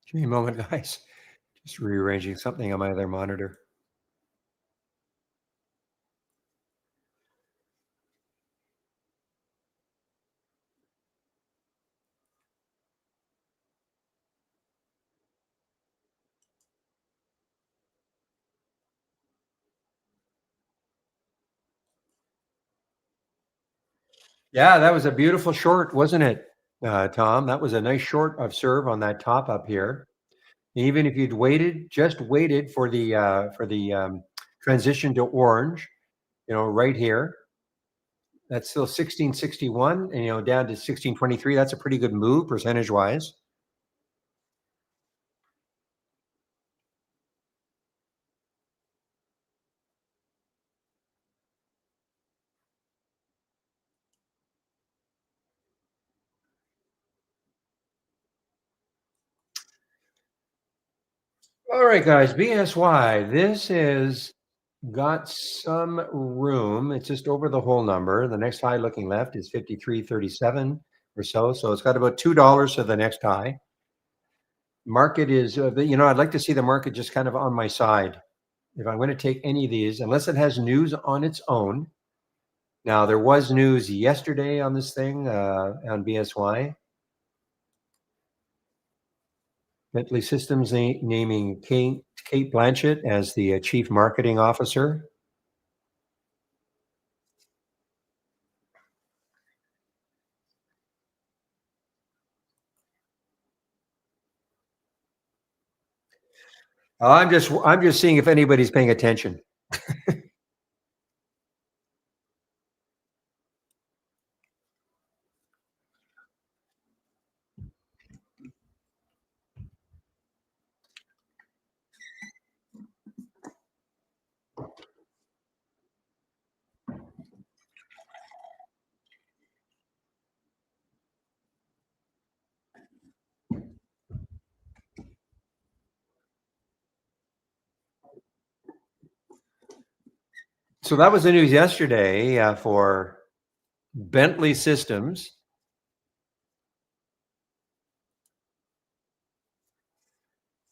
Give me a moment, guys. Just rearranging something on my other monitor. Yeah, that was a beautiful short, wasn't it, Tom? That was a nice short of serve on that top up here. Even if you'd just waited for the transition to orange, right here, That's still 1661, and down to 1623. That's a pretty good move percentage wise. All right, guys, BSY. This is got some room. It's just over the whole number. The next high looking left is 53.37 or so. So it's got about $2 to the next high. Market is, I'd like to see the market just kind of on my side. If I'm going to take any of these, unless it has news on its own. Now, there was news yesterday on this thing, on BSY. Bentley Systems naming Kate Blanchett as the chief marketing officer. I'm just seeing if anybody's paying attention. So that was the news yesterday for Bentley Systems,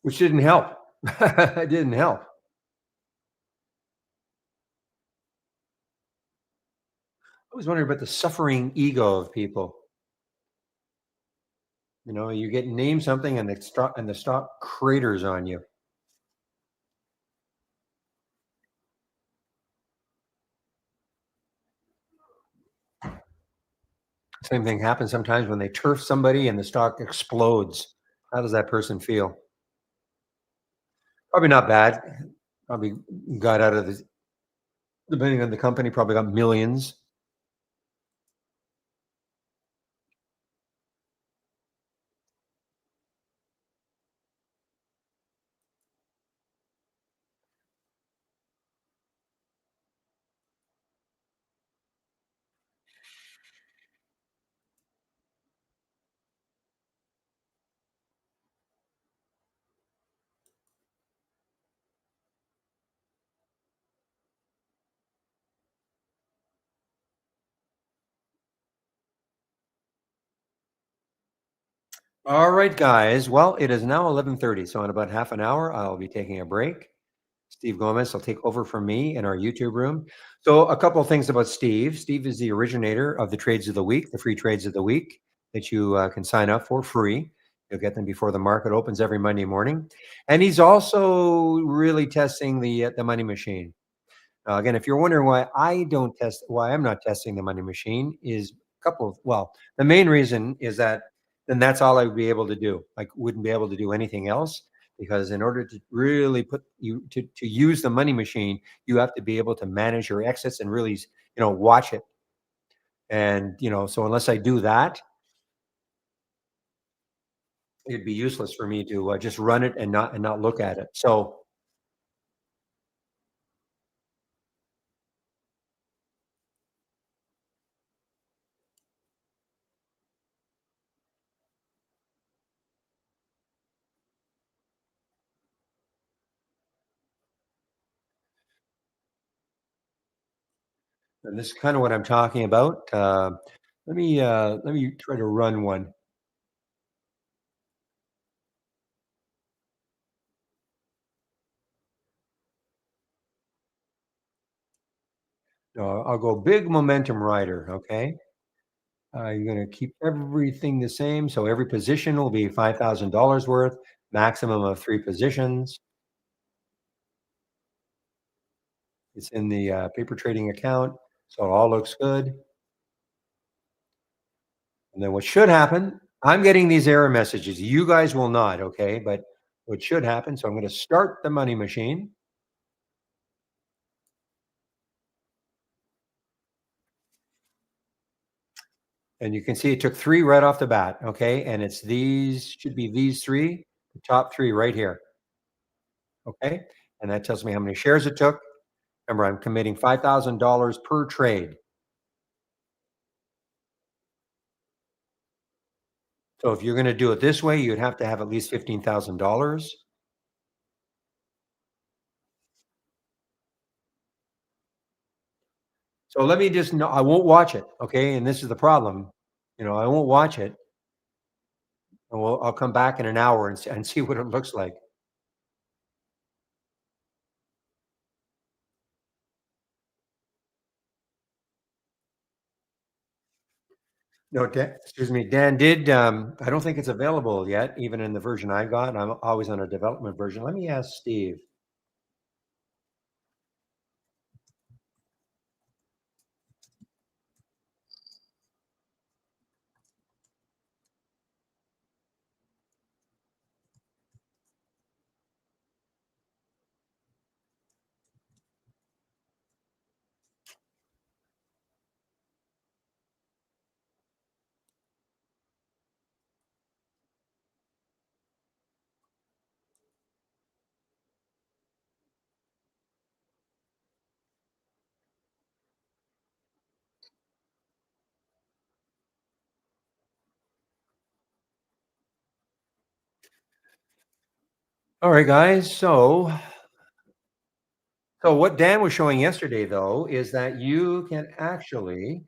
which didn't help. It didn't help. I was wondering about the suffering ego of people. You get named something and the stock craters on you. Same thing happens sometimes when they turf somebody and the stock explodes. How does that person feel? Probably not bad. Probably got out of the, depending on the company, probably got millions. All right, guys. Well, it is now 11:30, so in about half an hour, I'll be taking a break. Steve Gomez will take over from me in our YouTube room. So, a couple of things about Steve. Steve is the originator of the Trades of the Week, the free Trades of the Week that you can sign up for free. You'll get them before the market opens every Monday morning, and he's also really testing the money machine. Again, if you're wondering why I'm not testing the money machine, is a couple of, well, the main reason is that then that's all I would be able to do. I wouldn't be able to do anything else because in order to really put you to use the money machine, you have to be able to manage your exits and really, watch it. And so unless I do that, it'd be useless for me to just run it and not look at it. So and this is kind of what I'm talking about. Let me try to run one. I'll go big momentum rider, okay? You're gonna keep everything the same, so every position will be $5,000 worth, maximum of 3 positions. It's in the, paper trading account, so it all looks good. And then what should happen, I'm getting these error messages, you guys will not, okay? But what should happen, so I'm gonna start the money machine. And you can see it took 3 right off the bat, okay? And it's these should be these 3, the top 3 right here, okay? And that tells me how many shares it took. Remember, I'm committing $5,000 per trade. So if you're gonna do it this way, you'd have to have at least $15,000. So let me just know I won't watch it, okay? And this is the problem. I won't watch it, and I'll come back in an hour and see what it looks like. No, excuse me, Dan did, I don't think it's available yet, even in the version I got. I'm always on a development version. Let me ask Steve. All right, guys. So what Dan was showing yesterday, though, is that you can actually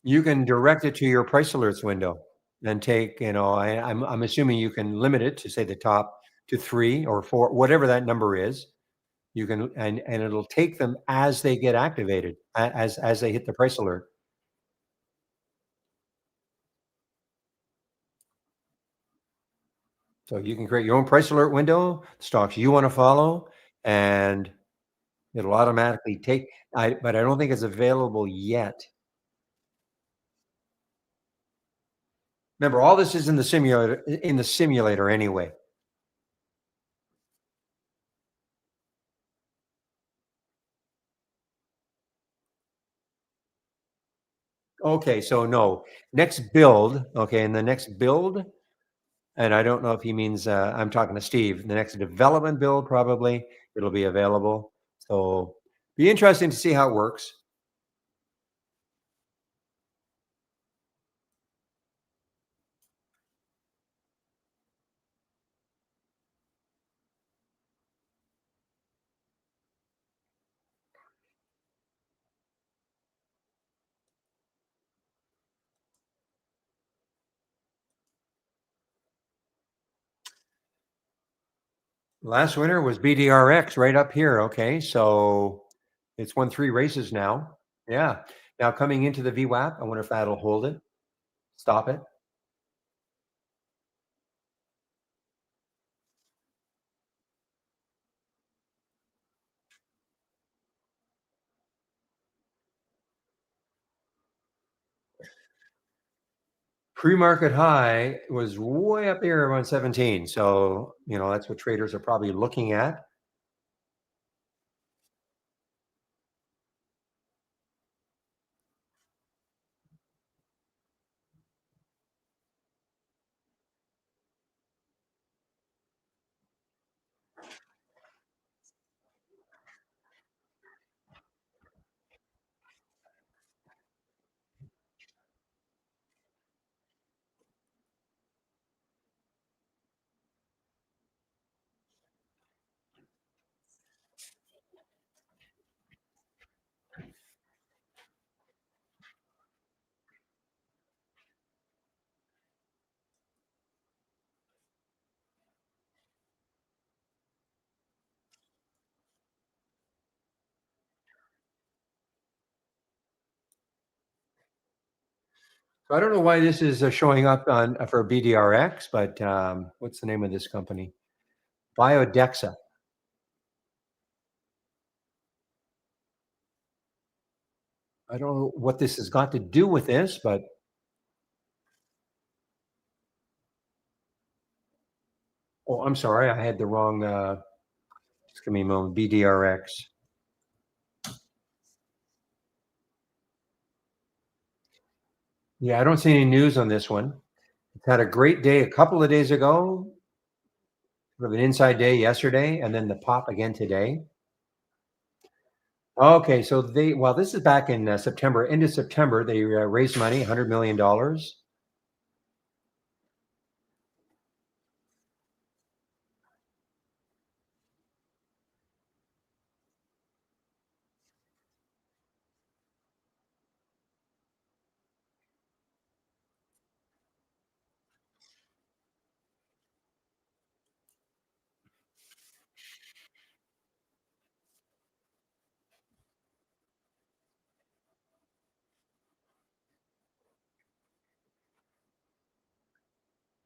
you can direct it to your price alerts window and take, I'm assuming you can limit it to say the top to 3 or 4, whatever that number is. You can and it'll take them as they get activated, as they hit the price alert. So you can create your own price alert window, stocks you want to follow, and it'll automatically take. But I don't think it's available yet. Remember, all this is in the simulator. In the simulator, anyway. Okay, so no, next build. Okay, in the next build, and I don't know if he means. I'm talking to Steve. The next development build, probably it'll be available. So be interesting to see how it works. Last winner was BDRX right up here. Okay, so it's won 3 races now. Yeah. Now coming into the VWAP, I wonder if that'll hold it, stop it. Pre-market high was way up here around 17. So, that's what traders are probably looking at. So I don't know why this is showing up on for BDRX, but what's the name of this company? Biodexa. I don't know what this has got to do with this, but oh, I'm sorry, I had the wrong. Just give me a moment. BDRX. Yeah, I don't see any news on this one. It's had a great day a couple of days ago, sort of an inside day yesterday, and then the pop again today. Okay, so well, this is back in September, end of September, they raised money, $100 million.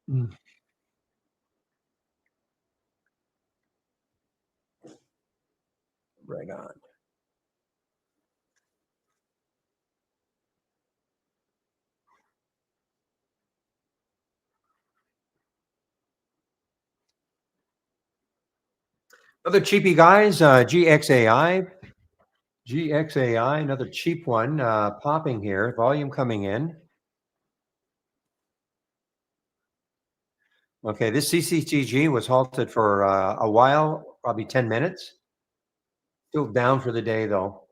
Mm, right on. Other cheapy guys, GXAI, another cheap one, popping here, volume coming in. Okay, this CCTG was halted for a while, probably 10 minutes. Still down for the day though.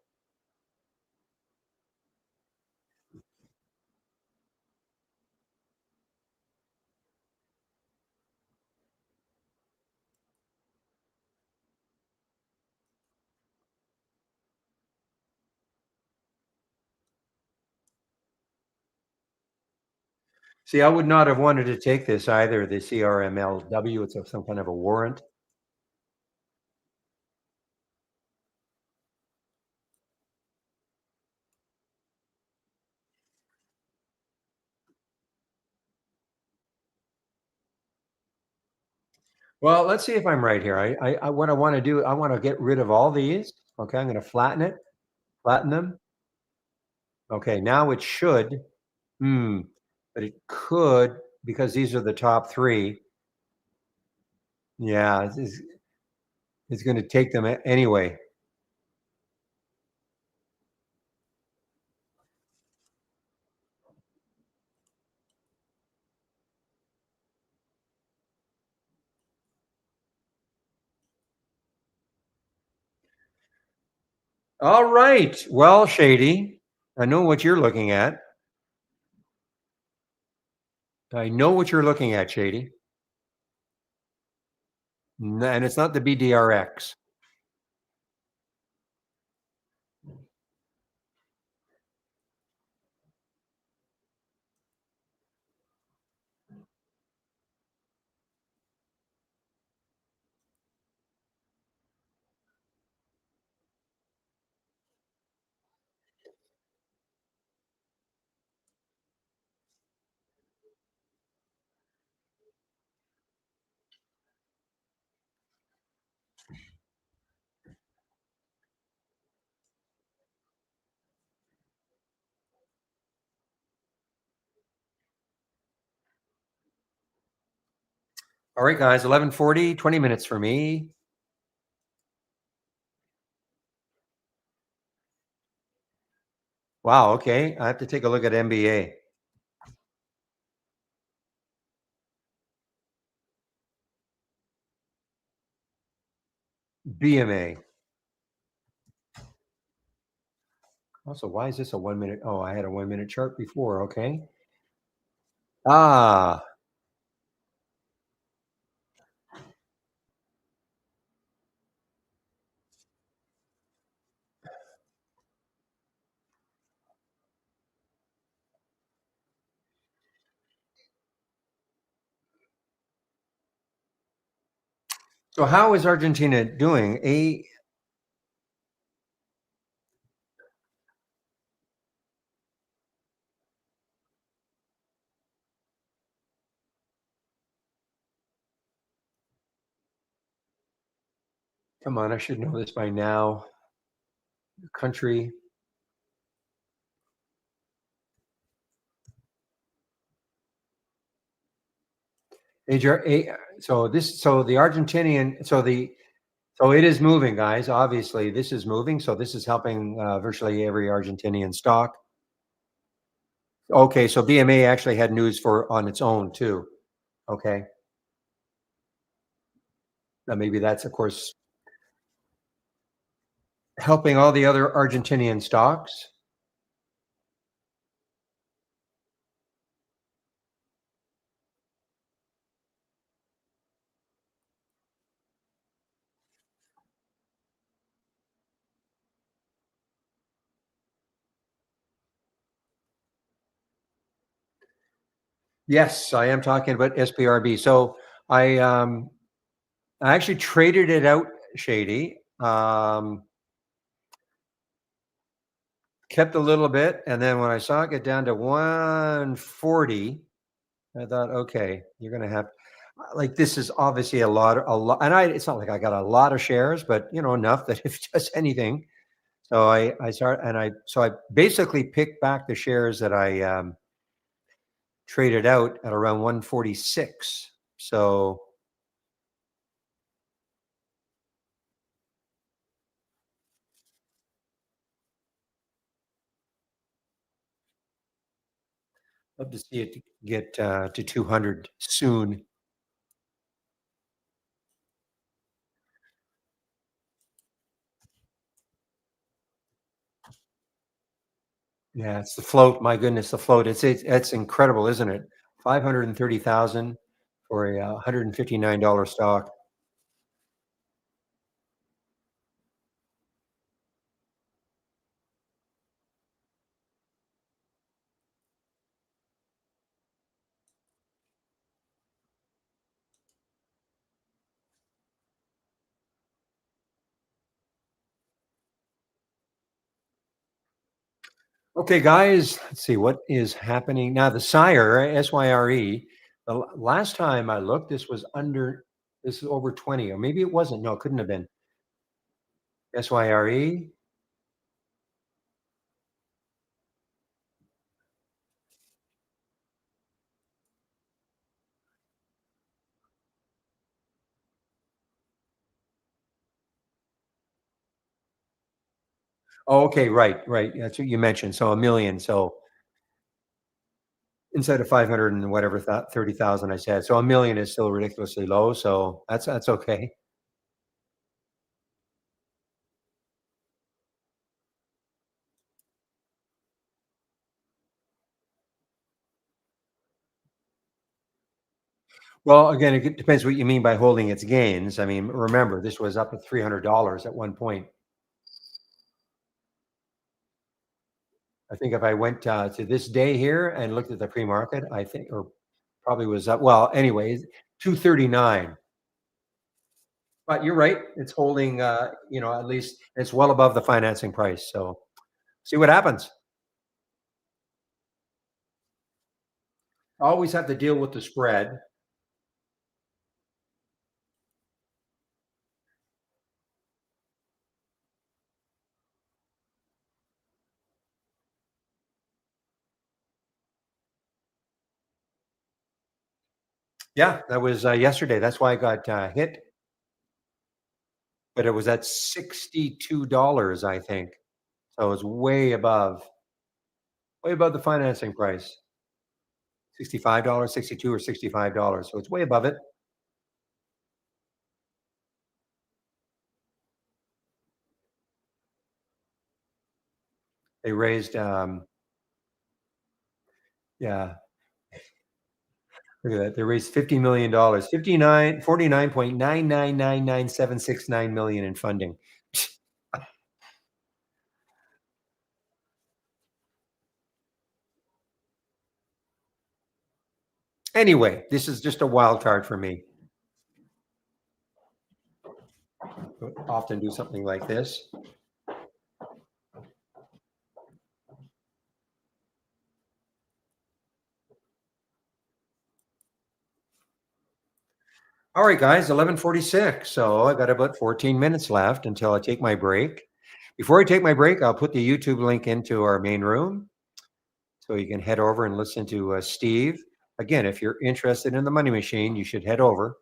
See, I would not have wanted to take this either, the CRMLW. It's some kind of a warrant. Well, let's see if I'm right here. What I want to do, I want to get rid of all these. Okay, I'm going to flatten them. Okay, now it should, but it could, because these are the top three. Yeah, it's going to take them anyway. All right. Well, Shady, I know what you're looking at. I know what you're looking at, Shady. And it's not the BDRX. All right, guys, 11:40, 20 minutes for me. Wow, okay. I have to take a look at MBA. BMA. Also, why is this a 1 minute? Oh, I had a 1 minute chart before. Okay. Ah, so how is Argentina doing? Come on, I should know this by now. Country. So the Argentinian, so it is moving, guys. Obviously, this is moving. So this is helping virtually every Argentinian stock. Okay, so BMA actually had news for on its own too. Okay. Now maybe that's, of course, helping all the other Argentinian stocks. Yes, I am talking about SPRB. So I um I actually traded it out, Shady. Kept a little bit, and then when I saw it get down to 140, I thought, okay, you're gonna have like this is obviously a lot, and it's not like I got a lot of shares, but enough that if just anything. So I basically picked back the shares that I traded out at around 146. So love to see it get to 200 soon. Yeah, it's the float. My goodness, the float. It's incredible, isn't it? 530,000 for a $159 stock. Okay, guys, let's see what is happening now. The Sire SYRE. Last time I looked, this was under. This is over 20, or maybe it wasn't. No, it couldn't have been. SYRE. Oh, okay, right, right. That's what you mentioned. So a million. So instead of 500 and whatever 30,000 I said. So a million is still ridiculously low. So that's okay. Well, again, it depends what you mean by holding its gains. I mean, remember, this was up at $300 at one point. I think if I went to this day here and looked at the pre-market, I think, or probably was up. Well, anyways, 239. But you're right; it's holding. At least it's well above the financing price. So see what happens. Always have to deal with the spread. Yeah, that was yesterday. That's why I got hit, but it was at $62, I think. So it was way above the financing price. $65, 62 or $65. So it's way above it. They raised, yeah, look at that. They raised $50 million, 49.9999769 million in funding. Anyway, this is just a wild card for me. Often do something like this. All right, guys, 11:46. So I got about 14 minutes left until I take my break. Before I take my break, I'll put the YouTube link into our main room so you can head over and listen to Steve. Again, if you're interested in the money machine, you should head over.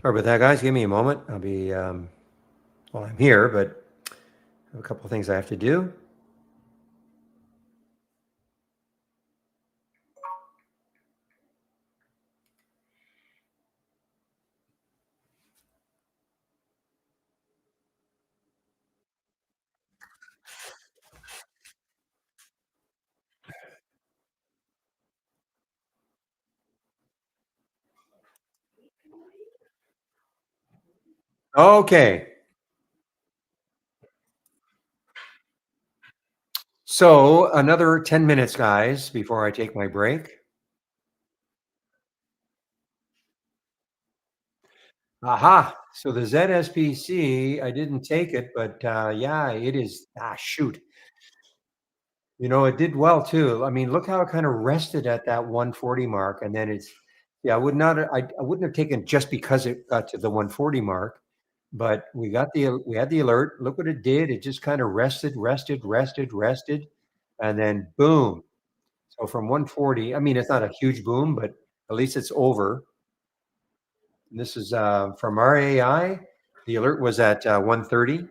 Sorry about that, guys. Give me a moment. I'll be, well, I'm here, but I have a couple of things I have to do. Okay. So another 10 minutes, guys, before I take my break. Aha. So the ZSPC, I didn't take it, but yeah, it is. Shoot. It did well too. I mean, look how it kind of rested at that 140 mark, and then yeah, I wouldn't have taken just because it got to the 140 mark, but we had the alert. Look what it did. It just kind of rested, and then boom. So from 140, I mean, it's not a huge boom, but at least it's over. And this is from RAI. The alert was at 130.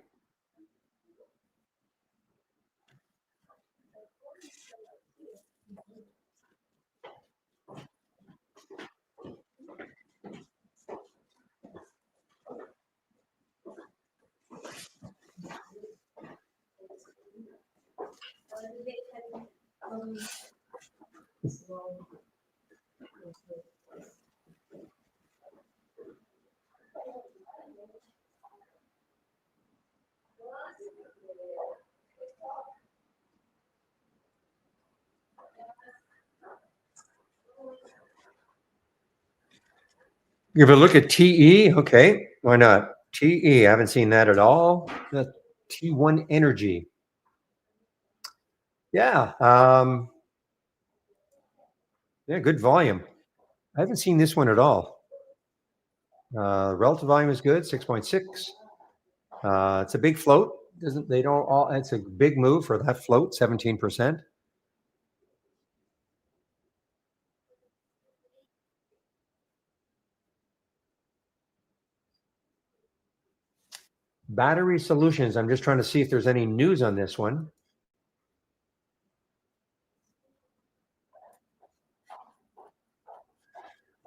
Give a look at TE. Okay, why not? TE. I haven't seen that at all. The T1 Energy. Yeah. Yeah, good volume. I haven't seen this one at all. Relative volume is good, 6.6. It's a big float. Doesn't they don't all it's a big move for that float, 17%. Battery Solutions. I'm just trying to see if there's any news on this one.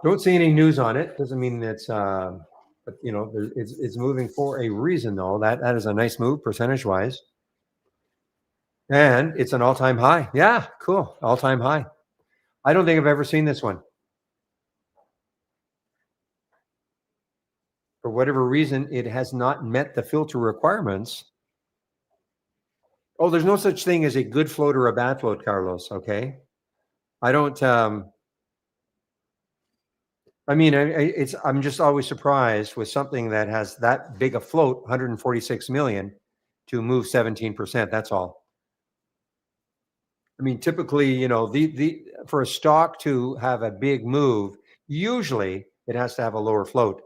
Don't see any news on it. Doesn't mean but it's moving for a reason though. That is a nice move percentage wise, and it's an all time high. Yeah, cool, all time high. I don't think I've ever seen this one. For whatever reason, it has not met the filter requirements. Oh, there's no such thing as a good float or a bad float, Carlos. Okay, I don't. I mean, I'm just always surprised with something that has that big a float, 146 million, to move 17%. That's all. I mean, typically, the for a stock to have a big move, usually it has to have a lower float.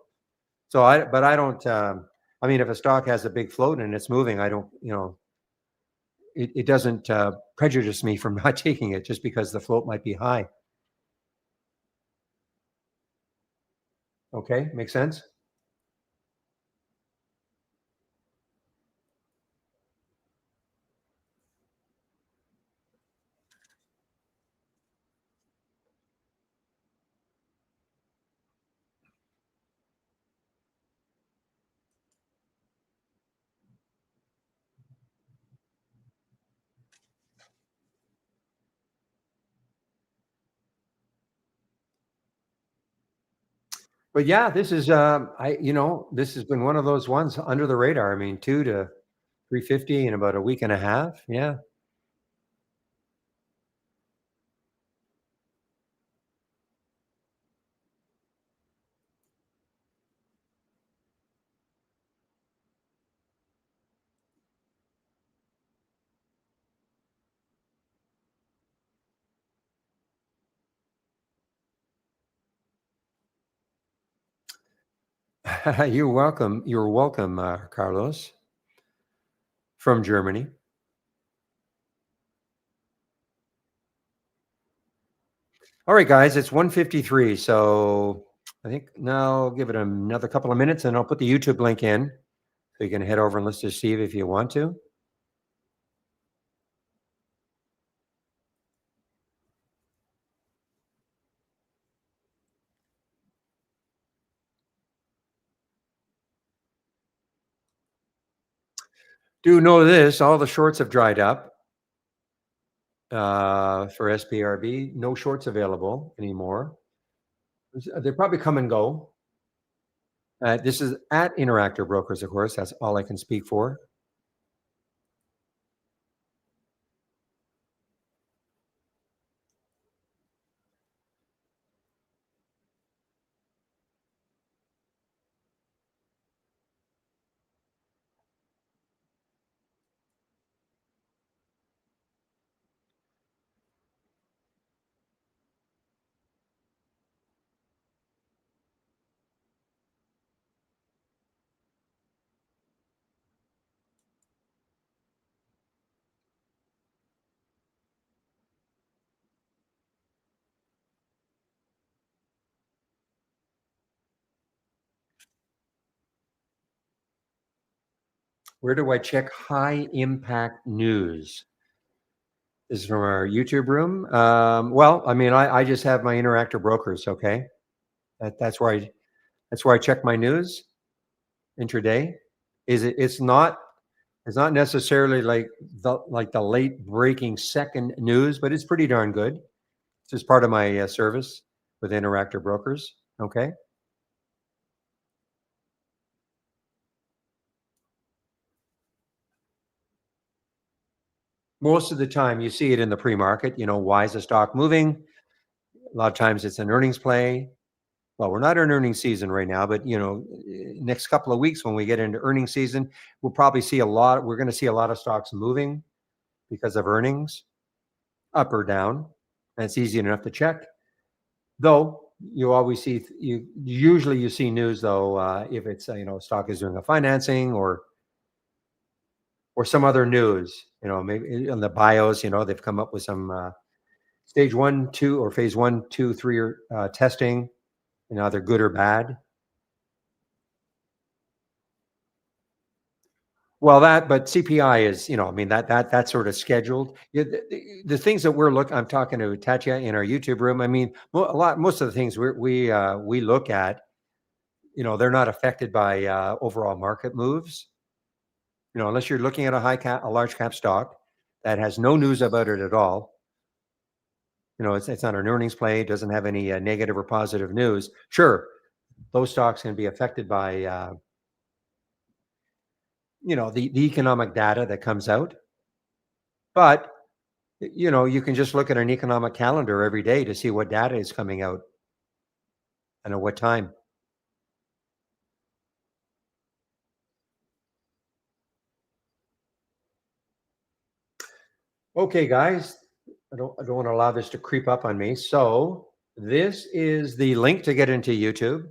But I don't. I mean, if a stock has a big float and it's moving, I don't. It doesn't prejudice me from not taking it just because the float might be high. Okay, makes sense. But yeah, this is this has been one of those ones under the radar. I mean, 2 to 350 in about a week and a half. Yeah. You're welcome. You're welcome, Carlos from Germany. All right, guys, it's 153. So I think now give it another couple of minutes and I'll put the YouTube link in. So you can head over and listen to Steve if you want to. Do know this, all the shorts have dried up for SPRB. No shorts available anymore. They probably come and go. This is at Interactive Brokers, of course. That's all I can speak for. Where do I check high impact news? This is from our YouTube room. Well, I mean, I just have my Interactive Brokers. Okay, that's where I check my news intraday. It's not necessarily like the late breaking second news, but it's pretty darn good. It's just part of my service with Interactive Brokers. Okay. Most of the time, you see it in the pre-market. Why is the stock moving? A lot of times, it's an earnings play. Well, we're not in earnings season right now, but next couple of weeks when we get into earnings season, we'll probably see a lot. We're going to see a lot of stocks moving because of earnings, up or down, and it's easy enough to check. Though you always see you see news though if it's stock is doing a financing or some other news. Maybe in the bios. They've come up with some stage 1, 2, or phase 1, 2, 3 testing. Either good or bad. Well, but CPI is, I mean, that's sort of scheduled. The things that I'm talking to Tatya in our YouTube room. I mean, most of the things we look at, they're not affected by overall market moves. Unless you're looking at a large cap stock that has no news about it at all. It's not an earnings play. It doesn't have any negative or positive news. Sure, those stocks can be affected by the economic data that comes out. But, you can just look at an economic calendar every day to see what data is coming out and at what time. Okay, guys, I don't want to allow this to creep up on me. So this is the link to get into YouTube.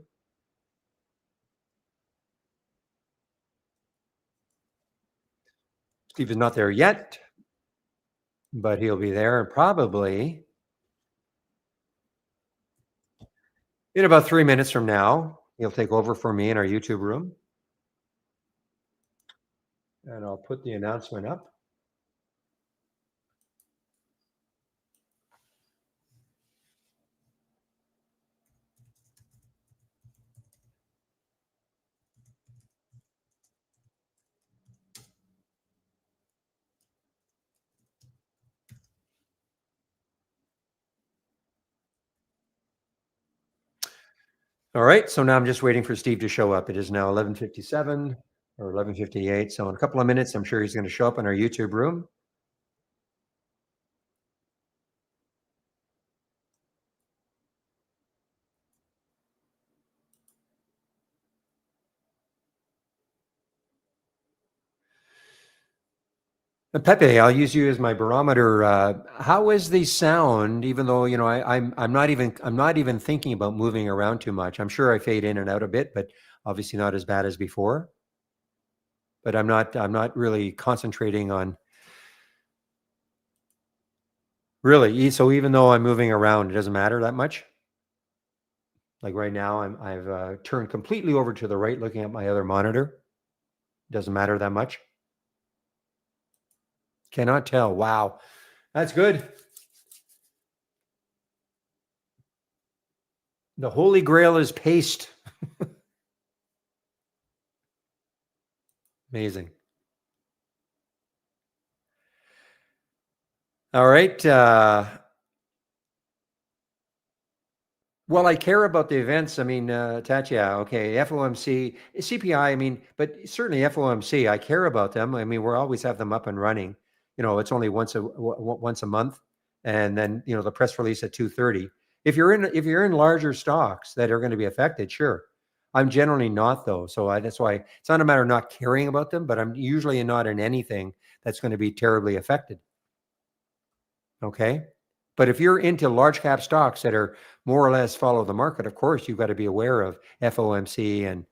Steve is not there yet, but he'll be there and probably in about 3 minutes from now. He'll take over for me in our YouTube room. And I'll put the announcement up. All right, so now I'm just waiting for Steve to show up. It is now 11:57 or 11:58. So in a couple of minutes, I'm sure he's going to show up in our YouTube room. Pepe, I'll use you as my barometer. How is the sound? Even though I'm not even thinking about moving around too much. I'm sure I fade in and out a bit, but obviously not as bad as before. But I'm not really concentrating on really. So even though I'm moving around, it doesn't matter that much. Like right now, I've turned completely over to the right, looking at my other monitor. Doesn't matter that much. Cannot tell. Wow, that's good. The Holy Grail is paste. Amazing. All right. Well, I care about the events. I mean, Tatya, okay, FOMC, CPI, I mean, but certainly FOMC, I care about them. I mean, we'll always have them up and running. It's only once a month, and then the press release at 2:30. If you're in larger stocks that are going to be affected, sure. I'm generally not though, so that's why it's not a matter of not caring about them, but I'm usually not in anything that's going to be terribly affected. Okay. But if you're into large cap stocks that are more or less follow the market, of course, you've got to be aware of FOMC and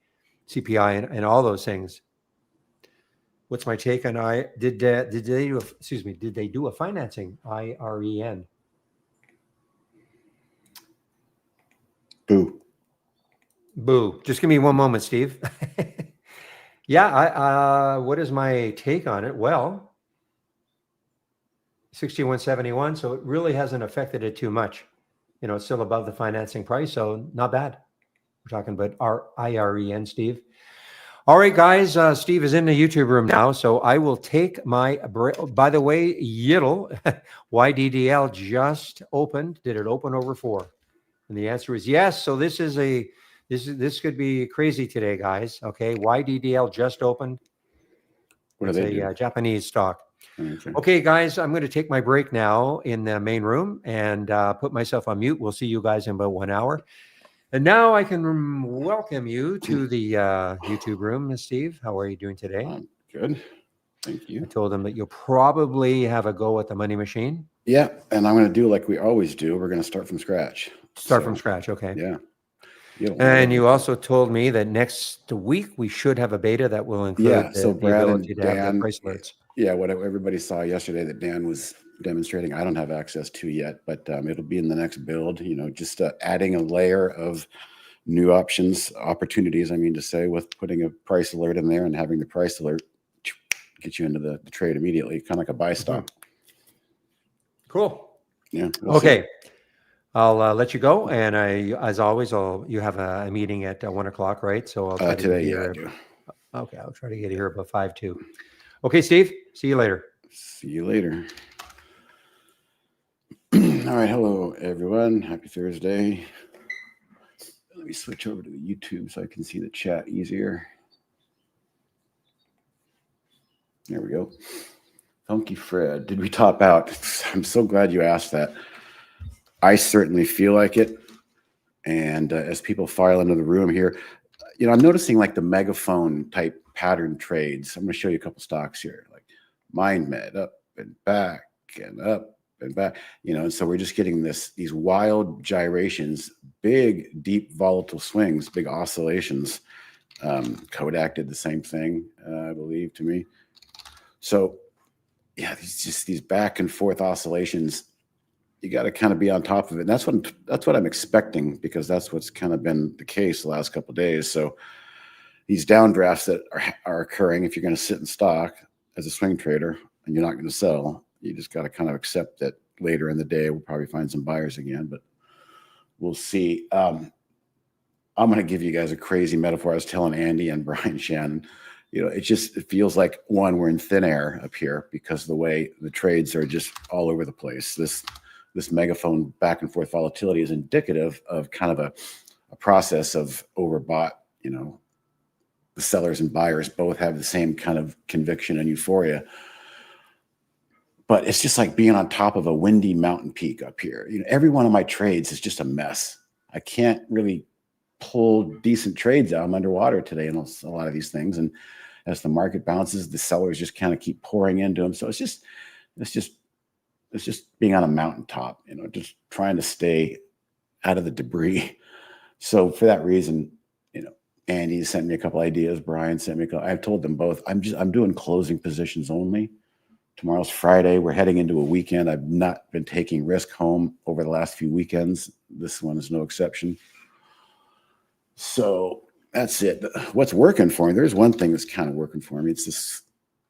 CPI and all those things. What's my take on did they do a financing IREN? Boo. Just give me one moment, Steve. Yeah, what is my take on it? Well, 61.71, so it really hasn't affected it too much. It's still above the financing price, so not bad. We're talking about our IREN, Steve. All right, guys, Steve is in the YouTube room now, so I will take my break. By the way, Yiddle, YDDL just opened. Did it open over 4? And the answer is yes. So this could be crazy today, guys. Okay, YDDL just opened. It's a Japanese stock. Okay, guys, I'm going to take my break now in the main room and put myself on mute. We'll see you guys in about 1 hour. And now I can welcome you to the YouTube room, Steve. How are you doing today? Good. Thank you. I told them that you'll probably have a go at the money machine. Yeah, and I'm going to do like we always do. We're going to start from scratch. Start from scratch, okay. Yeah. And you also told me that next week we should have a beta that will include so Brad and Dan, have the price alerts. Yeah, what everybody saw yesterday that Dan was demonstrating, I don't have access to yet, but it'll be in the next build. Just adding a layer of new opportunities. I mean to say, with putting a price alert in there and having the price alert get you into the trade immediately, kind of like a buy stop. Cool. Yeah. Okay. I'll let you go, and as always, you have a meeting at 1 o'clock, right? So I'll try to today, get here. I do. Okay, I'll try to get here about 5 too. Okay, Steve. See you later. See you later. All right. Hello, everyone. Happy Thursday. Let me switch over to the YouTube so I can see the chat easier. There we go. Funky Fred, did we top out? I'm so glad you asked that. I certainly feel like it. And as people file into the room here, I'm noticing like the megaphone type pattern trades. I'm going to show you a couple stocks here, like MindMed up and back and up and back, and so we're just getting these wild gyrations, big, deep, volatile swings, big oscillations. Kodak did the same thing, I believe, to me. So yeah, these back and forth oscillations, you got to kind of be on top of it. And that's what I'm expecting, because that's what's kind of been the case the last couple of days. So these downdrafts that are occurring, if you're going to sit in stock as a swing trader and you're not going to sell, you just got to kind of accept that later in the day we'll probably find some buyers again, but we'll see. I'm going to give you guys a crazy metaphor. I was telling Andy and Brian Shannon, it feels like, we're in thin air up here because of the way the trades are just all over the place. This megaphone back and forth volatility is indicative of kind of a process of overbought. The sellers and buyers both have the same kind of conviction and euphoria. But it's just like being on top of a windy mountain peak up here. Every one of my trades is just a mess. I can't really pull decent trades out. I'm underwater today in a lot of these things. And as the market bounces, the sellers just kind of keep pouring into them. So it's just being on a mountaintop, just trying to stay out of the debris. So for that reason, Andy sent me a couple ideas. Brian sent me I've told them both, I'm doing closing positions only. Tomorrow's Friday. We're heading into a weekend. I've not been taking risk home over the last few weekends. This one is no exception. So that's it. What's working for me? There's one thing that's kind of working for me. It's this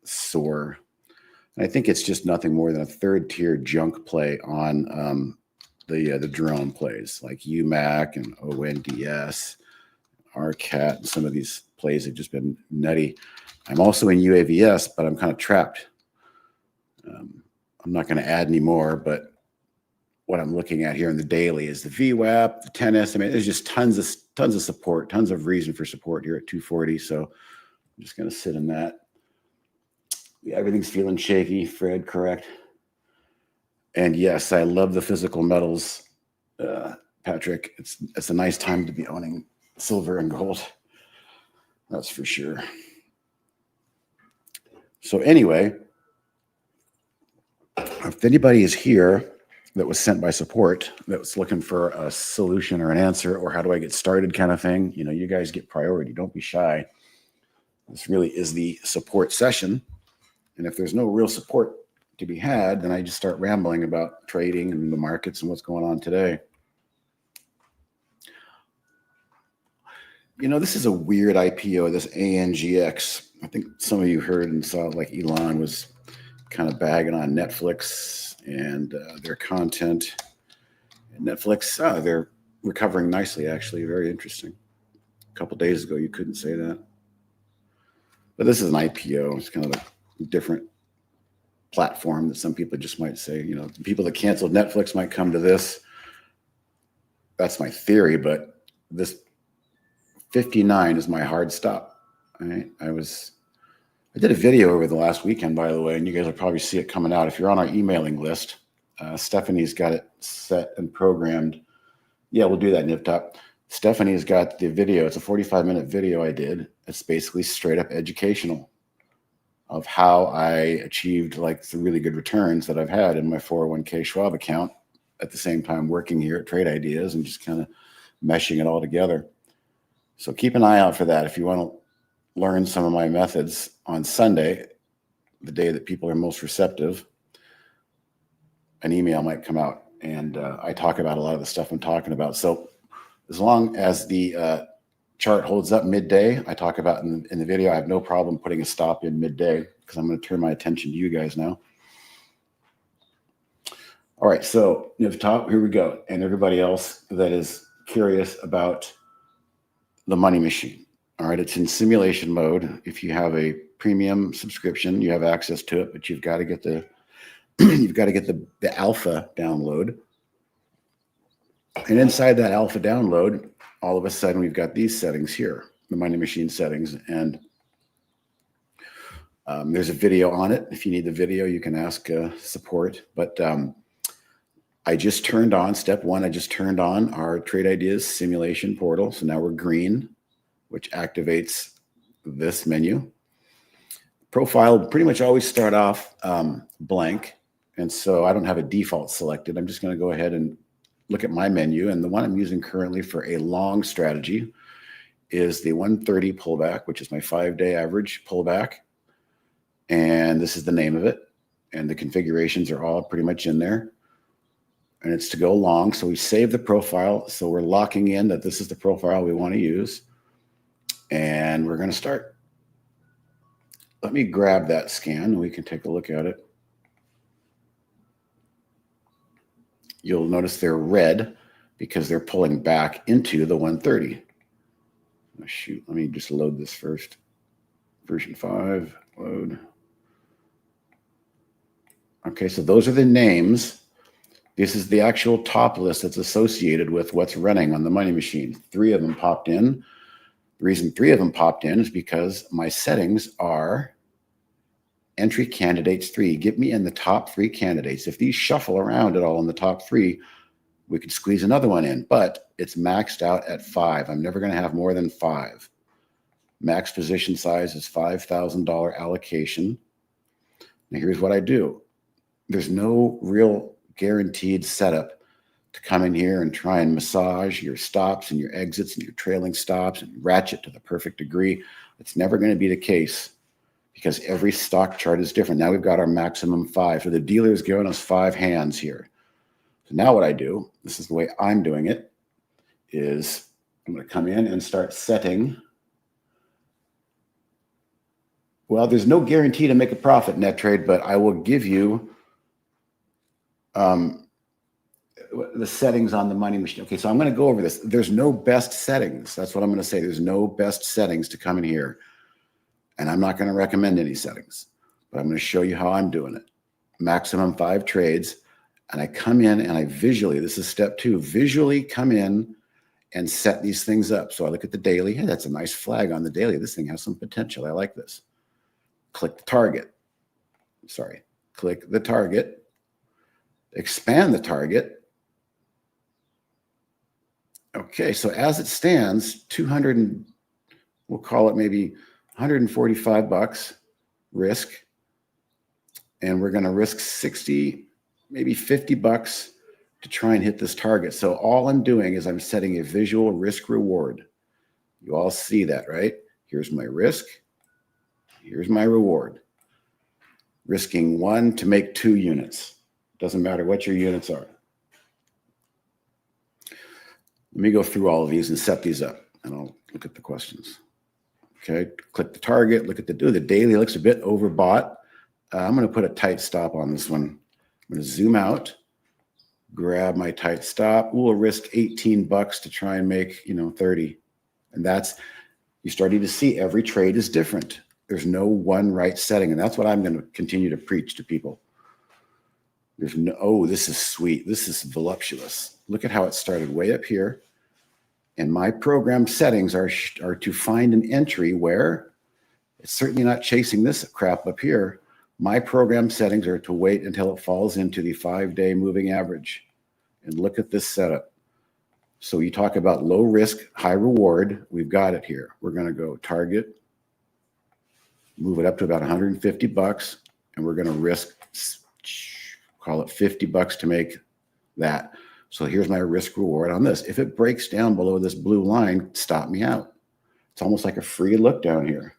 SOAR. And I think it's just nothing more than a third tier junk play on the drone plays like UMAC and ONDS, RCAT, and some of these plays have just been nutty. I'm also in UAVS, but I'm kind of trapped. I'm not going to add any more, but what I'm looking at here in the daily is the VWAP, the 10 estimate. There's just tons of support, tons of reason for support here at 240. So I'm just going to sit in that. Everything's feeling shaky, Fred, correct? And yes, I love the physical metals, Patrick. It's a nice time to be owning silver and gold. That's for sure. So anyway, if anybody is here that was sent by support that was looking for a solution or an answer or how do I get started kind of thing, you know, you guys get priority. Don't be shy. This really is the support session. And if there's no real support to be had, then I just start rambling about trading and the markets and what's going on today. You know, this is a weird IPO, this ANGX. I think some of you heard and saw like Elon was kind of bagging on Netflix and their content. And Netflix, they're recovering nicely, actually. Very interesting. A couple days ago, you couldn't say that. But this is an IPO. It's kind of a different platform that some people just might say, you know, people that canceled Netflix might come to this. That's my theory, but this 59 is my hard stop. Right? I did a video over the last weekend, by the way, and you guys will probably see it coming out. If you're on our emailing list, Stephanie's got it set and programmed. Yeah, we'll do that, NipTop. Stephanie's got the video. It's a 45-minute video I did. It's basically straight up educational of how I achieved like the really good returns that I've had in my 401k Schwab account at the same time working here at Trade Ideas and just kind of meshing it all together. So keep an eye out for that. If you want to learn some of my methods on Sunday, the day that people are most receptive, an email might come out and I talk about a lot of the stuff I'm talking about. So as long as the chart holds up midday, I talk about in the video, I have no problem putting a stop in midday because I'm going to turn my attention to you guys now. All right, so near the top, here we go. And everybody else that is curious about the money machine. All right, it's in simulation mode. If you have a premium subscription, you have access to it, but you've got to get the the alpha download. And inside that alpha download, all of a sudden we've got these settings here, the money machine settings, and there's a video on it. If you need the video, you can ask support. But I just turned on step one. I just turned on our Trade Ideas simulation portal. So now we're green, which activates this menu. Profile will pretty much always start off blank. And so I don't have a default selected. I'm just going to go ahead and look at my menu. And the one I'm using currently for a long strategy is the 130 pullback, which is my 5-day average pullback. And this is the name of it. And the configurations are all pretty much in there. And it's to go long. So we save the profile. So we're locking in that this is the profile we want to use. And we're going to start. Let me grab that scan and we can take a look at it. You'll notice they're red because they're pulling back into the 130. Oh, shoot, let me just load this first. Version 5, load. Okay, so those are the names. This is the actual top list that's associated with what's running on the money machine. 3 of them popped in. The reason 3 of them popped in is because my settings are entry candidates 3. Get me in the top 3 candidates. If these shuffle around at all in the top 3, we could squeeze another one in, but it's maxed out at 5. I'm never going to have more than 5. Max position size is $5,000 allocation. Now here's what I do. There's no real guaranteed setup to come in here and try and massage your stops and your exits and your trailing stops and ratchet to the perfect degree. It's never going to be the case because every stock chart is different. Now we've got our maximum 5. So the dealer is giving us 5 hands here. So now what I do, this is the way I'm doing it, is I'm going to come in and start setting. Well, there's no guarantee to make a profit net trade, but I will give you the settings on the money machine. Okay, so I'm going to go over this. There's no best settings. That's what I'm going to say. There's no best settings to come in here. And I'm not going to recommend any settings, but I'm going to show you how I'm doing it. Maximum 5 trades. And I come in and I visually, this is step 2, visually come in and set these things up. So I look at the daily. Hey, that's a nice flag on the daily. This thing has some potential. I like this. Click the target. Sorry. Click the target. Expand the target. Okay, so as it stands, 200, we'll call it maybe 145 bucks risk. And we're going to risk 60, maybe 50 bucks to try and hit this target. So all I'm doing is I'm setting a visual risk reward. You all see that, right? Here's my risk. Here's my reward. Risking 1 to make 2 units. Doesn't matter what your units are. Let me go through all of these and set these up, and I'll look at the questions. Okay, click the target, look at the daily looks a bit overbought. I'm going to put a tight stop on this one. I'm going to zoom out, grab my tight stop. We'll risk 18 bucks to try and make, 30. And that's, you're starting to see every trade is different. There's no one right setting. And that's what I'm going to continue to preach to people. There's no, oh, this is sweet. This is voluptuous. Look at how it started way up here. And my program settings are to find an entry where it's certainly not chasing this crap up here. My program settings are to wait until it falls into the 5-day moving average. And look at this setup. So you talk about low risk, high reward. We've got it here. We're going to go target, move it up to about 150 bucks, and we're going to risk, call it 50 bucks to make that. So here's my risk reward on this. If it breaks down below this blue line, stop me out. It's almost like a free look down here.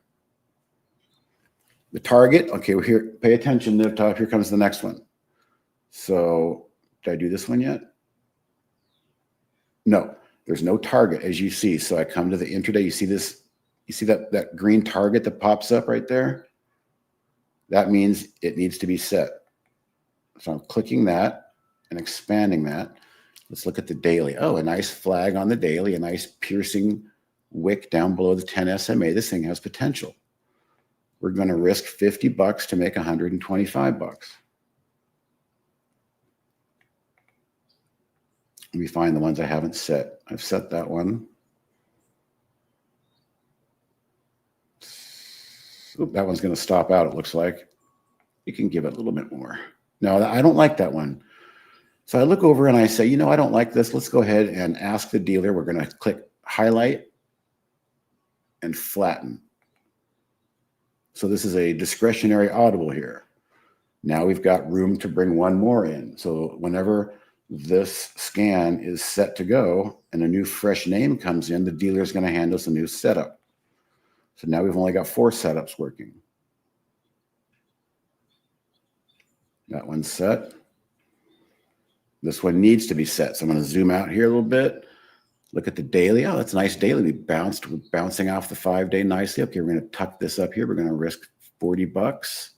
The target, okay, we're here. Pay attention to the top. Here comes the next one. So did I do this one yet? No, there's no target as you see. So I come to the intraday. You see this? You see that green target that pops up right there? That means it needs to be set. So I'm clicking that and expanding that. Let's look at the daily. Oh, a nice flag on the daily, a nice piercing wick down below the 10 SMA. This thing has potential. We're going to risk 50 bucks to make 125 bucks. Let me find the ones I haven't set. I've set that one. Oop, that one's going to stop out, it looks like. You can give it a little bit more. No, I don't like that one. So I look over and I say, I don't like this. Let's go ahead and ask the dealer. We're going to click highlight and flatten. So this is a discretionary audible here. Now we've got room to bring one more in. So whenever this scan is set to go and a new fresh name comes in, the dealer is going to hand us a new setup. So now we've only got 4 setups working. That one's set. This one needs to be set. So I'm going to zoom out here a little bit. Look at the daily. Oh, that's a nice daily. We're bouncing off the 5-day nicely. Okay, we're going to tuck this up here. We're going to risk 40 bucks.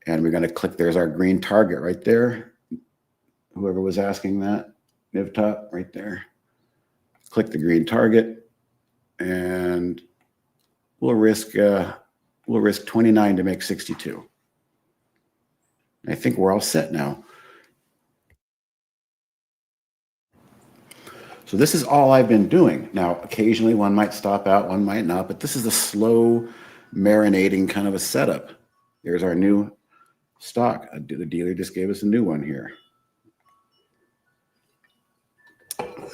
And we're going to click. There's our green target right there. Whoever was asking that, Nivtop right there. Click the green target. And we'll risk 29 to make 62. I think we're all set now. So this is all I've been doing. Now, occasionally one might stop out, one might not, but this is a slow marinating kind of a setup. There's our new stock. The dealer just gave us a new one here.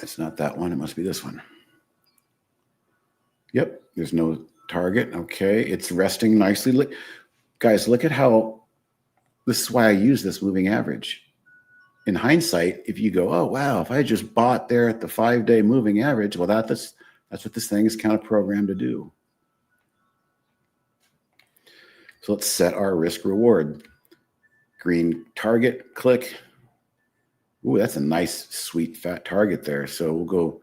It's not that one. It must be this one. Yep, there's no target. Okay, it's resting nicely. Guys, look at how, this is why I use this moving average. In hindsight, if you go, oh, wow, if I just bought there at the 5-day moving average, well, that's what this thing is kind of programmed to do. So let's set our risk reward. Green target, click. Ooh, that's a nice, sweet, fat target there. So we'll go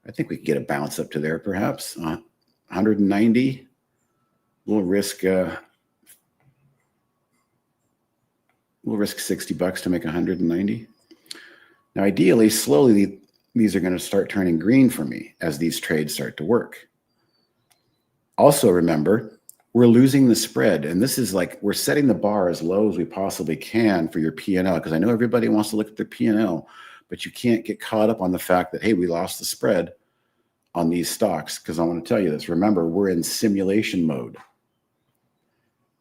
I think we could get a bounce up to there, perhaps 190. We'll risk $60 to make 190. Now, ideally, slowly, these are going to start turning green for me as these trades start to work. Also, remember, we're losing the spread. And this is like, we're setting the bar as low as we possibly can for your P&L, because I know everybody wants to look at their P&L, but you can't get caught up on the fact that, hey, we lost the spread on these stocks, because I want to tell you this. Remember, we're in simulation mode.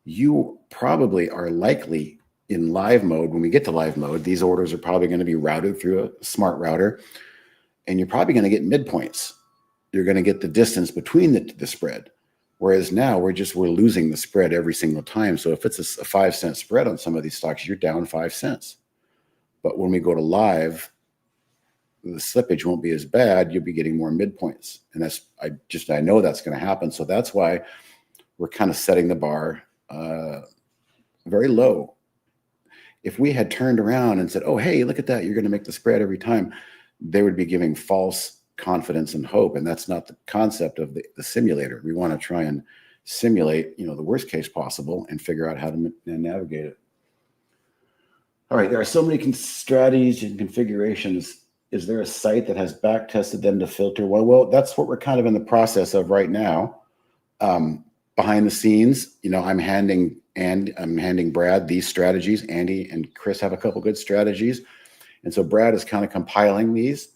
You probably are likely in live mode. When we get to live mode, these orders are probably going to be routed through a smart router, and you're probably going to get midpoints. You're going to get the distance between the spread. Whereas now we're losing the spread every single time. So if it's a 5-cent spread on some of these stocks, you're down 5 cents. But when we go to live, the slippage won't be as bad. You'll be getting more midpoints. And I know that's going to happen. So that's why we're kind of setting the bar very low. If we had turned around and said, oh, hey, look at that, you're going to make the spread every time, they would be giving false confidence and hope. And that's not the concept of the simulator. We want to try and simulate, the worst case possible and figure out how to navigate it. All right, there are so many strategies and configurations. Is there a site that has back tested them to filter? Well, that's what we're kind of in the process of right now. Behind the scenes, I'm handing Brad these strategies. Andy and Chris have a couple good strategies. And so Brad is kind of compiling these.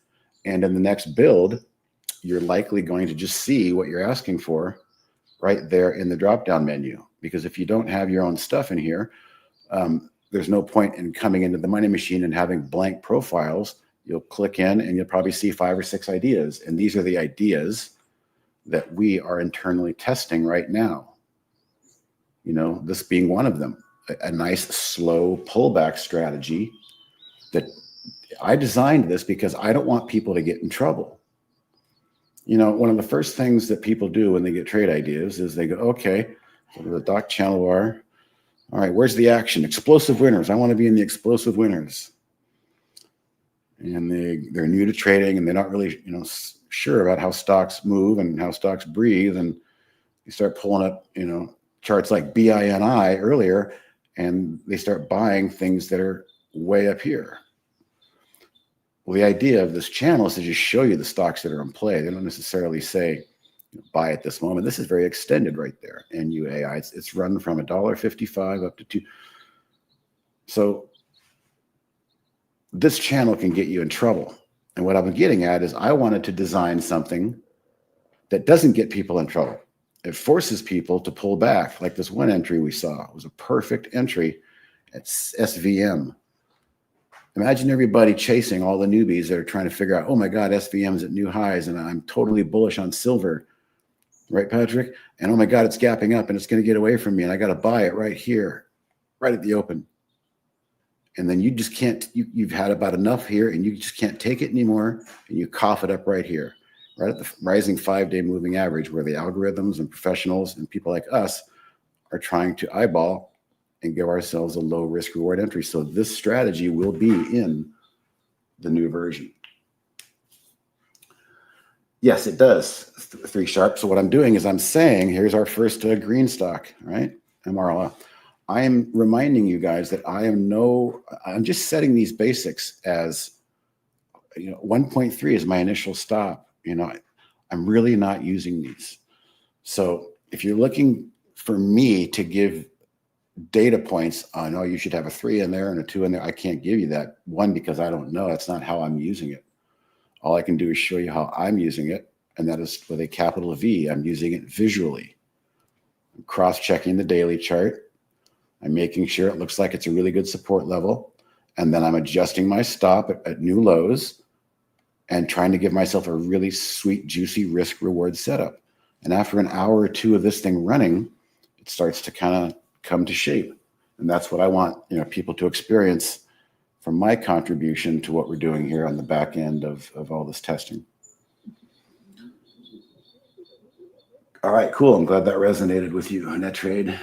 And in the next build, you're likely going to just see what you're asking for right there in the drop-down menu. Because if you don't have your own stuff in here, there's no point in coming into the money machine and having blank profiles. You'll click in and you'll probably see 5 or 6 ideas. And these are the ideas that we are internally testing right now. This being one of them, a nice slow pullback strategy that I designed this because I don't want people to get in trouble. One of the first things that people do when they get trade ideas is they go, okay, so the Doc channel bar. All right, where's the action? Explosive winners. I want to be in the explosive winners. And they're new to trading and they're not really, sure about how stocks move and how stocks breathe. And you start pulling up, charts like BINI earlier, and they start buying things that are way up here. Well, the idea of this channel is to just show you the stocks that are in play. They don't necessarily say buy at this moment. This is very extended right there. NUAI, it's run from $1.55 up to $2. So this channel can get you in trouble. And what I'm getting at is I wanted to design something that doesn't get people in trouble. It forces people to pull back. Like this one entry we saw, it was a perfect entry at SVM. Imagine everybody chasing all the newbies that are trying to figure out, oh my God, SVM's at new highs and I'm totally bullish on silver. Right, Patrick? And oh my God, it's gapping up and it's going to get away from me and I got to buy it right here, right at the open. And then you just can't, you've had about enough here and you just can't take it anymore. And you cough it up right here, right at the rising 5-day moving average, where the algorithms and professionals and people like us are trying to eyeball and give ourselves a low risk reward entry. So this strategy will be in the new version. Yes, it does. 3 sharp. So what I'm doing is I'm saying, here's our first green stock, right? MRLA. I am reminding you guys that I'm just setting these basics as, 1.3 is my initial stop. I'm really not using these. So if you're looking for me to give data points on, oh, you should have a 3 in there and a 2 in there, I can't give you that. One, because I don't know. That's not how I'm using it. All I can do is show you how I'm using it. And that is with a capital V. I'm using it visually. I'm cross-checking the daily chart. I'm making sure it looks like it's a really good support level. And then I'm adjusting my stop at new lows and trying to give myself a really sweet, juicy risk reward setup. And after an hour or 2 of this thing running, it starts to kind of come to shape. And that's what I want, people to experience from my contribution to what we're doing here on the back end of all this testing. All right, cool. I'm glad that resonated with you on that trade.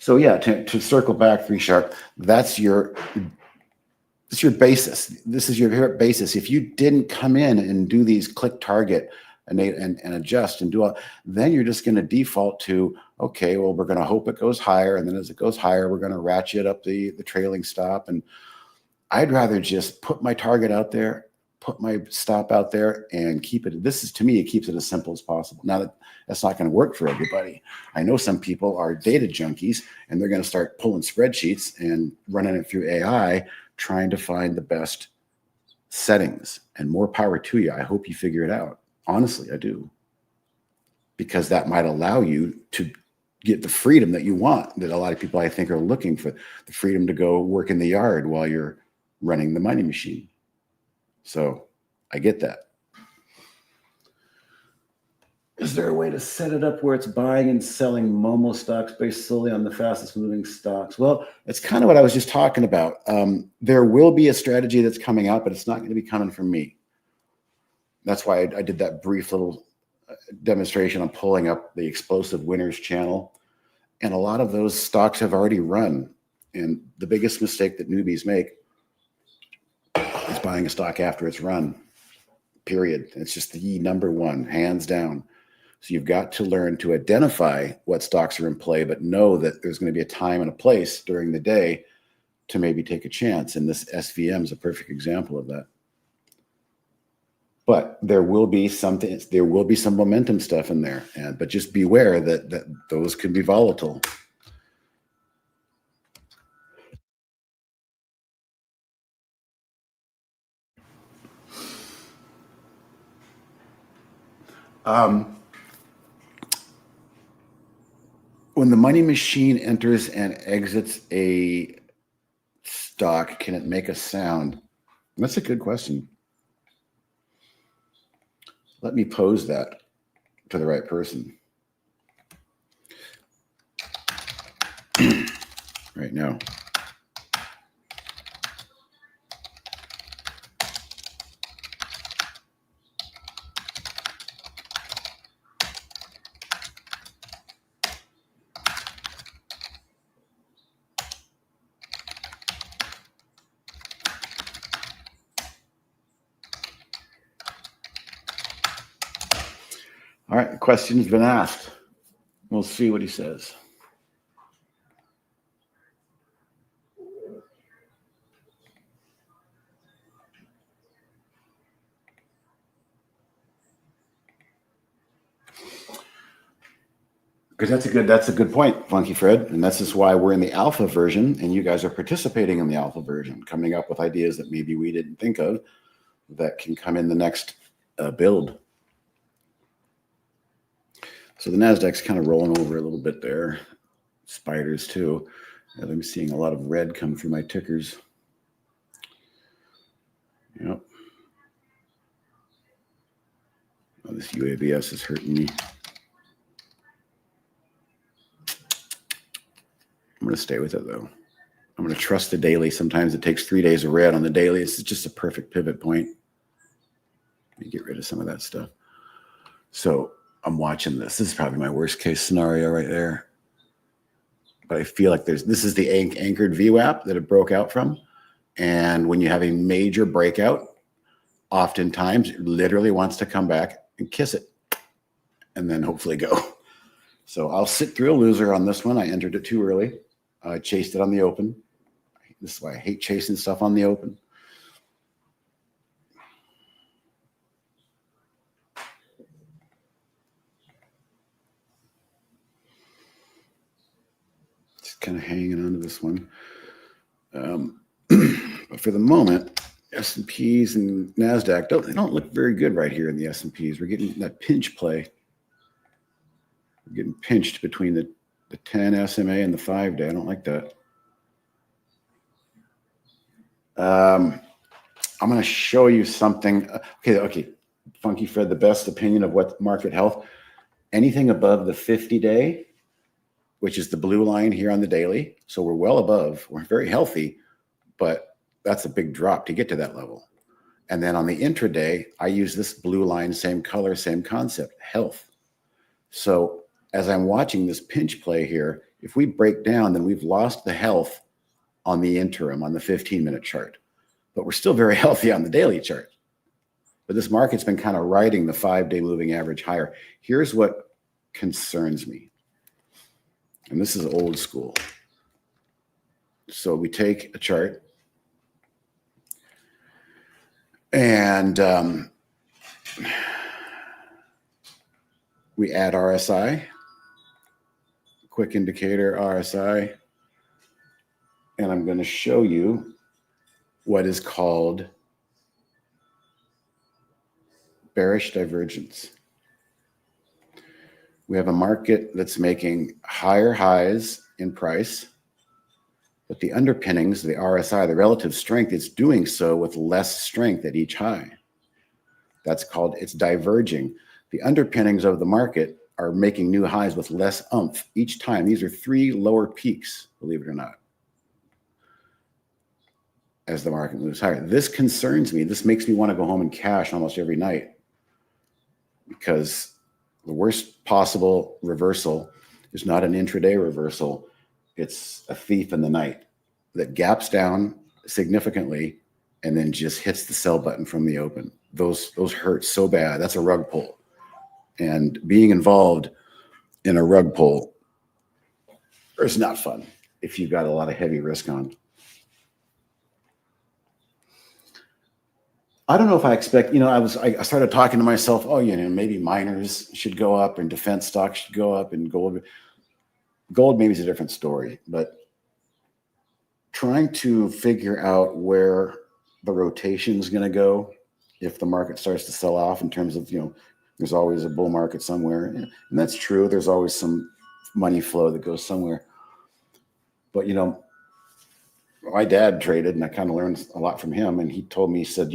So yeah, to circle back, 3Sharp, that's your basis. This is your basis. If you didn't come in and do these click target and adjust and do all, then you're just going to default to, okay, well, we're going to hope it goes higher. And then as it goes higher, we're going to ratchet up the trailing stop. And I'd rather just put my target out there, put my stop out there, and keep it. This is, to me, it keeps it as simple as possible. Now that's not going to work for everybody. I know some people are data junkies and they're going to start pulling spreadsheets and running it through AI, trying to find the best settings, and more power to you. I hope you figure it out. Honestly, I do. Because that might allow you to get the freedom that you want, that a lot of people I think are looking for, the freedom to go work in the yard while you're running the money machine. So I get that. Is there a way to set it up where it's buying and selling Momo stocks based solely on the fastest moving stocks? Well, it's kind of what I was just talking about. There will be a strategy that's coming out, but it's not going to be coming from me. That's why I did that brief little demonstration on pulling up the Explosive Winners channel. And a lot of those stocks have already run. And the biggest mistake that newbies make is buying a stock after it's run, period. It's just the number one, hands down. So you've got to learn to identify what stocks are in play, but know that there's going to be a time and a place during the day to maybe take a chance. And this SVM is a perfect example of that. But there will be something, there will be some momentum stuff in there. But just beware that those can be volatile. When the money machine enters and exits a stock, can it make a sound? That's a good question. Let me pose that to the right person right now. All right, the question's been asked. We'll see what he says. Because that's a good point, Funky Fred. And that's just why we're in the alpha version and you guys are participating in the alpha version, coming up with ideas that maybe we didn't think of that can come in the next build. So the NASDAQ's kind of rolling over a little bit there. Spiders too. And I'm seeing a lot of red come through my tickers. Yep. Oh, this UABS is hurting me. I'm going to stay with it though. I'm going to trust the daily. Sometimes it takes 3 days of red on the daily. It's just a perfect pivot point. Let me get rid of some of that stuff. So I'm watching this. This is probably my worst case scenario right there. But I feel like this is the anchored VWAP that it broke out from. And when you have a major breakout, oftentimes it literally wants to come back and kiss it and then hopefully go. So I'll sit through a loser on this one. I entered it too early. I chased it on the open. This is why I hate chasing stuff on the open. Just kind of hanging on to this one. But for the moment, S&Ps and NASDAQ, they don't look very good right here in the S&Ps. We're getting that pinch play. We're getting pinched between the 10 SMA and the 5-day. I don't like that. I'm going to show you something. Okay. Funky Fred, the best opinion of what market health. Anything above the 50-day, which is the blue line here on the daily. So we're well above. We're very healthy, but that's a big drop to get to that level. And then on the intraday, I use this blue line, same color, same concept, health. So as I'm watching this pinch play here, If we break down, then we've lost the health on the interim, on the 15-minute chart, but we're still very healthy on the daily chart. But this market's been kind of riding the 5-day moving average higher. Here's what concerns me. And this is old school. So we take a chart and we add RSI, quick indicator RSI, and I'm going to show you what is called bearish divergence. We have a market that's making higher highs in price, but the underpinnings, the RSI, the relative strength, it's doing so with less strength at each high. That's called, it's diverging. The underpinnings of the market are making new highs with less oomph each time. These are 3 lower peaks, believe it or not, as the market moves higher. This concerns me. This makes me want to go home and cash almost every night, because the worst possible reversal is not an intraday reversal. It's a thief in the night that gaps down significantly and then just hits the sell button from the open. Those hurt so bad. That's a rug pull. And being involved in a rug pull is not fun if you've got a lot of heavy risk on. I don't know if I expect, I started talking to myself, maybe miners should go up and defense stocks should go up and gold maybe is a different story, but trying to figure out where the rotation is going to go if the market starts to sell off, in terms of, there's always a bull market somewhere. And that's true. There's always some money flow that goes somewhere. But, my dad traded, and I kind of learned a lot from him. And he told me, he said,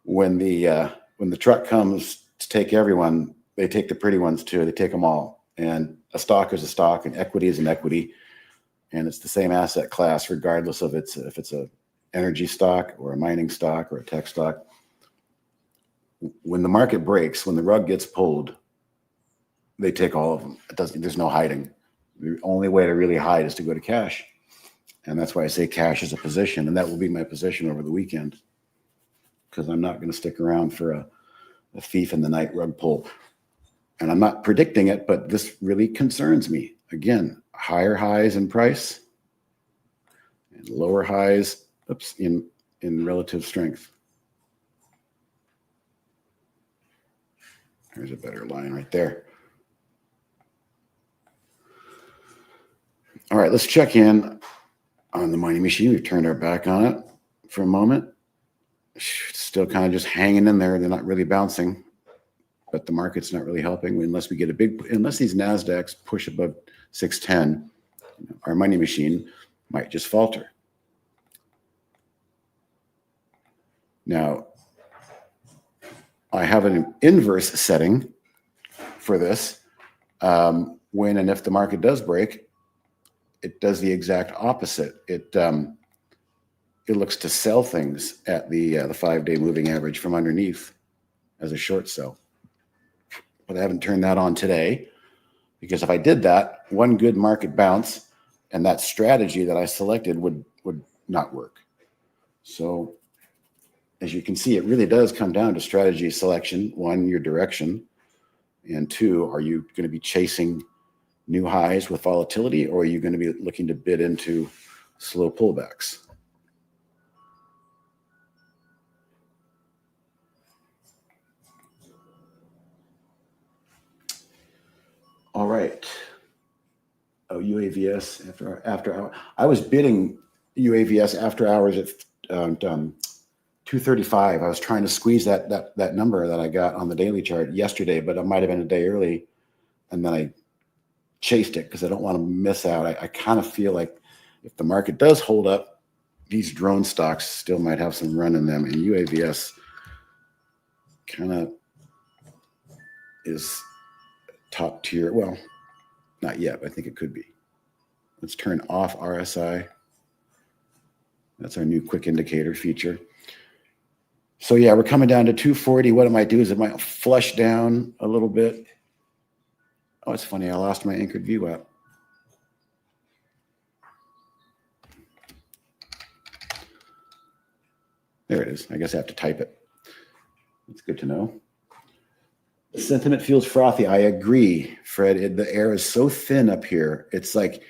when the truck comes to take everyone, they take the pretty ones too. They take them all. And a stock is a stock, and equity is an equity. And it's the same asset class, regardless of if it's a energy stock or a mining stock or a tech stock. When the market breaks, when the rug gets pulled, they take all of them. There's no hiding. The only way to really hide is to go to cash. And that's why I say cash is a position. And that will be my position over the weekend, because I'm not going to stick around for a thief in the night rug pull. And I'm not predicting it, but this really concerns me. Again, higher highs in price and lower highs in relative strength. There's a better line right there. All right, let's check in on the money machine. We've turned our back on it for a moment. It's still kind of just hanging in there. They're not really bouncing, but the market's not really helping unless we get unless these NASDAQs push above 610, our money machine might just falter. Now, I have an inverse setting for this. When and if the market does break, it does the exact opposite. It looks to sell things at the 5-day moving average from underneath as a short sell. But I haven't turned that on today, because if I did that, one good market bounce and that strategy that I selected would not work. So as you can see, it really does come down to strategy selection. 1, your direction, and 2, are you going to be chasing new highs with volatility, or are you going to be looking to bid into slow pullbacks? All right. Oh, UAVS after hour. I was bidding UAVS after hours at 235. I was trying to squeeze that number that I got on the daily chart yesterday, but it might have been a day early, and then I chased it because I don't want to miss out. I kind of feel like if the market does hold up, these drone stocks still might have some run in them, and UAVS kind of is top tier. Well, not yet, but I think it could be. Let's turn off RSI. That's our new quick indicator feature. So yeah, we're coming down to 240. What it might do is it might flush down a little bit Oh, it's funny. I lost my Anchored View app. There it is. I guess I have to type it. That's good to know. The sentiment feels frothy. I agree, Fred. The air is so thin up here. It's like,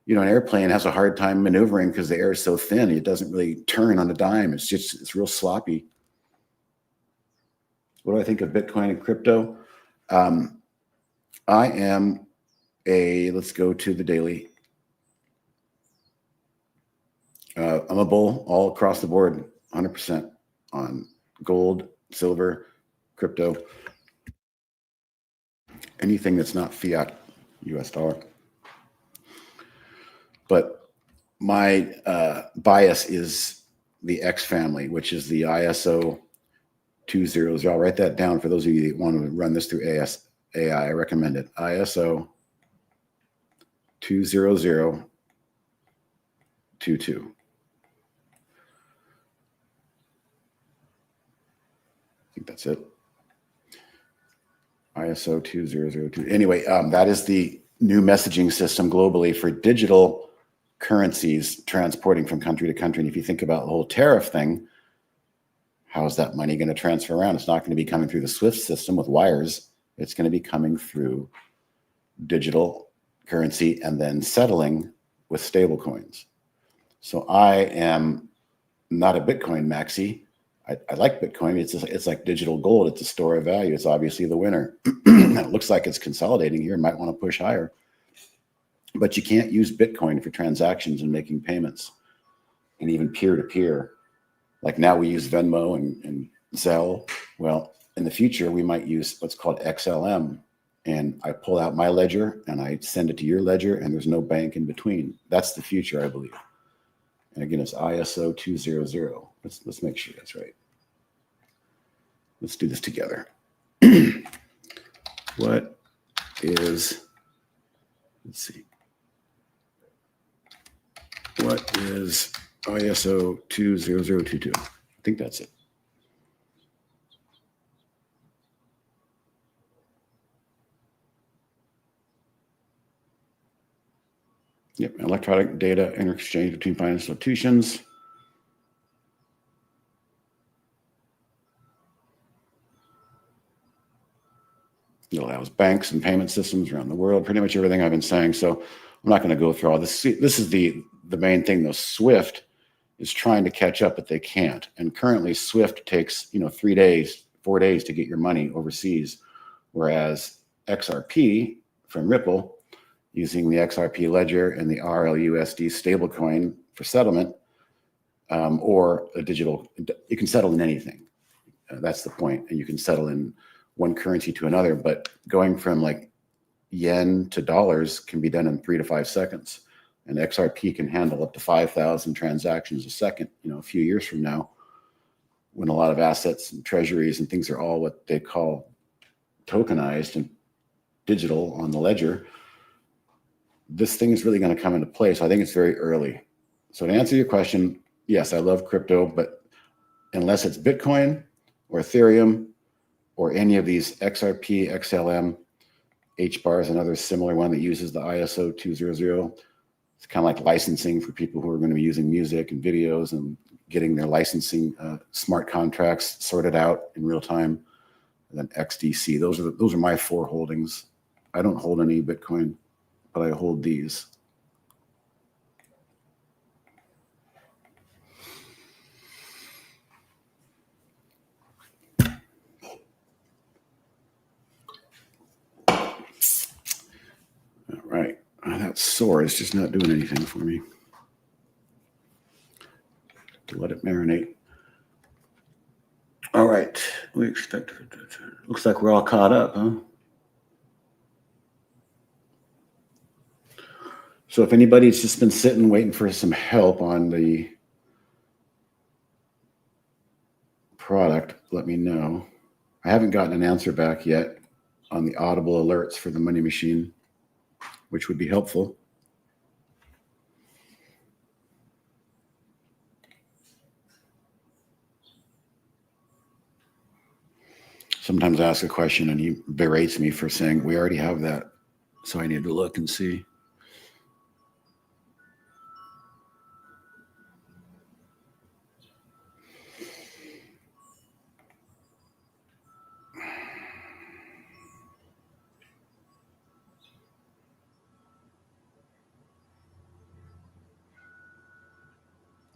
an airplane has a hard time maneuvering because the air is so thin. It doesn't really turn on a dime. It's real sloppy. What do I think of Bitcoin and crypto? Let's go to the daily. I'm a bull all across the board, 100% on gold, silver, crypto, anything that's not fiat US dollar. But my bias is the X family, which is the ISO 200. I'll write that down for those of you that want to run this through AI. I recommend it. ISO 20022. I think that's it. ISO 2002. Anyway, that is the new messaging system globally for digital currencies transporting from country to country. And if you think about the whole tariff thing, how's that money going to transfer around? It's not going to be coming through the SWIFT system with wires. It's going to be coming through digital currency and then settling with stable coins. So I am not a Bitcoin maxi. I like Bitcoin. It's like digital gold. It's a store of value. It's obviously the winner. It looks like it's consolidating here. Might want to push higher. But you can't use Bitcoin for transactions and making payments, and even peer-to-peer. Like now we use Venmo and Zelle. Well, in the future, we might use what's called XLM. And I pull out my ledger and I send it to your ledger, and there's no bank in between. That's the future, I believe. And again, it's ISO 200. Let's make sure that's right. Let's do this together. What is, let's see. What is ISO 20022? I think that's it. Yep, electronic data interchange between financial institutions. It allows banks and payment systems around the world, pretty much everything I've been saying. So I'm not going to go through all this. This is the main thing, though. SWIFT is trying to catch up, but they can't. And currently, SWIFT takes 3 days, 4 days to get your money overseas, whereas XRP from Ripple, using the XRP ledger and the RLUSD stablecoin for settlement, or a digital, you can settle in anything. That's the point, and you can settle in one currency to another. But going from like yen to dollars can be done in 3 to 5 seconds. And XRP can handle up to 5,000 transactions a second. A few years from now, when a lot of assets and treasuries and things are all what they call tokenized and digital on the ledger, this thing is really going to come into play. So I think it's very early. So to answer your question, yes, I love crypto, but unless it's Bitcoin or Ethereum or any of these XRP, XLM, HBAR is another similar one that uses the ISO 200. It's kind of like licensing for people who are going to be using music and videos and getting their licensing smart contracts sorted out in real time. And then XDC. Those are my 4 holdings. I don't hold any Bitcoin, but I hold these. All right. That sore is just not doing anything for me. To let it marinate. All right. We expect it. Looks like we're all caught up, huh? So if anybody's just been sitting waiting for some help on the product, let me know. I haven't gotten an answer back yet on the audible alerts for the money machine, which would be helpful. Sometimes I ask a question and he berates me for saying, we already have that. So I need to look and see.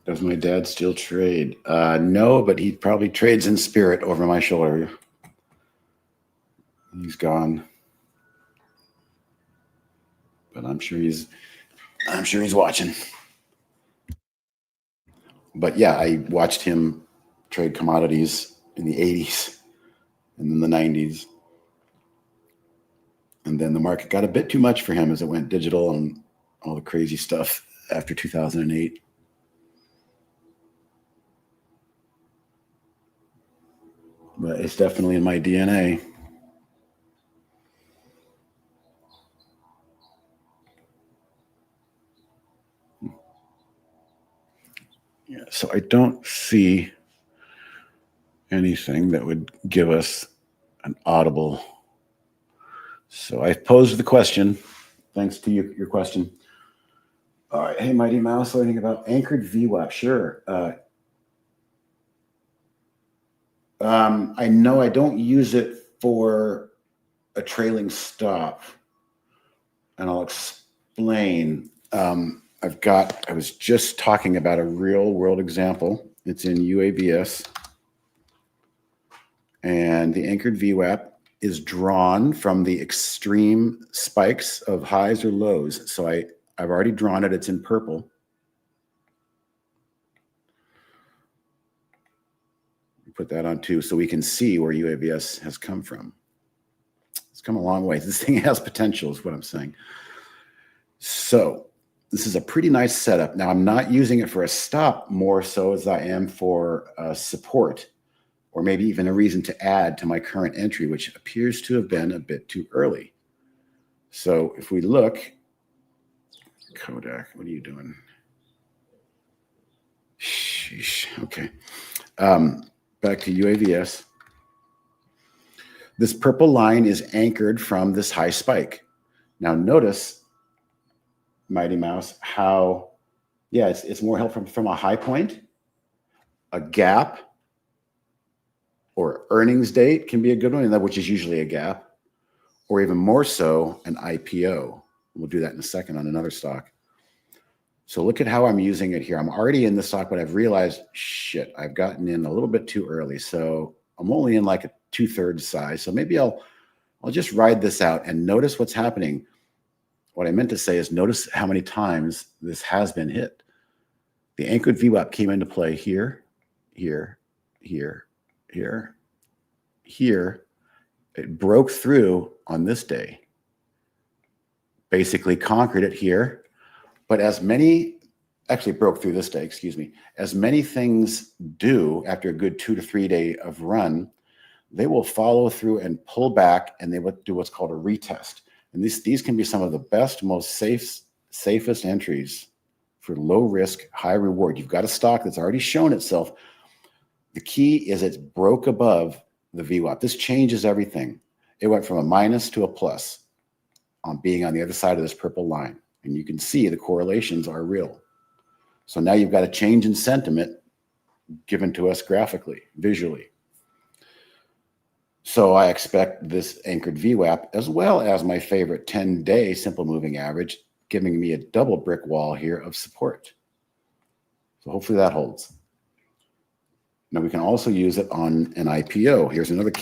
Does my dad still trade? No, but he probably trades in spirit over my shoulder. He's gone. But I'm sure he's watching. But yeah, I watched him trade commodities in the 80s and then the 90s. And then the market got a bit too much for him as it went digital and all the crazy stuff after 2008. But it's definitely in my DNA. Yeah, so I don't see anything that would give us an audible. So I posed the question. Thanks to your question. All right. Hey, Mighty Mouse, anything about anchored VWAP? Sure. I know I don't use it for a trailing stop, and I'll explain. I was just talking about a real world example. It's in UAVS, and the anchored VWAP is drawn from the extreme spikes of highs or lows. So I've already drawn it. It's in purple. Put that on too, so we can see where UAVS has come from. It's come a long way. This thing has potential is what I'm saying. So this is a pretty nice setup. Now I'm not using it for a stop more so as I am for support, or maybe even a reason to add to my current entry, which appears to have been a bit too early. So if we look, Kodak, what are you doing? Sheesh. Okay. Back to UAVS. This purple line is anchored from this high spike. Now notice, Mighty Mouse, how, yeah, it's more helpful from a high point, a gap, or earnings date can be a good one, which is usually a gap, or even more so, an IPO. We'll do that in a second on another stock. So look at how I'm using it here. I'm already in the stock, but I've realized, shit, I've gotten in a little bit too early. So I'm only in like a 2/3 size. So maybe I'll just ride this out and notice what's happening. What I meant to say is notice how many times this has been hit. The anchored VWAP came into play here, here, here, here, here. It broke through on this day. Basically conquered it here. But actually broke through this day, excuse me, as many things do after a good 2 to 3 day of run, they will follow through and pull back, and they will do what's called a retest. And these can be some of the best, most safest entries for low risk, high reward. You've got a stock that's already shown itself. The key is it broke above the VWAP. This changes everything. It went from a minus to a plus on being on the other side of this purple line. And you can see the correlations are real. So now you've got a change in sentiment given to us graphically, visually. So I expect this anchored VWAP, as well as my favorite 10-day simple moving average, giving me a double brick wall here of support. So hopefully that holds. Now we can also use it on an IPO. Here's another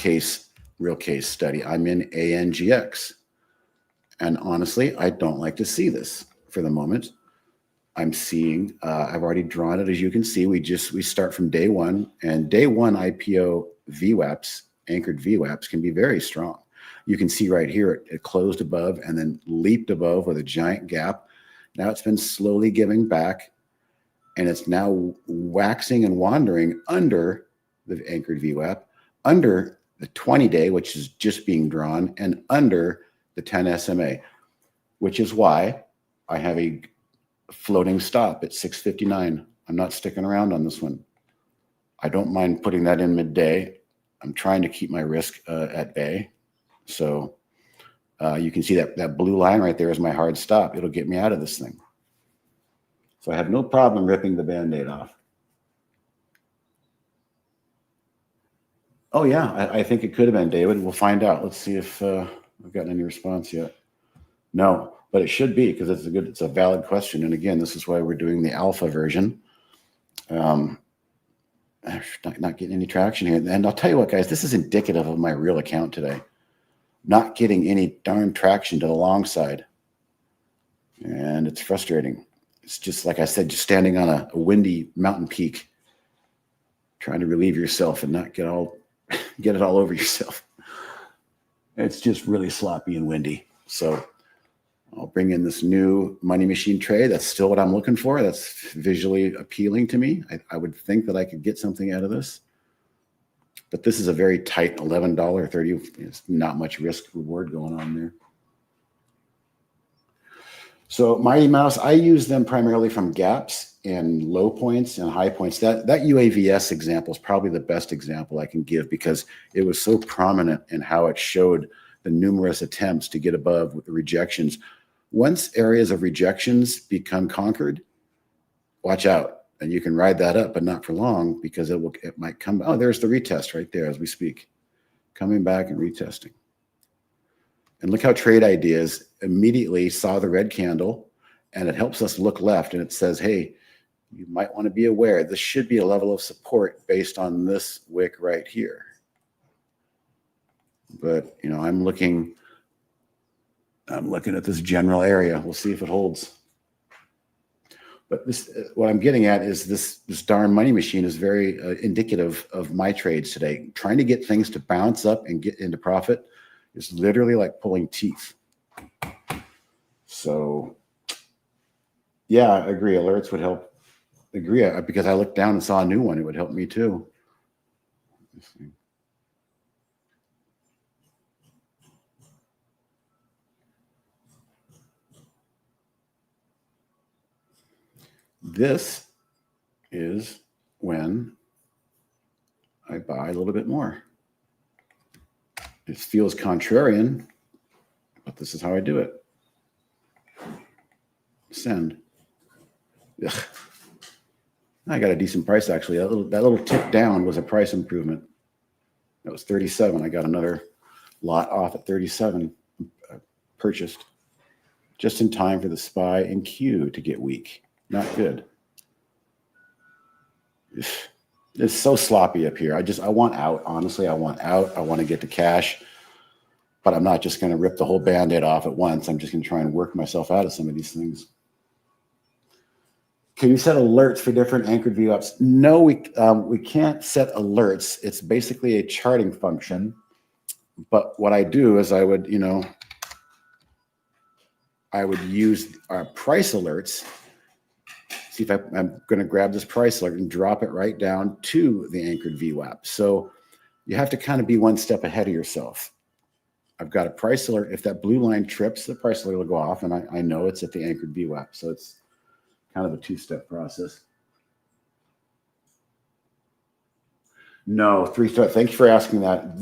real case study. I'm in ANGX. And honestly, I don't like to see this for the moment. I'm seeing, I've already drawn it. As you can see, we start from day one, and day one IPO VWAPs, anchored VWAPs, can be very strong. You can see right here, it closed above and then leaped above with a giant gap. Now it's been slowly giving back, and it's now waxing and wandering under the anchored VWAP, under the 20-day, which is just being drawn, and under the 10 SMA, which is why I have a floating stop at 659. I'm not sticking around on this one. I don't mind putting that in midday. I'm trying to keep my risk at bay. So You can see that blue line right there is my hard stop. It'll get me out of this thing. So I have no problem ripping the Band-Aid off. Oh yeah, I think it could have been, David. We'll find out. Let's see if I've gotten any response yet. No, but it should be, because it's a valid question. And again, this is why we're doing the alpha version. Not getting any traction here. And I'll tell you what, guys, this is indicative of my real account today. Not getting any darn traction to the long side. And it's frustrating. It's just, like I said, just standing on a windy mountain peak, trying to relieve yourself and not get it all over yourself. It's just really sloppy and windy. So I'll bring in this new money machine trade. That's still what I'm looking for. That's visually appealing to me. I would think that I could get something out of this. But this is a very tight $11.30. It's not much risk reward going on there. So Mighty Mouse, I use them primarily from gaps and low points and high points. That UAVS example is probably the best example I can give, because it was so prominent in how it showed the numerous attempts to get above with the rejections. Once areas of rejections become conquered, watch out. And you can ride that up, but not for long, because it might come. Oh, there's the retest right there as we speak. Coming back and retesting. And look how Trade Ideas immediately saw the red candle, and it helps us look left, and it says, hey, you might want to be aware this should be a level of support based on this wick right here. But I'm looking at this general area. We'll see if it holds. But what I'm getting at is this darn money machine is very indicative of my trades today. Trying to get things to bounce up and get into profit is literally like pulling teeth. So, yeah, I agree. Alerts would help. Agree, because I looked down and saw a new one. It would help me too. Let's see. This is when I buy a little bit more. It feels contrarian, but this is how I do it. Send. Ugh. I got a decent price, actually. That little tick down was a price improvement. That was 37. I got another lot off at 37. Purchased just in time for the SPY and Q to get weak. Not good. It's so sloppy up here. I want out. Honestly, I want out. I want to get to cash, but I'm not just going to rip the whole Band-Aid off at once. I'm just going to try and work myself out of some of these things. Can you set alerts for different anchored VWAPs? No, we can't set alerts. It's basically a charting function. But what I do is I would use our price alerts. See if I'm going to grab this price alert and drop it right down to the anchored VWAP. So you have to kind of be one step ahead of yourself. I've got a price alert. If that blue line trips, the price alert will go off, and I know it's at the anchored VWAP. So it's kind of a two-step process. No, three-step. Thank you for asking that.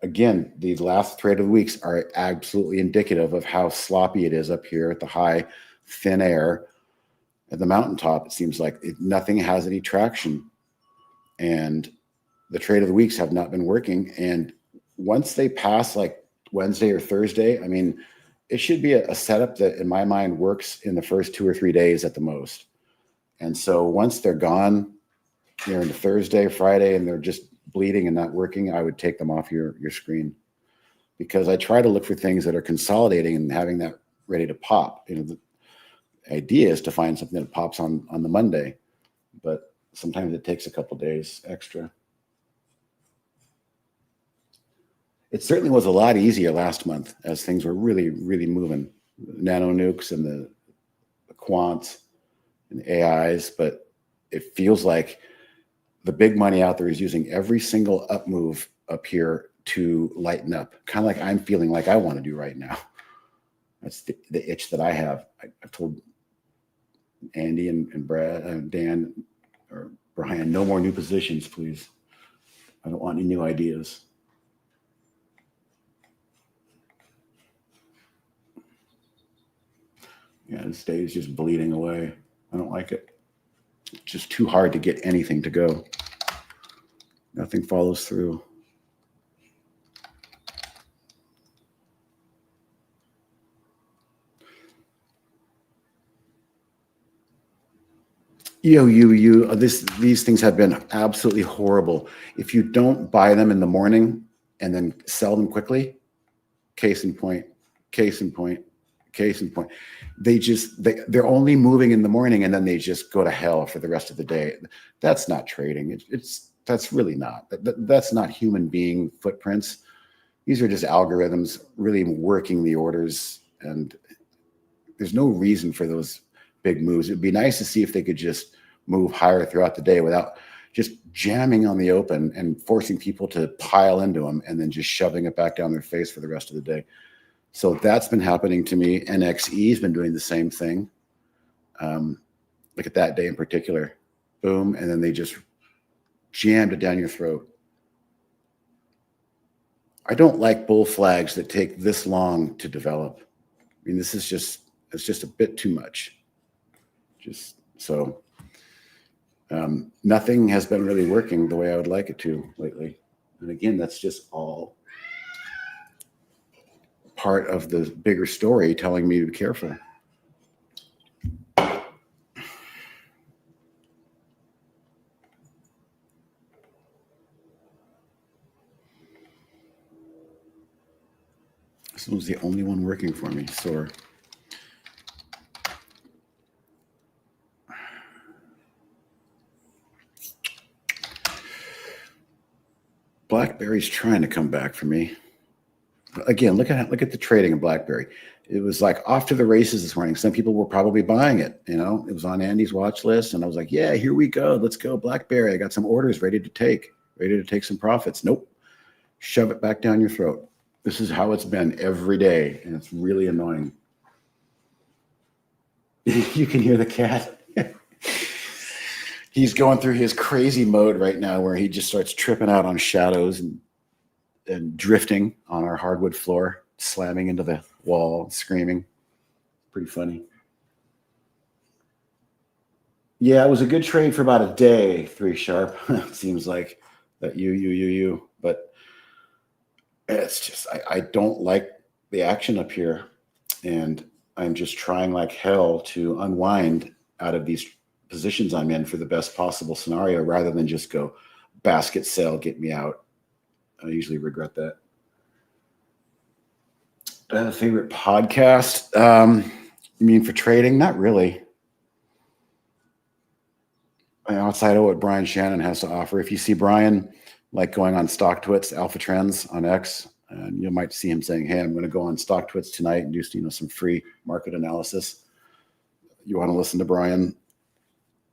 Again, the last trade of the weeks are absolutely indicative of how sloppy it is up here at the high, thin air. At the mountaintop, it seems like nothing has any traction. And the trade of the weeks have not been working. And once they pass like Wednesday or Thursday, I mean, it should be a setup that in my mind works in the first 2 or 3 days at the most. And so once they're gone, into Thursday, Friday, and they're just bleeding and not working, I would take them off your screen, because I try to look for things that are consolidating and having that ready to pop. The idea is to find something that pops on the Monday, but sometimes it takes a couple days extra. It certainly was a lot easier last month as things were really, really moving. Nano nukes and the quants and AIs, but it feels like the big money out there is using every single up move up here to lighten up, kind of like I'm feeling like I want to do right now. That's the itch that I have. I've told Andy and Brad, Dan, or Brian, no more new positions, please. I don't want any new ideas. Yeah, this day is just bleeding away. I don't like it. It's just too hard to get anything to go. Nothing follows through. These things have been absolutely horrible. If you don't buy them in the morning and then sell them quickly, case in point, case in point, case in point. They're only moving in the morning and then they just go to hell for the rest of the day. That's not trading. That's really not. That's not human being footprints. These are just algorithms really working the orders, and there's no reason for those big moves. It'd be nice to see if they could just move higher throughout the day without just jamming on the open and forcing people to pile into them and then just shoving it back down their face for the rest of the day. So that's been happening to me. NXE has been doing the same thing. Look at that day in particular. Boom. And then they just jammed it down your throat. I don't like bull flags that take this long to develop. I mean, it's just a bit too much. Nothing has been really working the way I would like it to lately. And again, that's just all part of the bigger story telling me to be careful. This was the only one working for me. Sore. BlackBerry's trying to come back for me. Again, look at the trading of BlackBerry. It was like off to the races this morning. Some people were probably buying it. You know, it was on Andy's watch list, and I was like, "Yeah, here we go. Let's go, BlackBerry. I got some orders ready to take some profits." Nope, shove it back down your throat. This is how it's been every day, and it's really annoying. You can hear the cat. He's going through his crazy mode right now where he just starts tripping out on shadows and drifting on our hardwood floor, slamming into the wall, screaming. Pretty funny. Yeah, it was a good trade for about a day, 3 sharp. It seems like that but it's just, I don't like the action up here, and I'm just trying like hell to unwind out of these positions I'm in for the best possible scenario rather than just go basket sell, get me out. I usually regret that. Favorite podcast? You mean for trading? Not really. Outside of what Brian Shannon has to offer. If you see Brian like going on StockTwits, Alpha Trends on X, and you might see him saying, "Hey, I'm going to go on StockTwits tonight and do some free market analysis." You want to listen to Brian?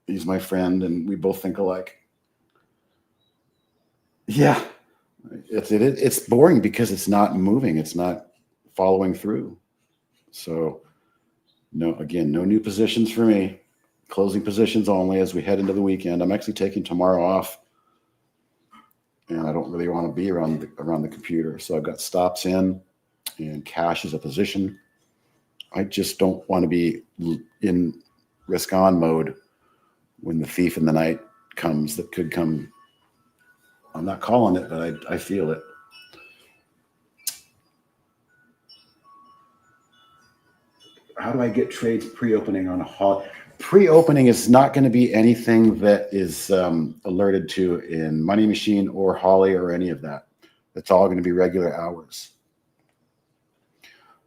He's my friend, and we both think alike. Yeah, it's boring because it's not moving. It's not following through. So, no new positions for me. Closing positions only as we head into the weekend. I'm actually taking tomorrow off, and I don't really want to be around the computer. So I've got stops in, and cash is a position. I just don't want to be in risk on mode when the thief in the night comes that could come. I'm not calling it, but I feel it. How do I get trades pre-opening on a Holly? Pre-opening is not going to be anything that is alerted to in Money Machine or Holly or any of that. That's all going to be regular hours.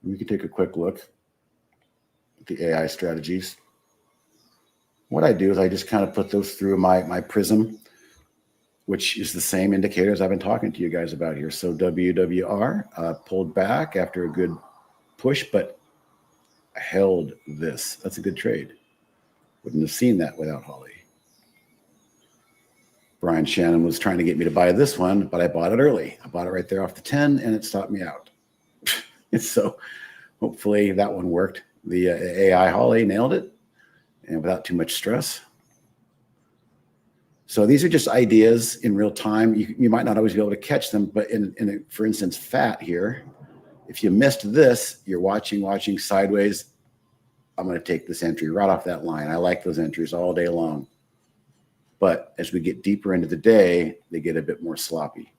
We can take a quick look at the AI strategies. What I do is I just kind of put those through my prism, which is the same indicators I've been talking to you guys about here. So WWR pulled back after a good push, but held this. That's a good trade. Wouldn't have seen that without Holly. Brian Shannon was trying to get me to buy this one, but I bought it early. I bought it right there off the 10, and it stopped me out. So hopefully that one worked. The AI Holly nailed it, and without too much stress. So these are just ideas in real time. You might not always be able to catch them, but for instance, fat here, if you missed this, you're watching sideways I'm going to take this entry right off that line. I like those entries all day long. But as we get deeper into the day, they get a bit more sloppy.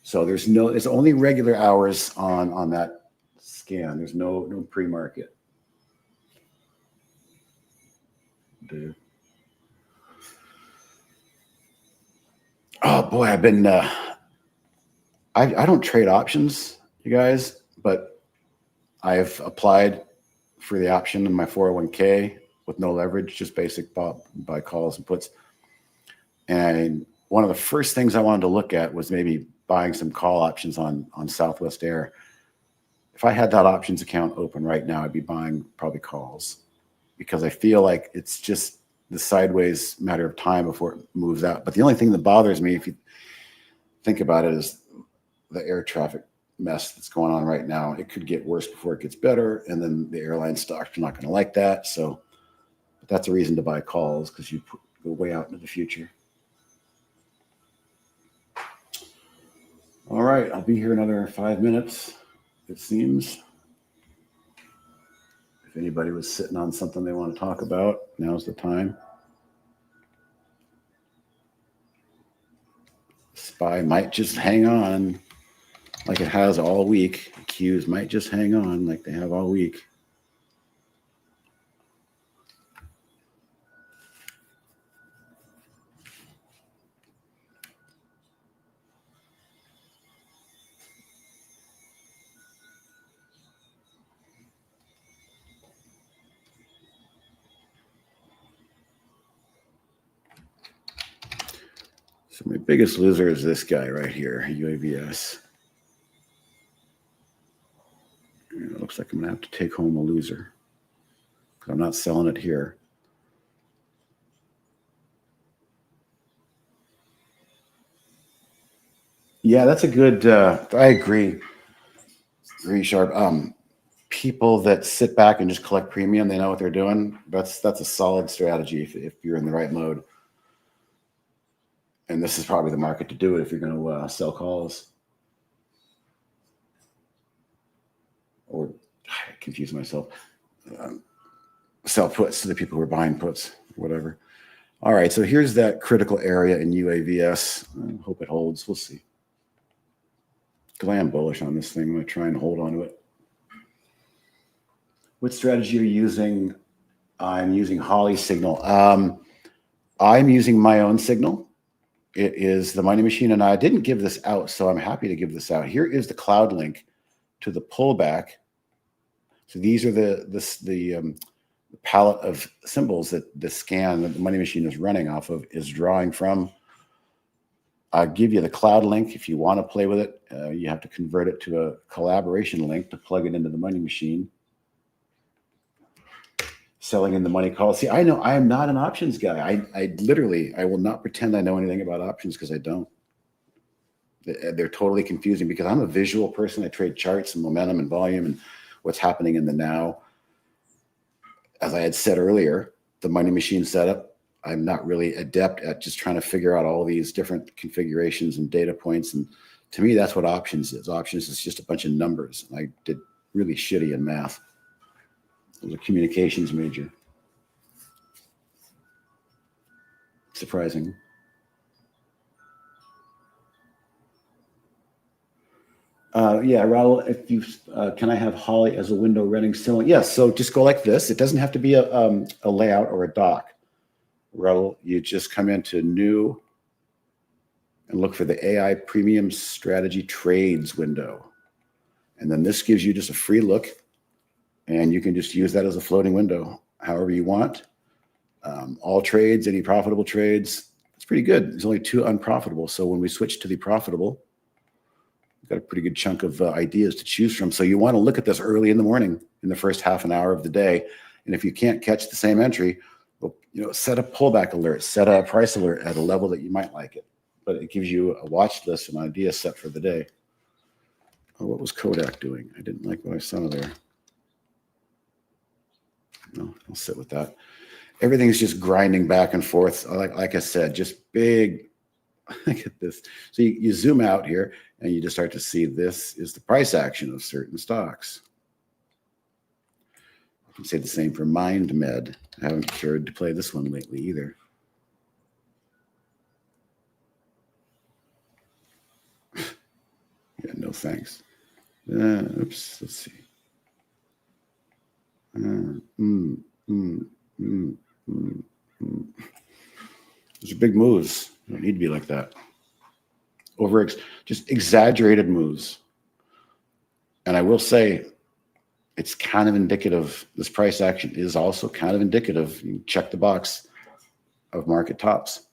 So it's only regular hours on that scan. There's no pre-market. Oh boy, I've been I don't trade options, you guys, but I've applied for the option in my 401k with no leverage, just basic buy calls and puts. And one of the first things I wanted to look at was maybe buying some call options on Southwest Air. If I had that options account open right now, I'd be buying probably calls, because I feel like it's just the sideways matter of time before it moves out. But the only thing that bothers me, if you think about it, is the air traffic mess that's going on right now. It could get worse before it gets better, and then the airline stocks are not going to like that. So that's a reason to buy calls, because you go way out into the future. All right, I'll be here another 5 minutes, it seems. If anybody was sitting on something they want to talk about, now's the time. SPY might just hang on like it has all week. Qs might just hang on like they have all week. So my biggest loser is this guy right here, UAVS. It looks like I'm going to have to take home a loser, because I'm not selling it here. Yeah, that's a good, I agree. Very sharp. People that sit back and just collect premium, they know what they're doing. That's a solid strategy if you're in the right mode. And this is probably the market to do it if you're going to sell calls. Or, I confuse myself. Sell puts to the people who are buying puts, whatever. All right, so here's that critical area in UAVS. I hope it holds. We'll see. Because I am bullish on this thing. I'm going to try and hold on to it. What strategy are you using? I'm using Holly signal. I'm using my own signal. It is the Money Machine, and I didn't give this out, so I'm happy to give this out. Here is the cloud link to the pullback. So these are the palette of symbols that the scan that the Money Machine is running off of is drawing from. I'll give you the cloud link if you want to play with it. You have to convert it to a collaboration link to plug it into the Money Machine. Selling in the money call. See, I know I am not an options guy. I will not pretend I know anything about options, because I don't. They're totally confusing, because I'm a visual person. I trade charts and momentum and volume and what's happening in the now. As I had said earlier, the Money Machine setup, I'm not really adept at just trying to figure out all these different configurations and data points. And to me, that's what options is. Options is just a bunch of numbers. I did really shitty in math. I was a communications major. Surprising. Yeah, Raul, if you can I have Holly as a window renting selling? Yes, so just go like this. It doesn't have to be a layout or a doc. Raul, you just come into new and look for the AI Premium Strategy Trades window. And then this gives you just a free look, and you can just use that as a floating window however you want. All trades, any profitable trades, it's pretty good. There's only 2 unprofitable. So when we switch to the profitable, we've got a pretty good chunk of ideas to choose from. So you want to look at this early in the morning, in the first half an hour of the day. And if you can't catch the same entry, well, set a pullback alert, set a price alert at a level that you might like it. But it gives you a watch list and idea set for the day. Oh, what was Kodak doing? I didn't like what I saw there. No, I'll sit with that. Everything's just grinding back and forth. Like I said, just big. Look at this. So you zoom out here and you just start to see this is the price action of certain stocks. can say the same for MindMed. I haven't cared to play this one lately either. Yeah, no thanks. Oops, let's see. Those are big moves. You don't need to be like that. Just exaggerated moves. And I will say, it's kind of indicative. This price action is also kind of indicative. You check the box of market tops.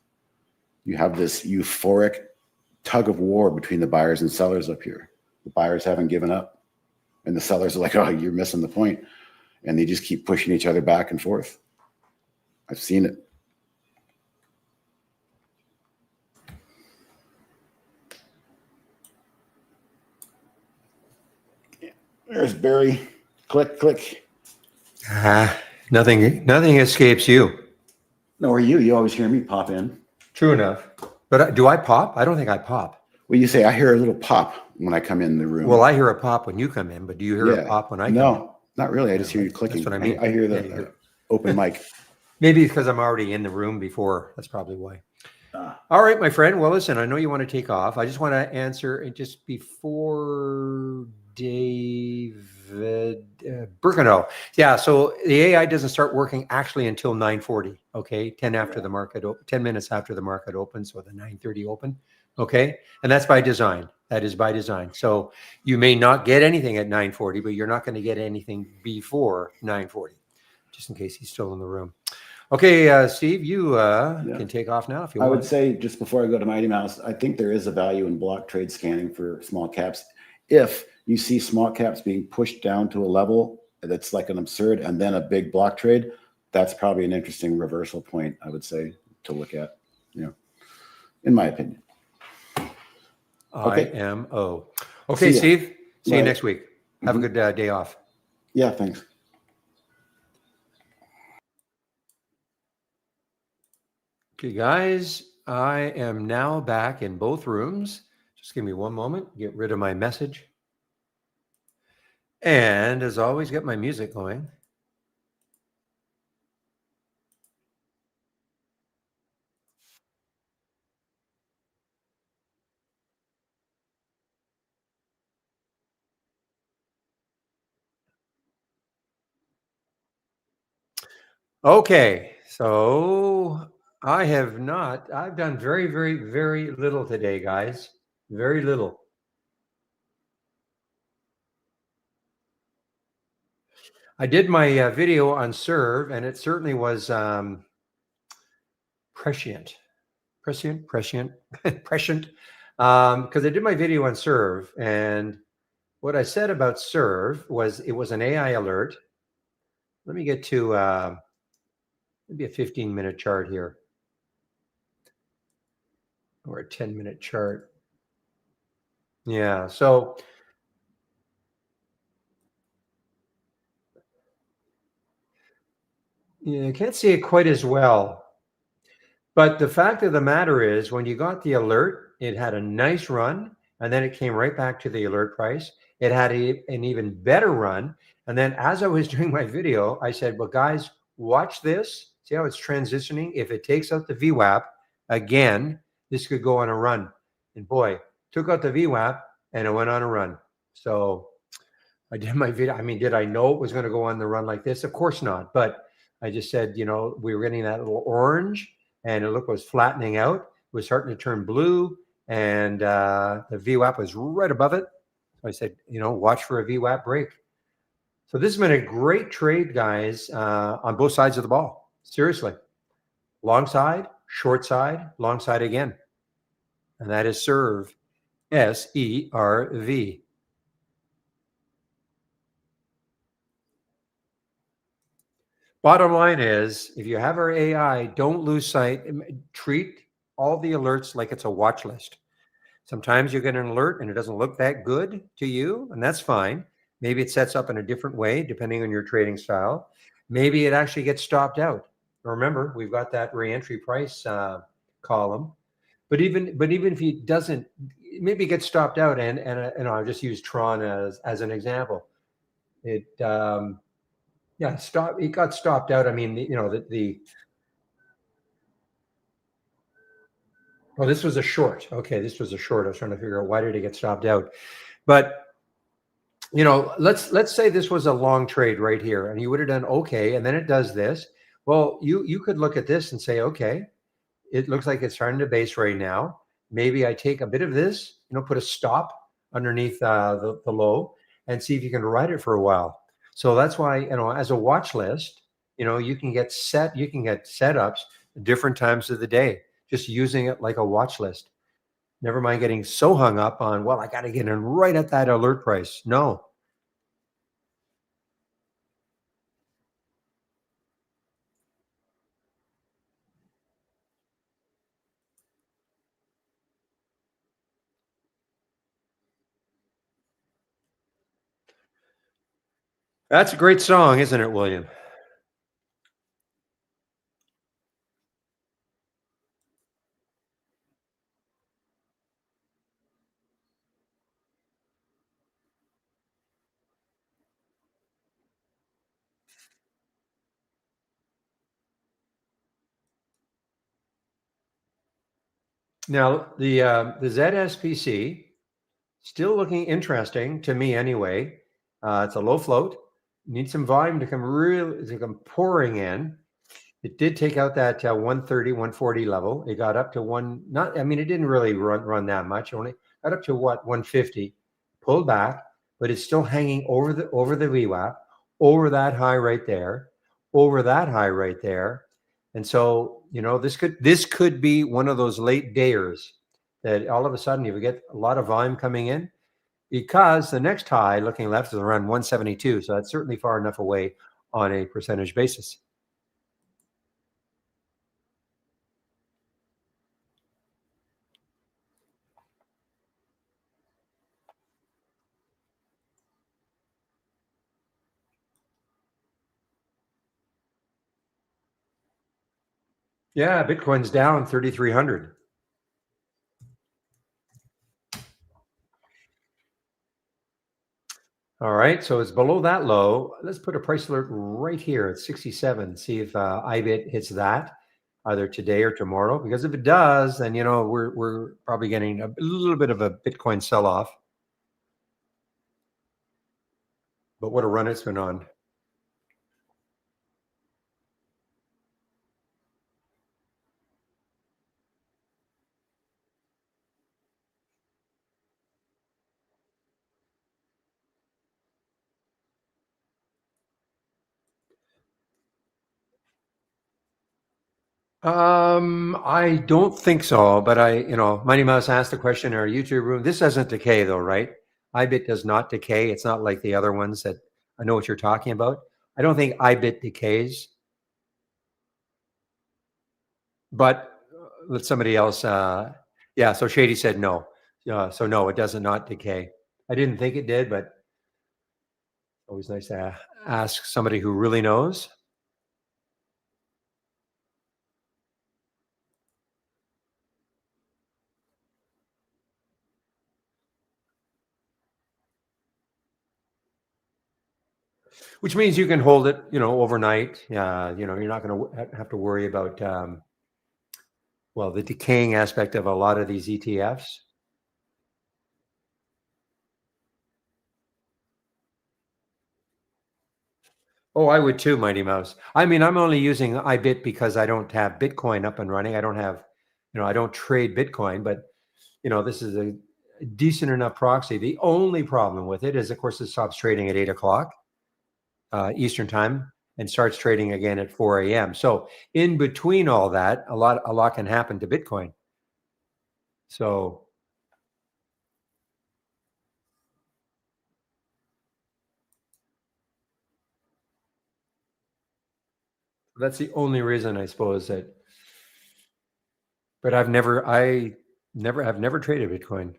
You have this euphoric tug of war between the buyers and sellers up here. The buyers haven't given up, and the sellers are like, "Oh, you're missing the point," and they just keep pushing each other back and forth. I've seen it. There's Barry. Click, click. Nothing escapes you. No, are you? You always hear me pop in. True enough. But do I pop? I don't think I pop. Well, you say I hear a little pop when I come in the room. Well, I hear a pop when you come in, but do you hear a pop when I come in? No, not really. I just hear you clicking. That's what I mean. I hear the open mic. Maybe because I'm already in the room before. That's probably why. All right, my friend. Well, listen, I know you want to take off. I just want to answer just before David Burkino. Yeah, so the AI doesn't start working actually until 9:40. Okay, 10 minutes after the market opens, so the 9:30 open. Okay, and that's by design. That is by design. So you may not get anything at 9:40, but you're not going to get anything before 9:40, just in case he's still in the room. Okay, Steve, you can take off now if you want. I would say, just before I go to Mighty Mouse, I think there is a value in block trade scanning for small caps. If you see small caps being pushed down to a level that's like an absurd and then a big block trade, that's probably an interesting reversal point, I would say, to look at, in my opinion. Okay. IMO. Okay, Steve, see you next week. Have a good day off. Yeah, thanks. Okay, guys, I am now back in both rooms. Just give me one moment, get rid of my message. And as always, get my music going. Okay, so I've done very, very, very little today, guys. Very little. I did my video on Serve, and it certainly was prescient, because I did my video on Serve, and what I said about Serve was it was an AI alert. Let me get to maybe a 15-minute chart here, or a 10-minute chart. Yeah, so you can't see it quite as well. But the fact of the matter is, when you got the alert, it had a nice run, and then it came right back to the alert price. It had an even better run. And then as I was doing my video, I said, well, guys, watch this. See how it's transitioning? If it takes out the VWAP, again, this could go on a run. And boy, took out the VWAP, and it went on a run. So I did my video. I mean, did I know it was going to go on the run like this? Of course not. But I just said, we were getting that little orange, and it was flattening out. It was starting to turn blue, and the VWAP was right above it. So I said, watch for a VWAP break. So this has been a great trade, guys, on both sides of the ball. Seriously. Long side, short side, long side again. And that is Serve, SERV. Bottom line is, if you have our AI, don't lose sight. Treat all the alerts like it's a watch list. Sometimes you get an alert and it doesn't look that good to you, and that's fine. Maybe it sets up in a different way, depending on your trading style. Maybe it actually gets stopped out. Remember, we've got that reentry price column. But even if it doesn't, maybe it gets stopped out, and I'll just use Tron as an example. Yeah, it got stopped out. I mean, oh, this was a short. Okay, this was a short. I was trying to figure out why did it get stopped out. But let's say this was a long trade right here, and you would have done okay, and then it does this. Well, you could look at this and say, okay, it looks like it's starting to base right now. Maybe I take a bit of this, put a stop underneath the low and see if you can ride it for a while. So that's why, as a watch list, you can get setups at different times of the day, just using it like a watch list. Never mind getting so hung up on, well, I got to get in right at that alert price. No. That's a great song, isn't it, William? Now, the ZSPC still looking interesting to me anyway. It's a low float. Needs some volume to come pouring in. It did take out that 130, 140 level. It got up to it didn't really run that much. Only got up to 150, pulled back, but it's still hanging over the VWAP, over that high right there, over that high right there. And so, this could be one of those late dayers that all of a sudden you get a lot of volume coming in, because the next high looking left is around 172. So that's certainly far enough away on a percentage basis. Yeah, Bitcoin's down 3,300. All right, so it's below that low. Let's put a price alert right here at 67. See if IBIT hits that either today or tomorrow. Because if it does, then we're probably getting a little bit of a Bitcoin sell-off. But what a run it's been on. I don't think so, but Mighty Mouse asked the question in our YouTube room. This doesn't decay though, right? IBIT does not decay. It's not like the other ones that I know what you're talking about. I don't think IBIT decays, but let somebody else. Yeah, so Shady said no. So no, it does not decay. I didn't think it did, but always nice to ask somebody who really knows. Which means you can hold it, overnight. You're not going to have to worry about, the decaying aspect of a lot of these ETFs. Oh, I would too, Mighty Mouse. I mean, I'm only using IBIT because I don't have Bitcoin up and running. I don't have, I don't trade Bitcoin, but this is a decent enough proxy. The only problem with it is, of course, it stops trading at 8 o'clock Eastern time and starts trading again at 4 a.m. So in between all that, a lot can happen to Bitcoin. So that's the only reason, I suppose, that. But I've never traded Bitcoin.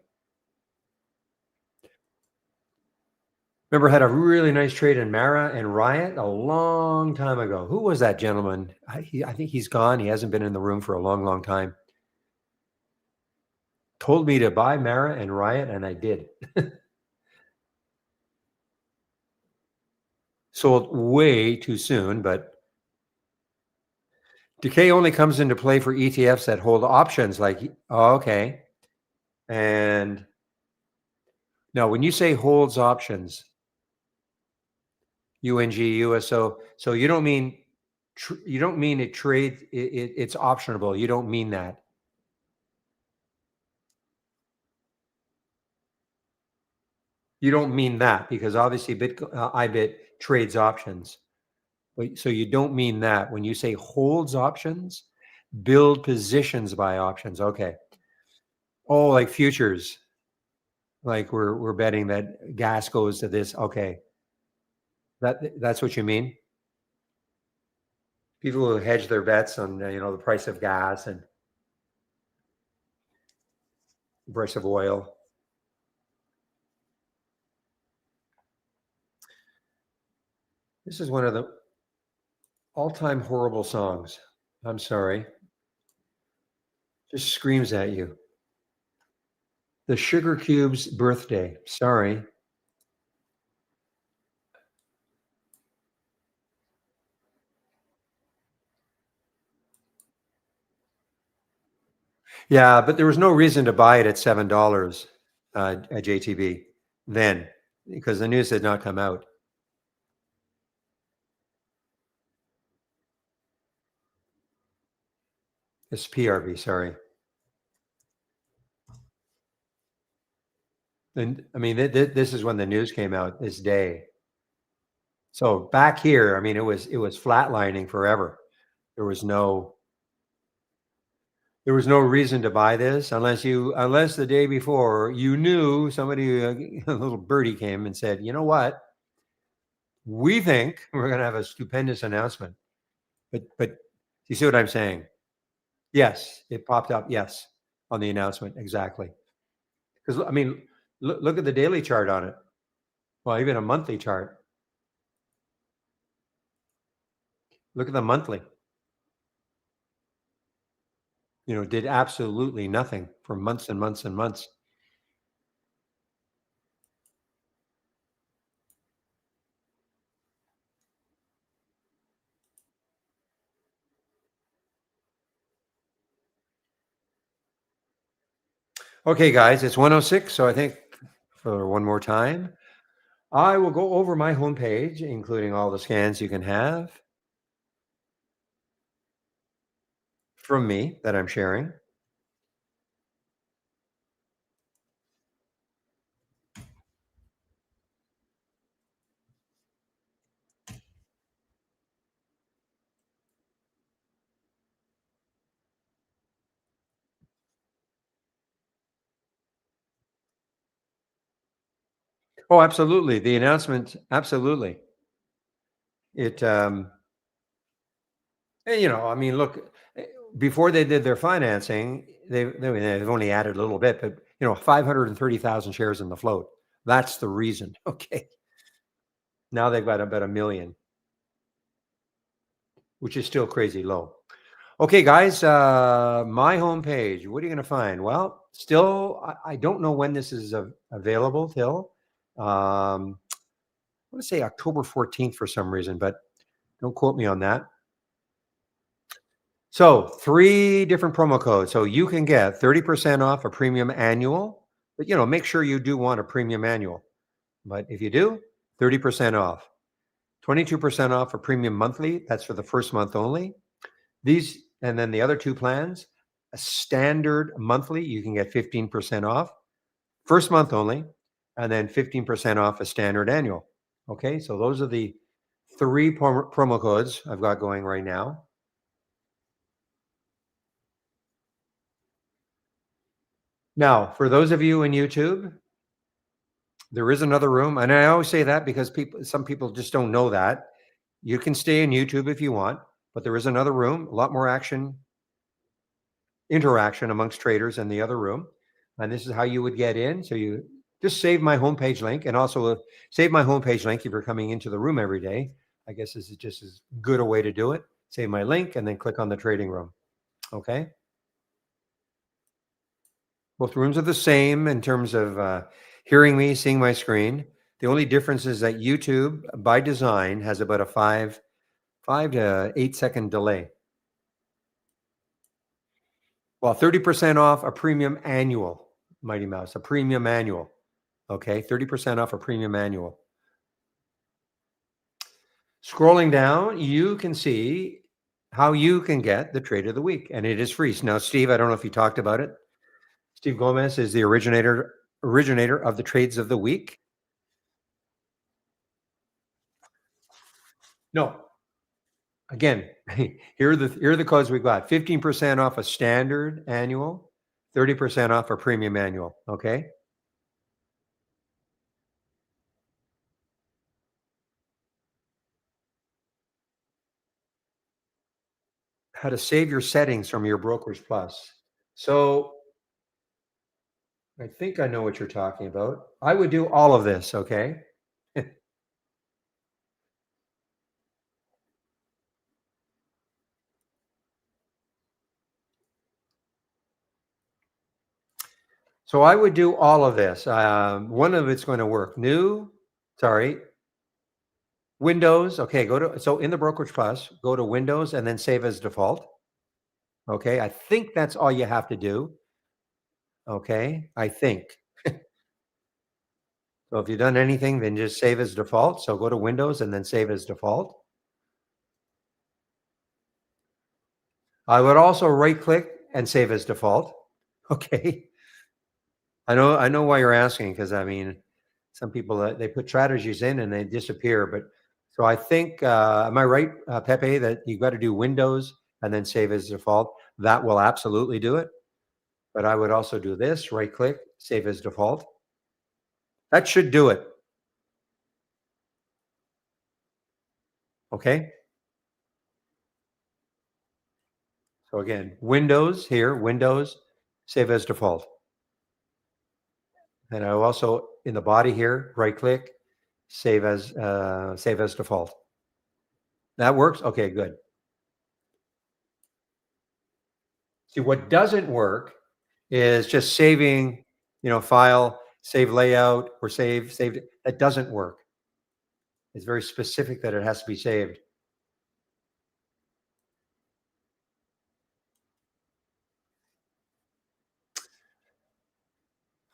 Remember, I had a really nice trade in Mara and Riot a long time ago. Who was that gentleman? I think he's gone. He hasn't been in the room for a long, long time. Told me to buy Mara and Riot, and I did. sold way too soon, but decay only comes into play for ETFs that hold options like, oh, okay. And now when you say holds options, UNG, USO, so you don't mean you don't mean it trades, it's optionable. You don't mean that. You don't mean that because obviously IBIT trades options. So you don't mean that when you say holds options, build positions by options. Okay. Oh, like futures. Like we're betting that gas goes to this. Okay. That's what you mean? People who hedge their bets on the price of gas and the price of oil. This is one of the all-time horrible songs. I'm sorry. Just screams at you. The Sugar Cube's Birthday. Sorry. Yeah, but there was no reason to buy it at $7 at JTB then because the news had not come out. It's PRB, sorry. And I mean, this is when the news came out this day. So back here, I mean, it was flatlining forever. There was no reason to buy this unless the day before you knew somebody, a little birdie came and said, you know what? We think we're going to have a stupendous announcement. But you see what I'm saying? Yes, it popped up. Yes, on the announcement. Exactly. Because I mean, look at the daily chart on it. Well, even a monthly chart. Look at the monthly. Did absolutely nothing for months and months and months. Okay, guys, it's 1:06. So I think for one more time, I will go over my homepage, including all the scans you can have from me that I'm sharing. Oh, absolutely. The announcement, absolutely. It, I mean, look, before they did their financing, they've only added a little bit, but 530,000 shares in the float. That's the reason. Okay. Now they've got about 1 million, which is still crazy low. Okay, guys, my homepage. What are you going to find? Well, still, I don't know when this is available till. I want to say October 14th for some reason, but don't quote me on that. So 3 different promo codes. So you can get 30% off a premium annual, but make sure you do want a premium annual. But if you do, 30% off. 22% off a premium monthly. That's for the first month only. And then the other 2 plans, a standard monthly, you can get 15% off. First month only, and then 15% off a standard annual. Okay, so those are the 3 promo codes I've got going right now. Now, for those of you in YouTube, there is another room, and I always say that because some people just don't know that. You can stay in YouTube if you want, but there is another room, a lot more interaction amongst traders in the other room, and this is how you would get in. So you just save my homepage link, and also save my homepage link if you're coming into the room every day. I guess this is just as good a way to do it. Save my link and then click on the trading room. Okay. Both rooms are the same in terms of hearing me, seeing my screen. The only difference is that YouTube, by design, has about a 5 to 8 second delay. Well, 30% off a premium annual, Mighty Mouse, a premium annual. Okay, 30% off a premium annual. Scrolling down, you can see how you can get the trade of the week, and it is free. Now, Steve, I don't know if you talked about it. Steve Gomez is the originator of the trades of the week. No. Again, here are the codes we got. 15% off a standard annual, 30% off a premium annual. Okay. How to save your settings from your Brokerage Plus. So I think I know what you're talking about. I would do all of this. Okay. So I would do all of this. One of it's going to work. Windows. Okay, so in the Brokerage Plus, go to Windows and then save as default. Okay, I think that's all you have to do. Okay, I think. So if you've done anything, then just save as default. So go to Windows and then save as default. I would also right click and save as default. Okay. I know why you're asking, because I mean, some people they put strategies in and they disappear. But so I think, am I right, Pepe, that you got to do Windows and then save as default? That will absolutely do it. But I would also do this, right click, save as default. That should do it. Okay. So again, Windows here, Windows, save as default. And I also, in the body here, right click, save as default. That works? Okay, good. See, what doesn't work is just saving, file, save layout, or saved. That doesn't work. It's very specific that it has to be saved.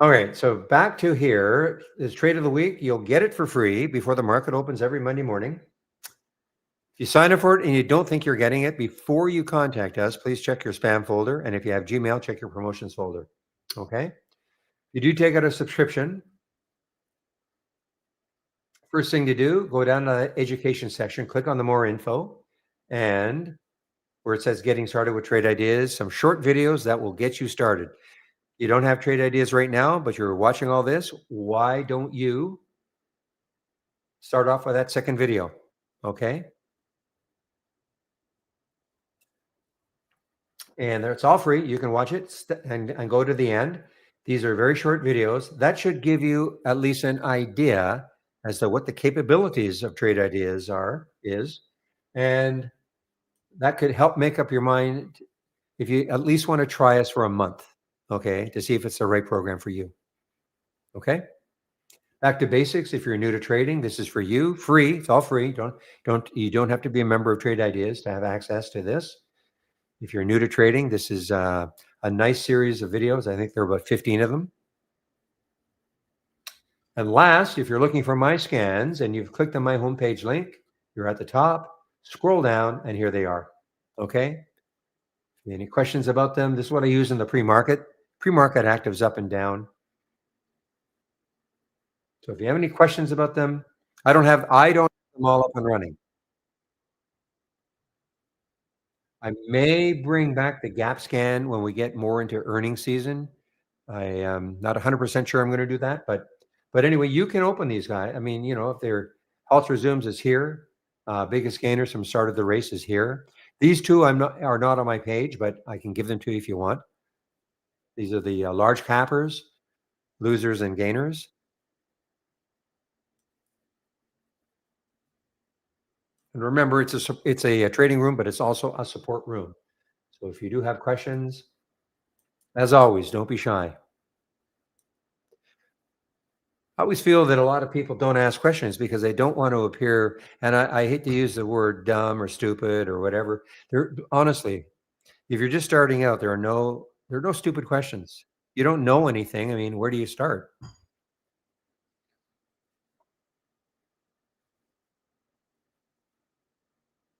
All right, so back to here is trade of the week. You'll get it for free before the market opens every Monday morning. If you sign up for it and you don't think you're getting it, before you contact us, please check your spam folder. And if you have Gmail, check your promotions folder. Okay. You do take out a subscription. First thing to do, go down to the education section, click on the more info, and where it says getting started with trade ideas, some short videos that will get you started. You don't have trade ideas right now, but you're watching all this. Why don't you start off with that second video? Okay. And it's all free. You can watch it and go to the end. These are very short videos. That should give you at least an idea as to what the capabilities of trade ideas is. And that could help make up your mind if you at least want to try us for a month, okay, to see if it's the right program for you. Okay. Back to basics. If you're new to trading, this is for you. Free. It's all free. You don't have to be a member of Trade Ideas to have access to this. If you're new to trading, this is a nice series of videos. I think there are about 15 of them. And last, if you're looking for my scans and you've clicked on my homepage link, you're at the top, scroll down, and here they are. Okay. Any questions about them? This is what I use in the pre-market. Pre-market actives up and down. So if you have any questions about them, I don't have them all up and running. I may bring back the gap scan when we get more into earnings season. I am not 100% sure I'm going to do that, but anyway, you can open these guys. I mean, if they're Halter Zooms is here, biggest gainers from start of the race is here. These two are not on my page, but I can give them to you if you want. These are the large cappers, losers and gainers. And remember, it's a trading room, but it's also a support room. So if you do have questions, as always, don't be shy. I always feel that a lot of people don't ask questions because they don't want to appear, and I hate to use the word dumb or stupid or whatever. There, honestly, if you're just starting out, there are no stupid questions. You don't know anything. I mean, where do you start?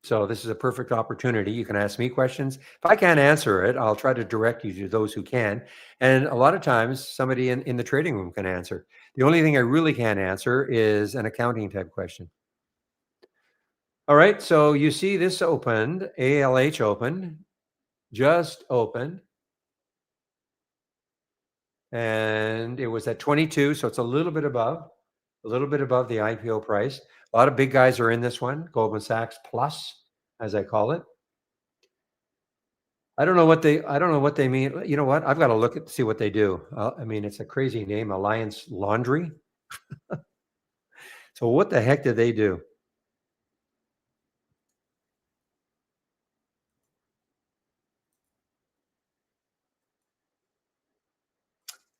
So this is a perfect opportunity. You can ask me questions. If I can't answer it, I'll try to direct you to those who can. And a lot of times, somebody in the trading room can answer. The only thing I really can't answer is an accounting type question. All right. So you see this opened, ALH opened, just opened, and it was at 22. So it's a little bit above the IPO price. A lot of big guys are in this one, Goldman Sachs Plus, as I call it. I don't know what they mean. You know what? I've got to look at see what they do. I mean, it's a crazy name, Alliance Laundry. So what the heck did they do?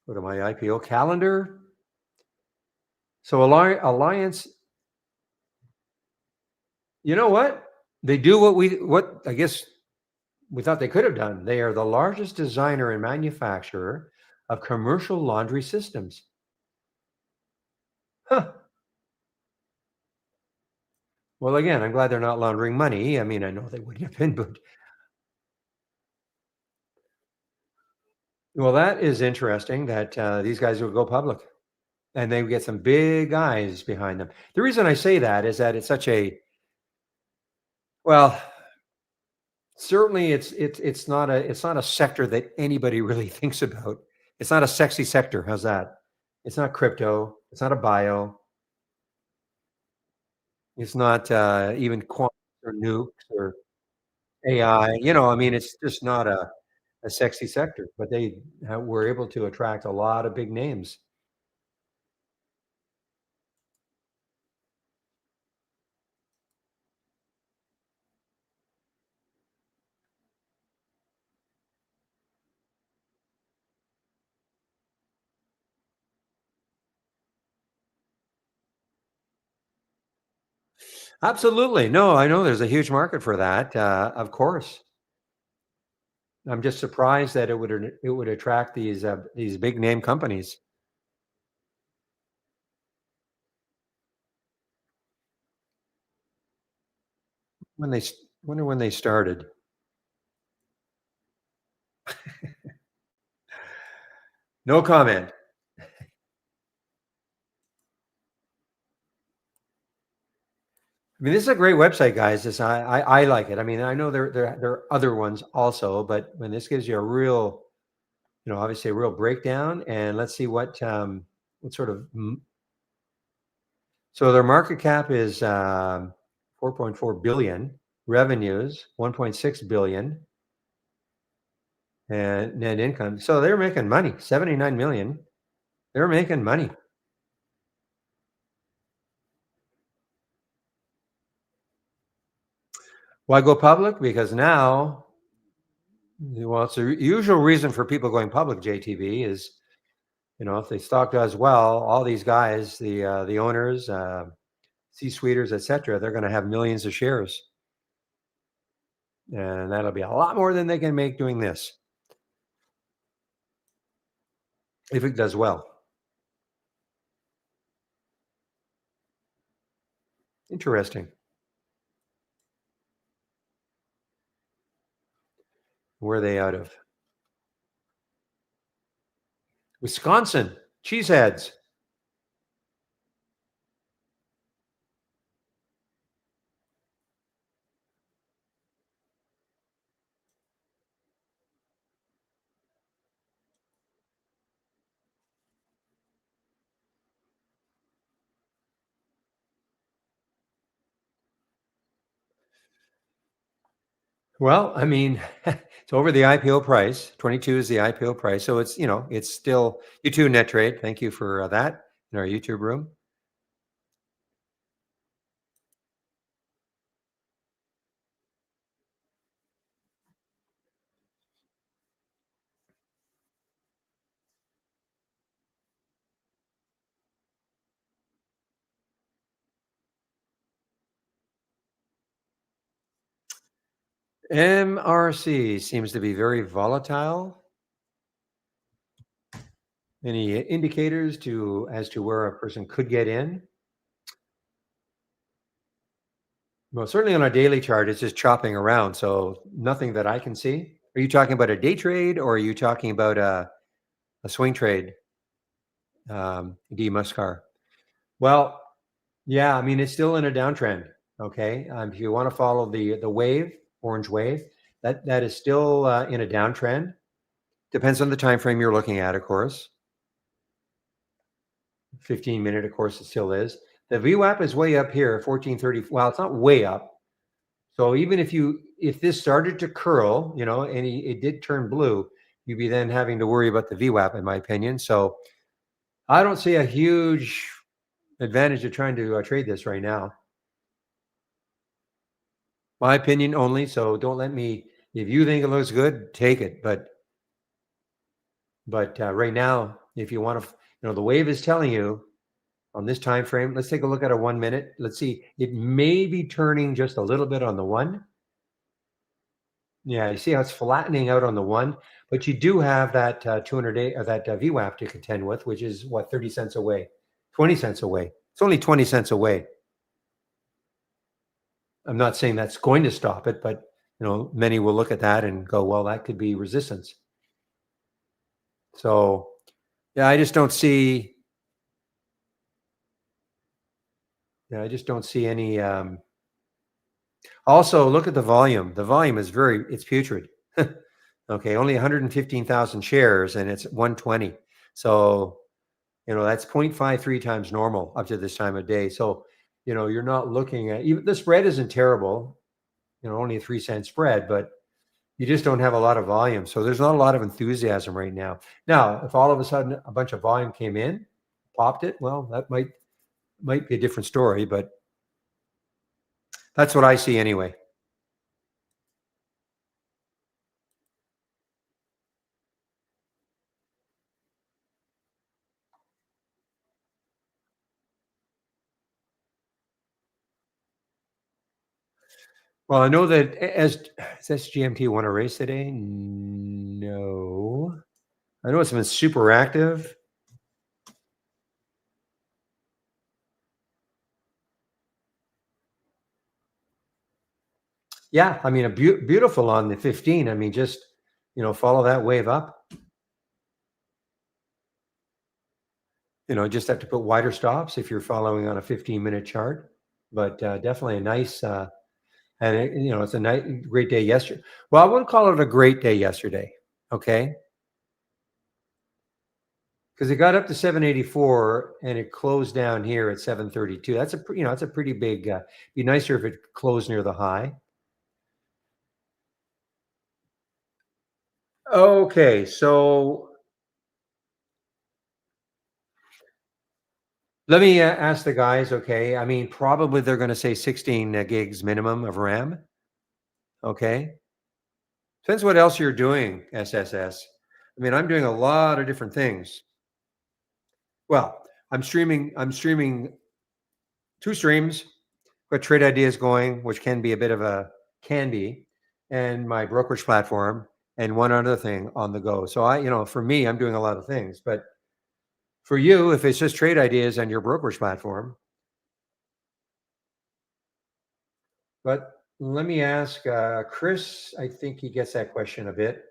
Go to my IPO calendar. So Alliance, you know what? They do what I guess we thought they could have done. They are the largest designer and manufacturer of commercial laundry systems. Huh. Well, again, I'm glad they're not laundering money. I mean, I know they wouldn't have been, but well, that is interesting that these guys will go public and they get some big eyes behind them. The reason I say that is that it's such a well, certainly it's not a sector that anybody really thinks about. It's not a sexy sector. How's that? It's not crypto. It's not a bio. It's not even quants or nukes or AI. I mean, it's just not a sexy sector. But they were able to attract a lot of big names. Absolutely. No, I know there's a huge market for that. Of course. I'm just surprised that it would attract these big name companies. When they s- Wonder when they started. No comment. I mean, this is a great website, guys. I like it. I mean, I know there are other ones also, but when this gives you a real, obviously a real breakdown, and let's see what sort of so their market cap is 4.4 billion, revenues 1.6 billion, and net income. So they're making money, 79 million. They're making money. Why go public? Because now, well, it's the usual reason for people going public. JTB is, if the stock does well, all these guys, the owners, C-suiters, etc., they're going to have millions of shares, and that'll be a lot more than they can make doing this if it does well. Interesting. Where are they out of? Wisconsin. Cheeseheads. Well, I mean, it's over the IPO price. 22 is the IPO price. So it's still you too, net trade. Thank you for that in our YouTube room. MRC seems to be very volatile. Any indicators as to where a person could get in? Well, certainly on a daily chart, it's just chopping around, so nothing that I can see. Are you talking about a day trade or are you talking about a swing trade, D Muscar? Well, yeah, I mean, it's still in a downtrend. Okay. If you want to follow the wave, orange wave, that is still in a downtrend. Depends on the time frame you're looking at, of course. 15-minute, of course, it still is. The VWAP is way up here, 1430. Well, it's not way up. So even if this started to curl, and it did turn blue, you'd be then having to worry about the VWAP, in my opinion. So I don't see a huge advantage of trying to trade this right now. My opinion only. So don't let me. If you think it looks good, take it. But right now, if you want to, the wave is telling you on this time frame. Let's take a look at a 1 minute. Let's see. It may be turning just a little bit on the one. Yeah, you see how it's flattening out on the one, but you do have that 200-day or that VWAP to contend with, which is what, 30 cents away, 20 cents away. It's only 20 cents away. I'm not saying that's going to stop it, but many will look at that and go, well, that could be resistance. So, yeah, I just don't see. Yeah, I just don't see any. Also, look at the volume. The volume is it's putrid. Okay, only 115,000 shares, and it's 120. So, that's 0.53 times normal up to this time of day. So, you're not looking at even the spread isn't terrible. Only a 3-cent spread, but you just don't have a lot of volume. So there's not a lot of enthusiasm right now. Now, if all of a sudden a bunch of volume came in, popped it, well, that might be a different story, but that's what I see anyway. Well, I know that does SGMT won a race today? No. I know it's been super active. Yeah, I mean, a beautiful on the 15. I mean, just follow that wave up. Just have to put wider stops if you're following on a 15-minute chart. But definitely a nice, and it's a great day yesterday. Well, I wouldn't call it a great day yesterday. Okay. Because it got up to 784 and it closed down here at 732. That's a pretty big. Be nicer if it closed near the high. Okay, so let me ask the guys. Okay, I mean, probably they're going to say 16 gigs minimum of RAM. Okay, depends what else you're doing. SSS. I mean, I'm doing a lot of different things. Well, I'm streaming 2 streams. Got Trade Ideas going, which can be, and my brokerage platform, and one other thing on the go. So for me, I'm doing a lot of things. But for you, if it's just Trade Ideas on your brokerage platform, but let me ask Chris. I think he gets that question a bit.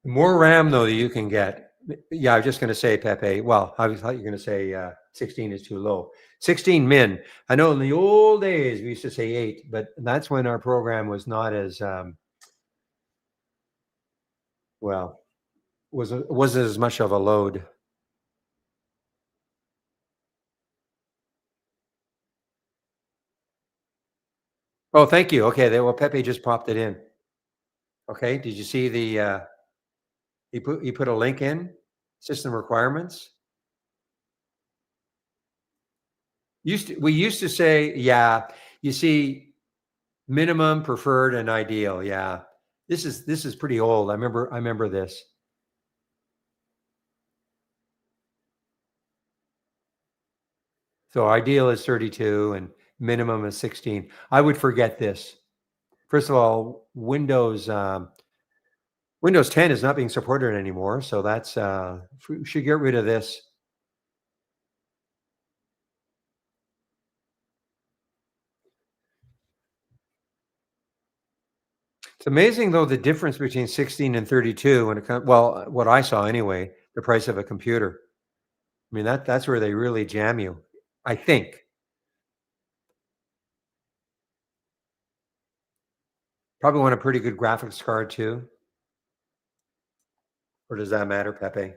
The more RAM though that you can get. Yeah, I was just going to say, Pepe. Well, I thought you were going to say 16 is too low. 16 min. I know in the old days we used to say 8, but that's when our program was not as wasn't as much of a load. Oh, thank you. Okay, well, Pepe just popped it in. Okay, did you see he put a link in, system requirements? We used to say, yeah, you see minimum, preferred, and ideal. Yeah. This is pretty old. I remember this. So ideal is 32 and minimum is 16. I would forget this. First of all, Windows 10 is not being supported anymore, so that's we should get rid of this. It's amazing though the difference between 16 and 32 when it comes, well, what I saw anyway, the price of a computer. I mean that's where they really jam you, I think. Probably want a pretty good graphics card too, or does that matter, Pepe?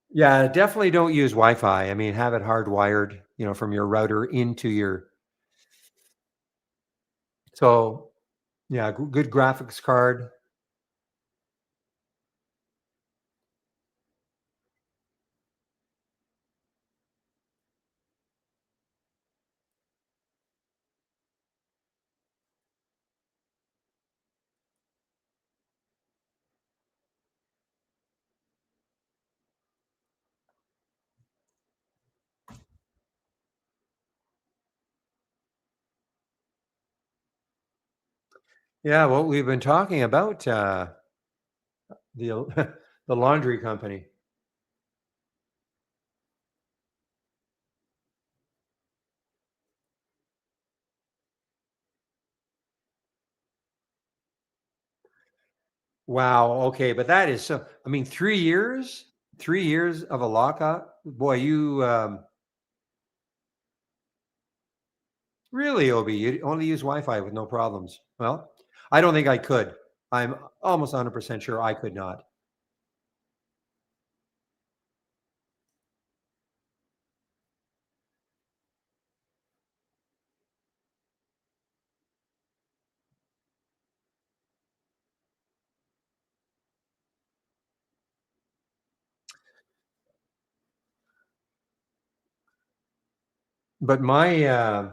Yeah, definitely don't use Wi-Fi. I mean, have it hardwired, from your router into your. So yeah, good graphics card. Yeah, well, we've been talking about the the laundry company. Wow. Okay, but that is so. I mean, 3 years, 3 years of a lockout. Boy, you really, Obi, you only use Wi-Fi with no problems. Well, I don't think I could. I'm almost 100% sure I could not. But my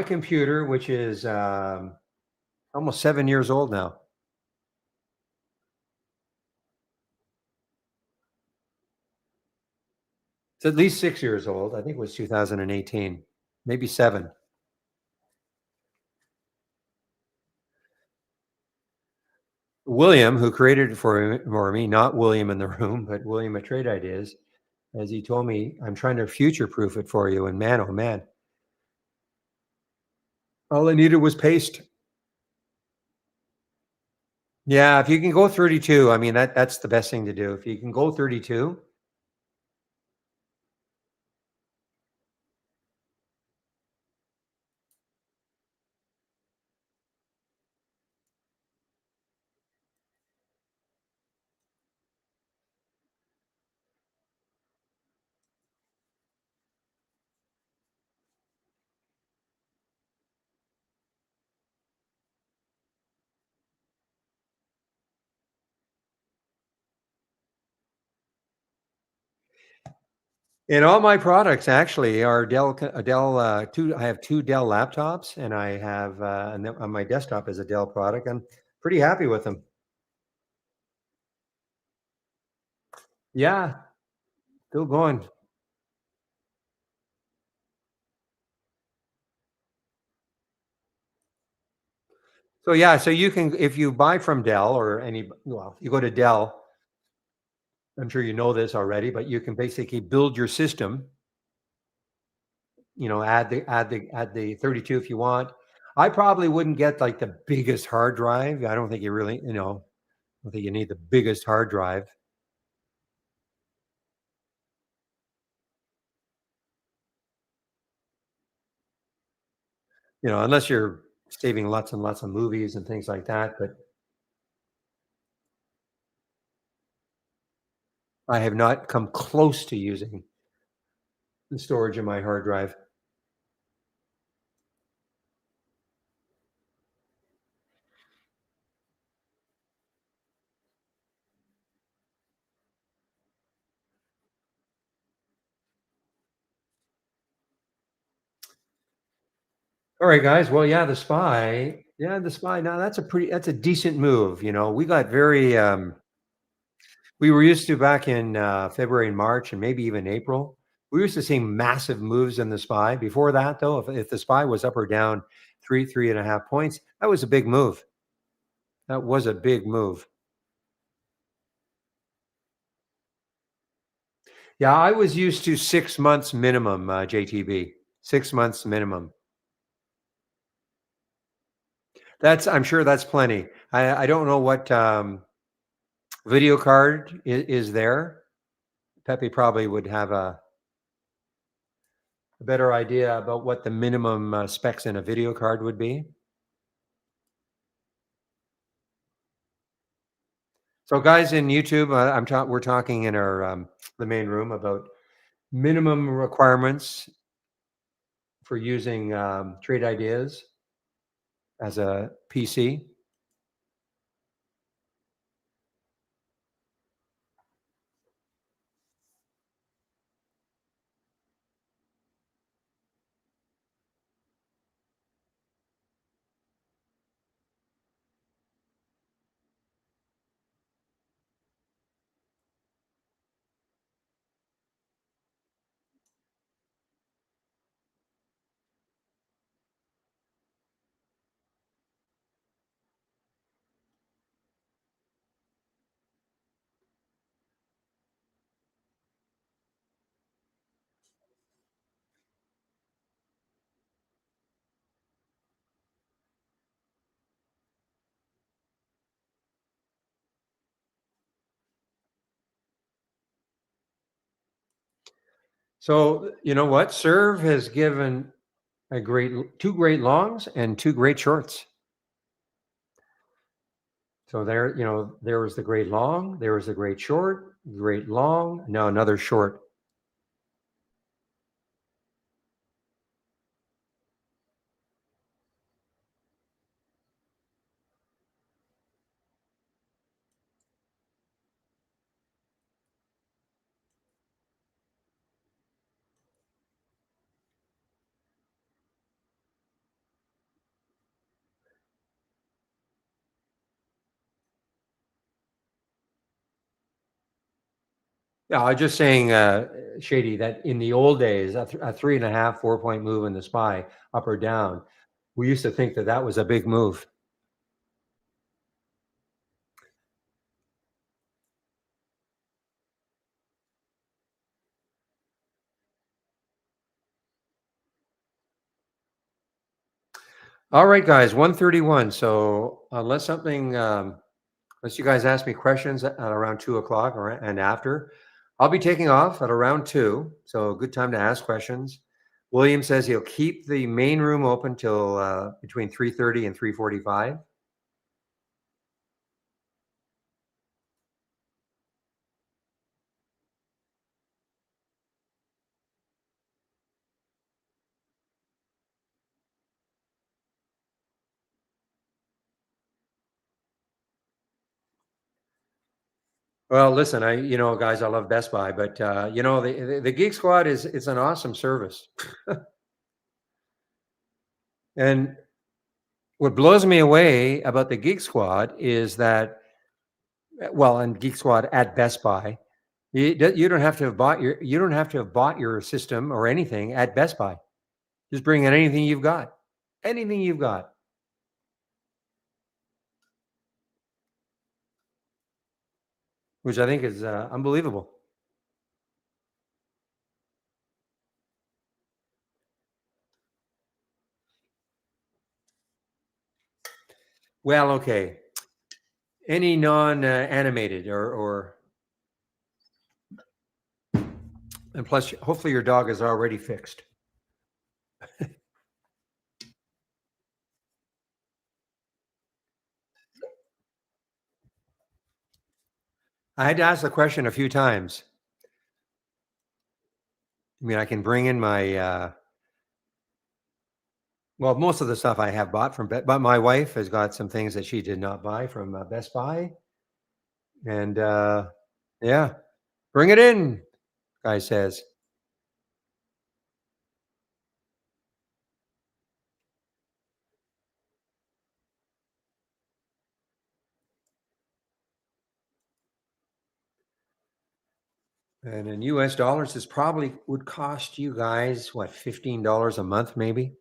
computer, which is almost 7 years old now, it's at least 6 years old. I think it was 2018, maybe seven. William, who created it for me, not William in the room, but William at Trade Ideas, as he told me, I'm trying to future proof it for you. And man, oh man, all I needed was paste. Yeah, if you can go 32, I mean that's the best thing to do. If you can go 32, and all my products actually are Dell two. I have two Dell laptops, and I have and then on my desktop is a Dell product. I'm pretty happy with them. Yeah, still going. So yeah, so you can if you buy from Dell or any well, you go to Dell. I'm sure you know this already, but you can basically build your system. Add the 32 if you want. I probably wouldn't get like the biggest hard drive. I don't think you really, I don't think you need the biggest hard drive, unless you're saving lots and lots of movies and things like that. But I have not come close to using the storage in my hard drive. All right, guys. Well, yeah, the SPY. Yeah, the SPY. Now that's a decent move. We got very we were used to back in February and March and maybe even April. We were used to seeing massive moves in the SPY. Before that, though, if the SPY was up or down 3.5 points, that was a big move. That was a big move. Yeah, I was used to 6 months minimum, JTB. 6 months minimum. I'm sure that's plenty. I don't know what video card is there. Pepe probably would have a better idea about what the minimum specs in a video card would be. So, guys in YouTube, we're talking in our the main room about minimum requirements for using Trade Ideas as a PC. So, you know what? Serve has given two great longs and two great shorts. So there was the great long, there was the great short, great long, now another short. Yeah, I was just saying, Shady, that in the old days, a 3.5, 4 point move in the SPY, up or down, we used to think that was a big move. All right, guys, 1:31. So unless you guys ask me questions at around 2 o'clock and after, I'll be taking off at around 2. So good time to ask questions. William says he'll keep the main room open till between 3:30 and 3:45. Well, listen, guys, I love Best Buy, but the Geek Squad is an awesome service. And what blows me away about the Geek Squad is that, well, and Geek Squad at Best Buy, you don't have to have bought your system or anything at Best Buy. Just bring in anything you've got. Which I think is unbelievable. Well, okay. Any non-animated or and plus, hopefully your dog is already fixed. I had to ask the question a few times. I mean, I can bring in my well, most of the stuff I have bought from but my wife has got some things that she did not buy from Best Buy, and yeah, bring it in, guy says. And in US dollars, this probably would cost you guys, what, $15 a month, maybe?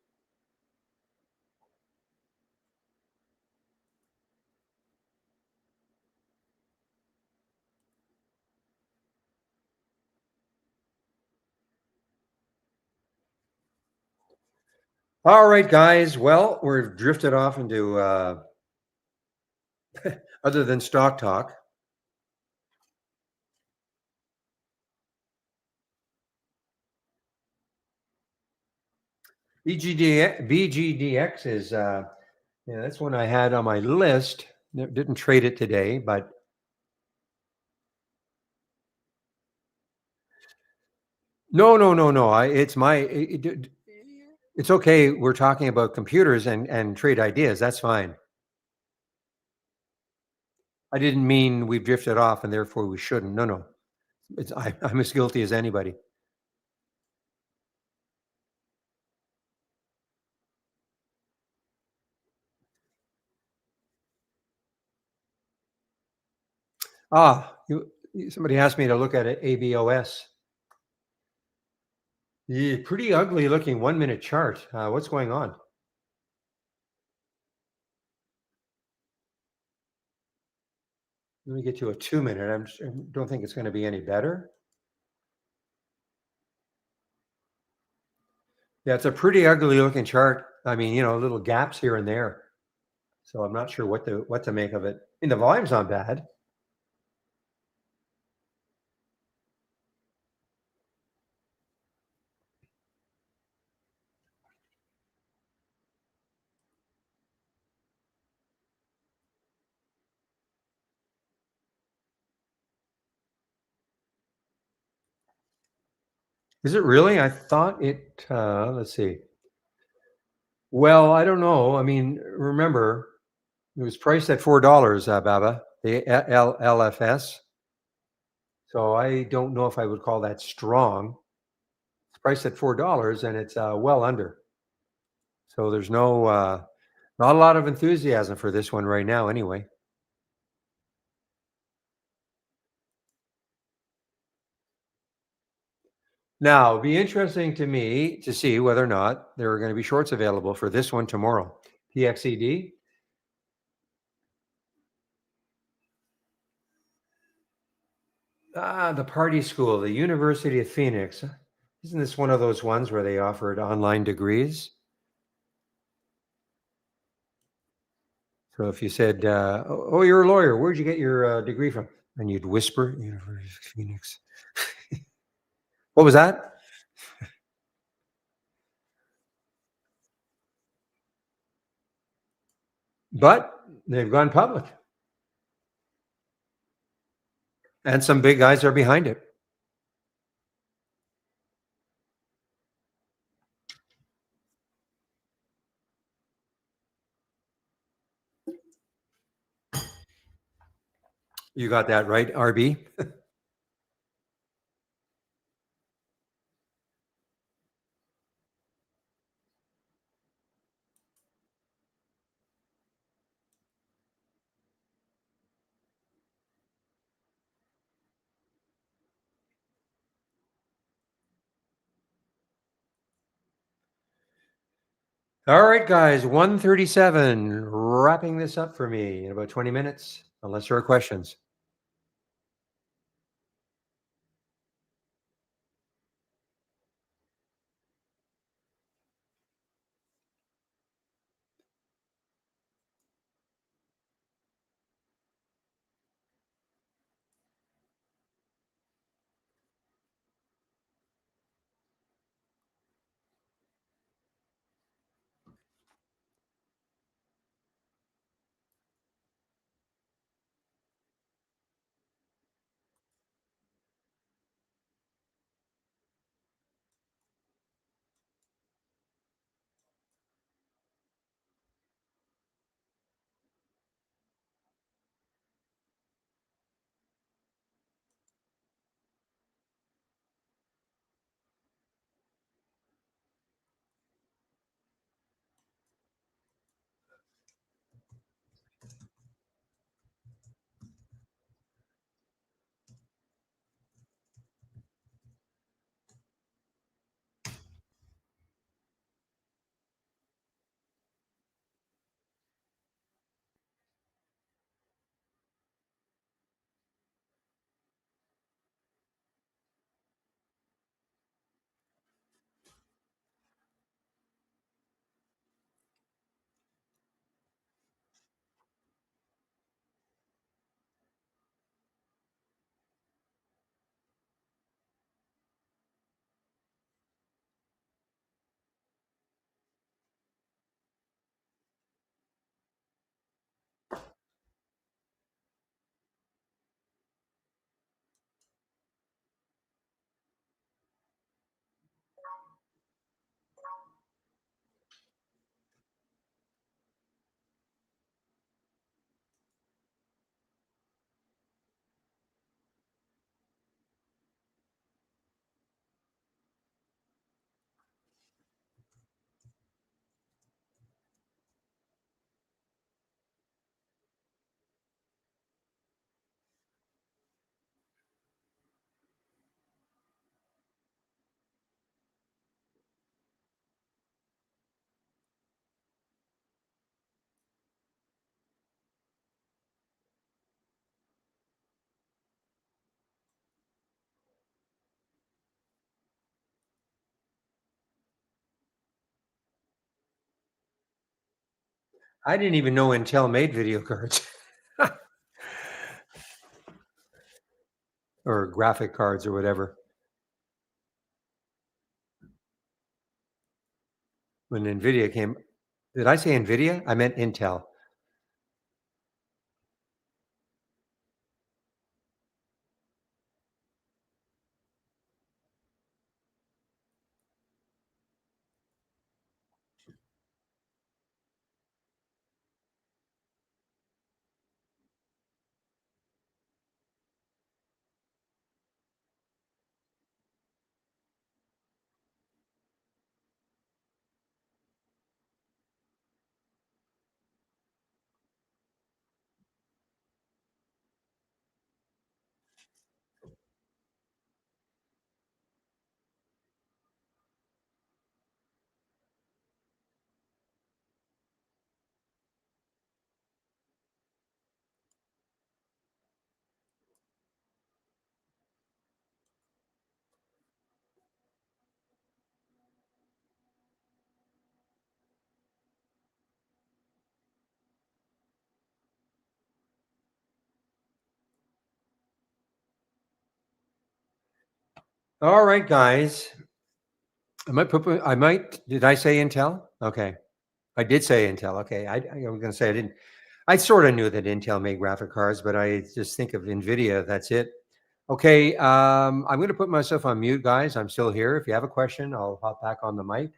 All right, guys. Well, we've drifted off into other than stock talk. BGDX is yeah, that's one I had on my list. Didn't trade it today, but no, no, no, no. It's my. It's okay. We're talking about computers and trade ideas. That's fine. I didn't mean we've drifted off and therefore we shouldn't. No, no. I'm as guilty as anybody. Somebody asked me to look at it. ABOS. Yeah, pretty ugly looking 1 minute chart. What's going on? Let me get to a 2 minute. I don't think it's going to be any better. Yeah, it's a pretty ugly looking chart. I mean, little gaps here and there. So I'm not sure what to make of it. I mean, the volume's not bad. Is it really? I thought it. Let's see. Well, I don't know. I mean, remember, it was priced at $4, Baba, the LFS. So I don't know if I would call that strong. It's priced at $4 and it's well under. So there's not a lot of enthusiasm for this one right now, anyway. Now, it'd be interesting to me to see whether or not there are going to be shorts available for this one tomorrow. PXED. The party school, the University of Phoenix. Isn't this one of those ones where they offered online degrees? So if you said, "Oh, you're a lawyer. Where'd you get your degree from?" and you'd whisper, "University of Phoenix." What was that? But they've gone public, and some big guys are behind it. You got that right, RB. All right, guys, 1:37. Wrapping this up for me in about 20 minutes, unless there are questions. I didn't even know Intel made video cards or graphic cards or whatever. When NVIDIA came, did I say NVIDIA? I meant Intel. All right, guys. I might, did I say Intel? Okay. I did say Intel. Okay. I was going to say I didn't, I sort of knew that Intel made graphic cards, but I just think of NVIDIA. That's it. Okay. I'm going to put myself on mute, guys. I'm still here. If you have a question, I'll hop back on the mic.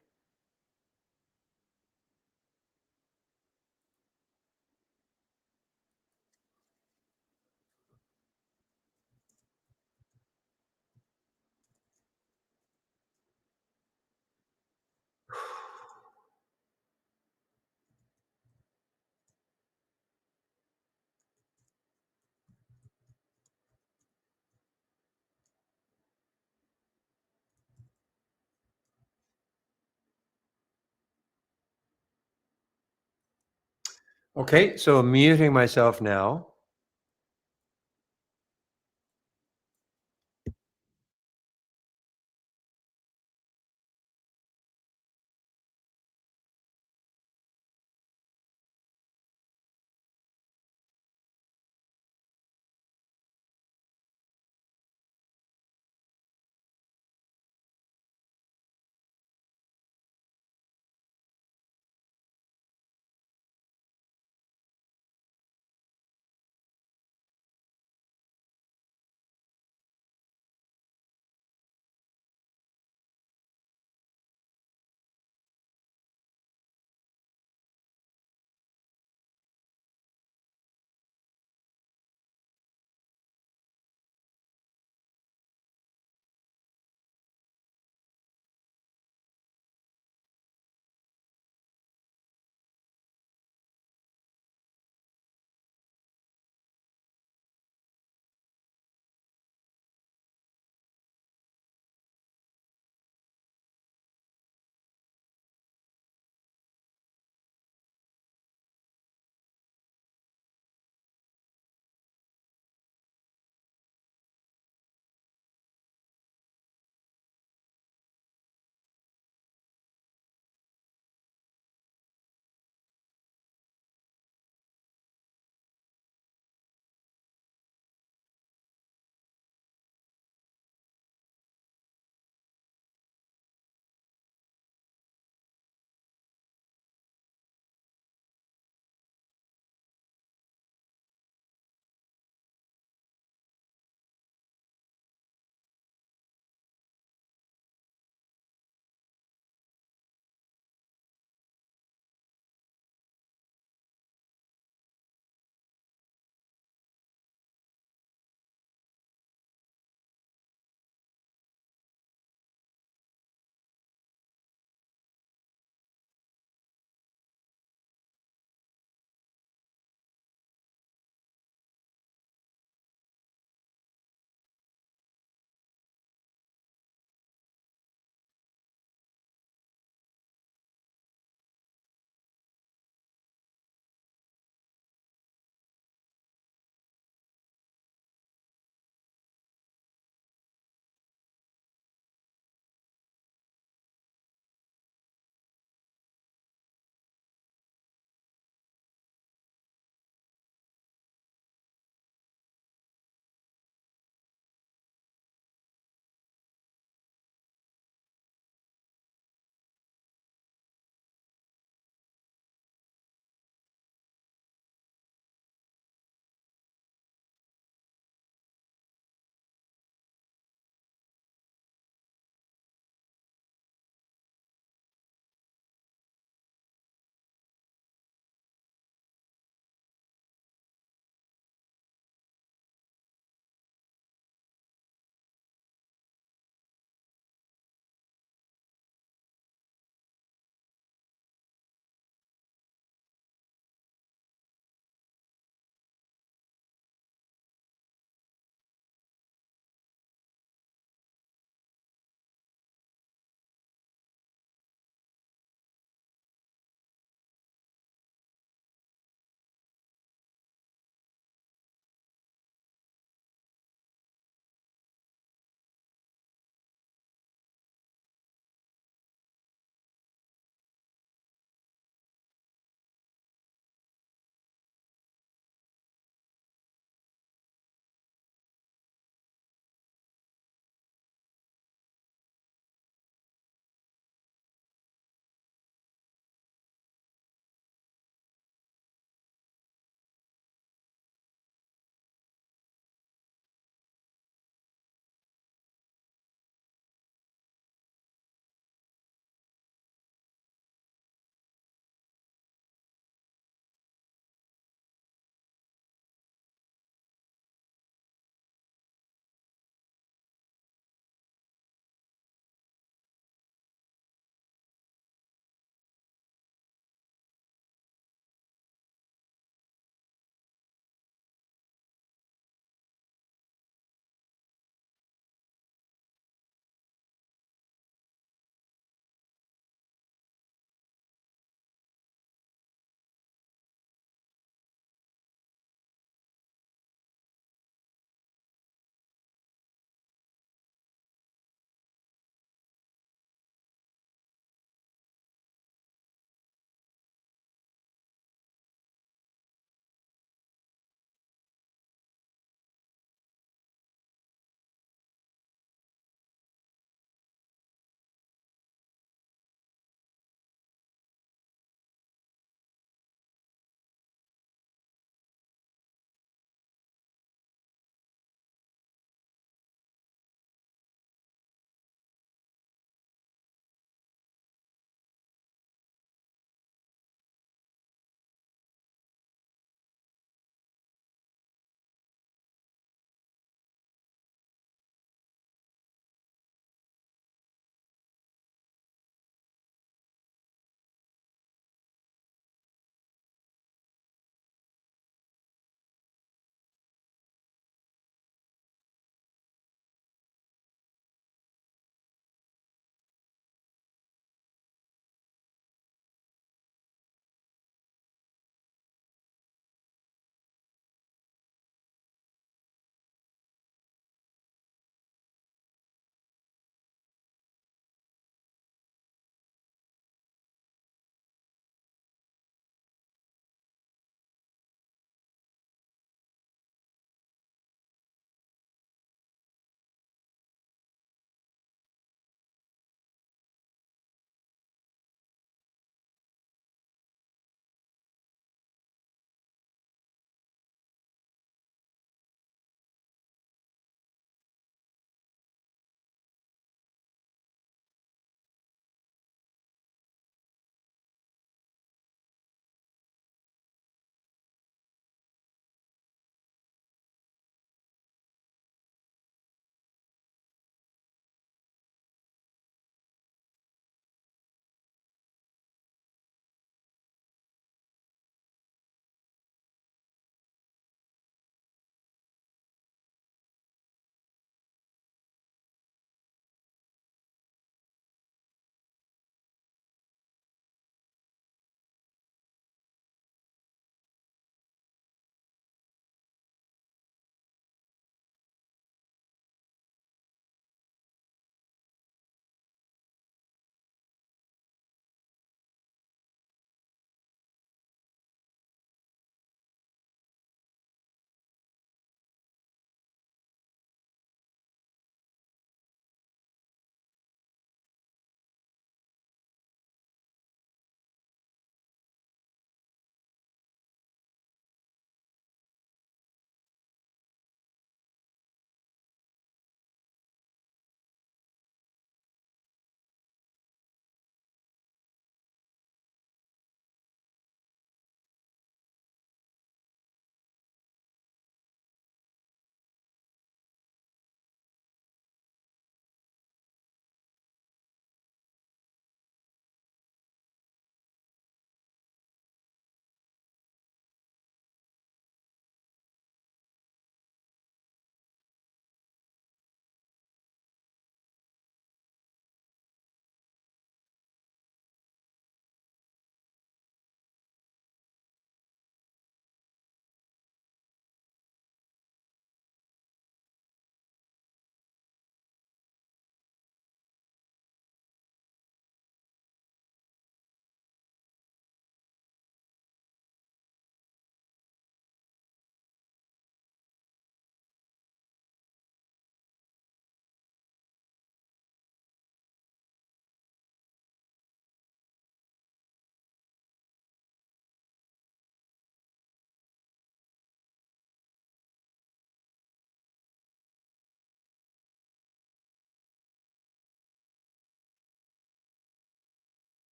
Okay. So I'm muting myself now.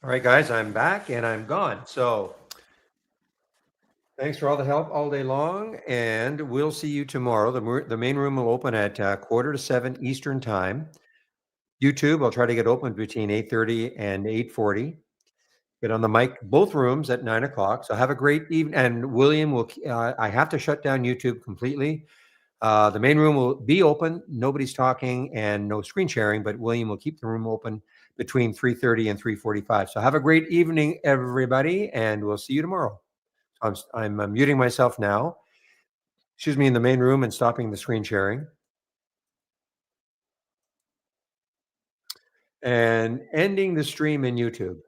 All right, guys, I'm back and I'm gone. So thanks for all the help all day long, and we'll see you tomorrow. The main room will open at 6:45 Eastern time. YouTube, I'll try to get open between 8:30 and 8:40. Get on the mic, both rooms at 9 o'clock. So have a great evening. And William will, I have to shut down YouTube completely. The main room will be open. Nobody's talking and no screen sharing, but William will keep the room open between 3:30 and 3:45. So have a great evening, everybody, and we'll see you tomorrow. I'm muting myself now. Excuse me, in the main room and stopping the screen sharing. And ending the stream in YouTube.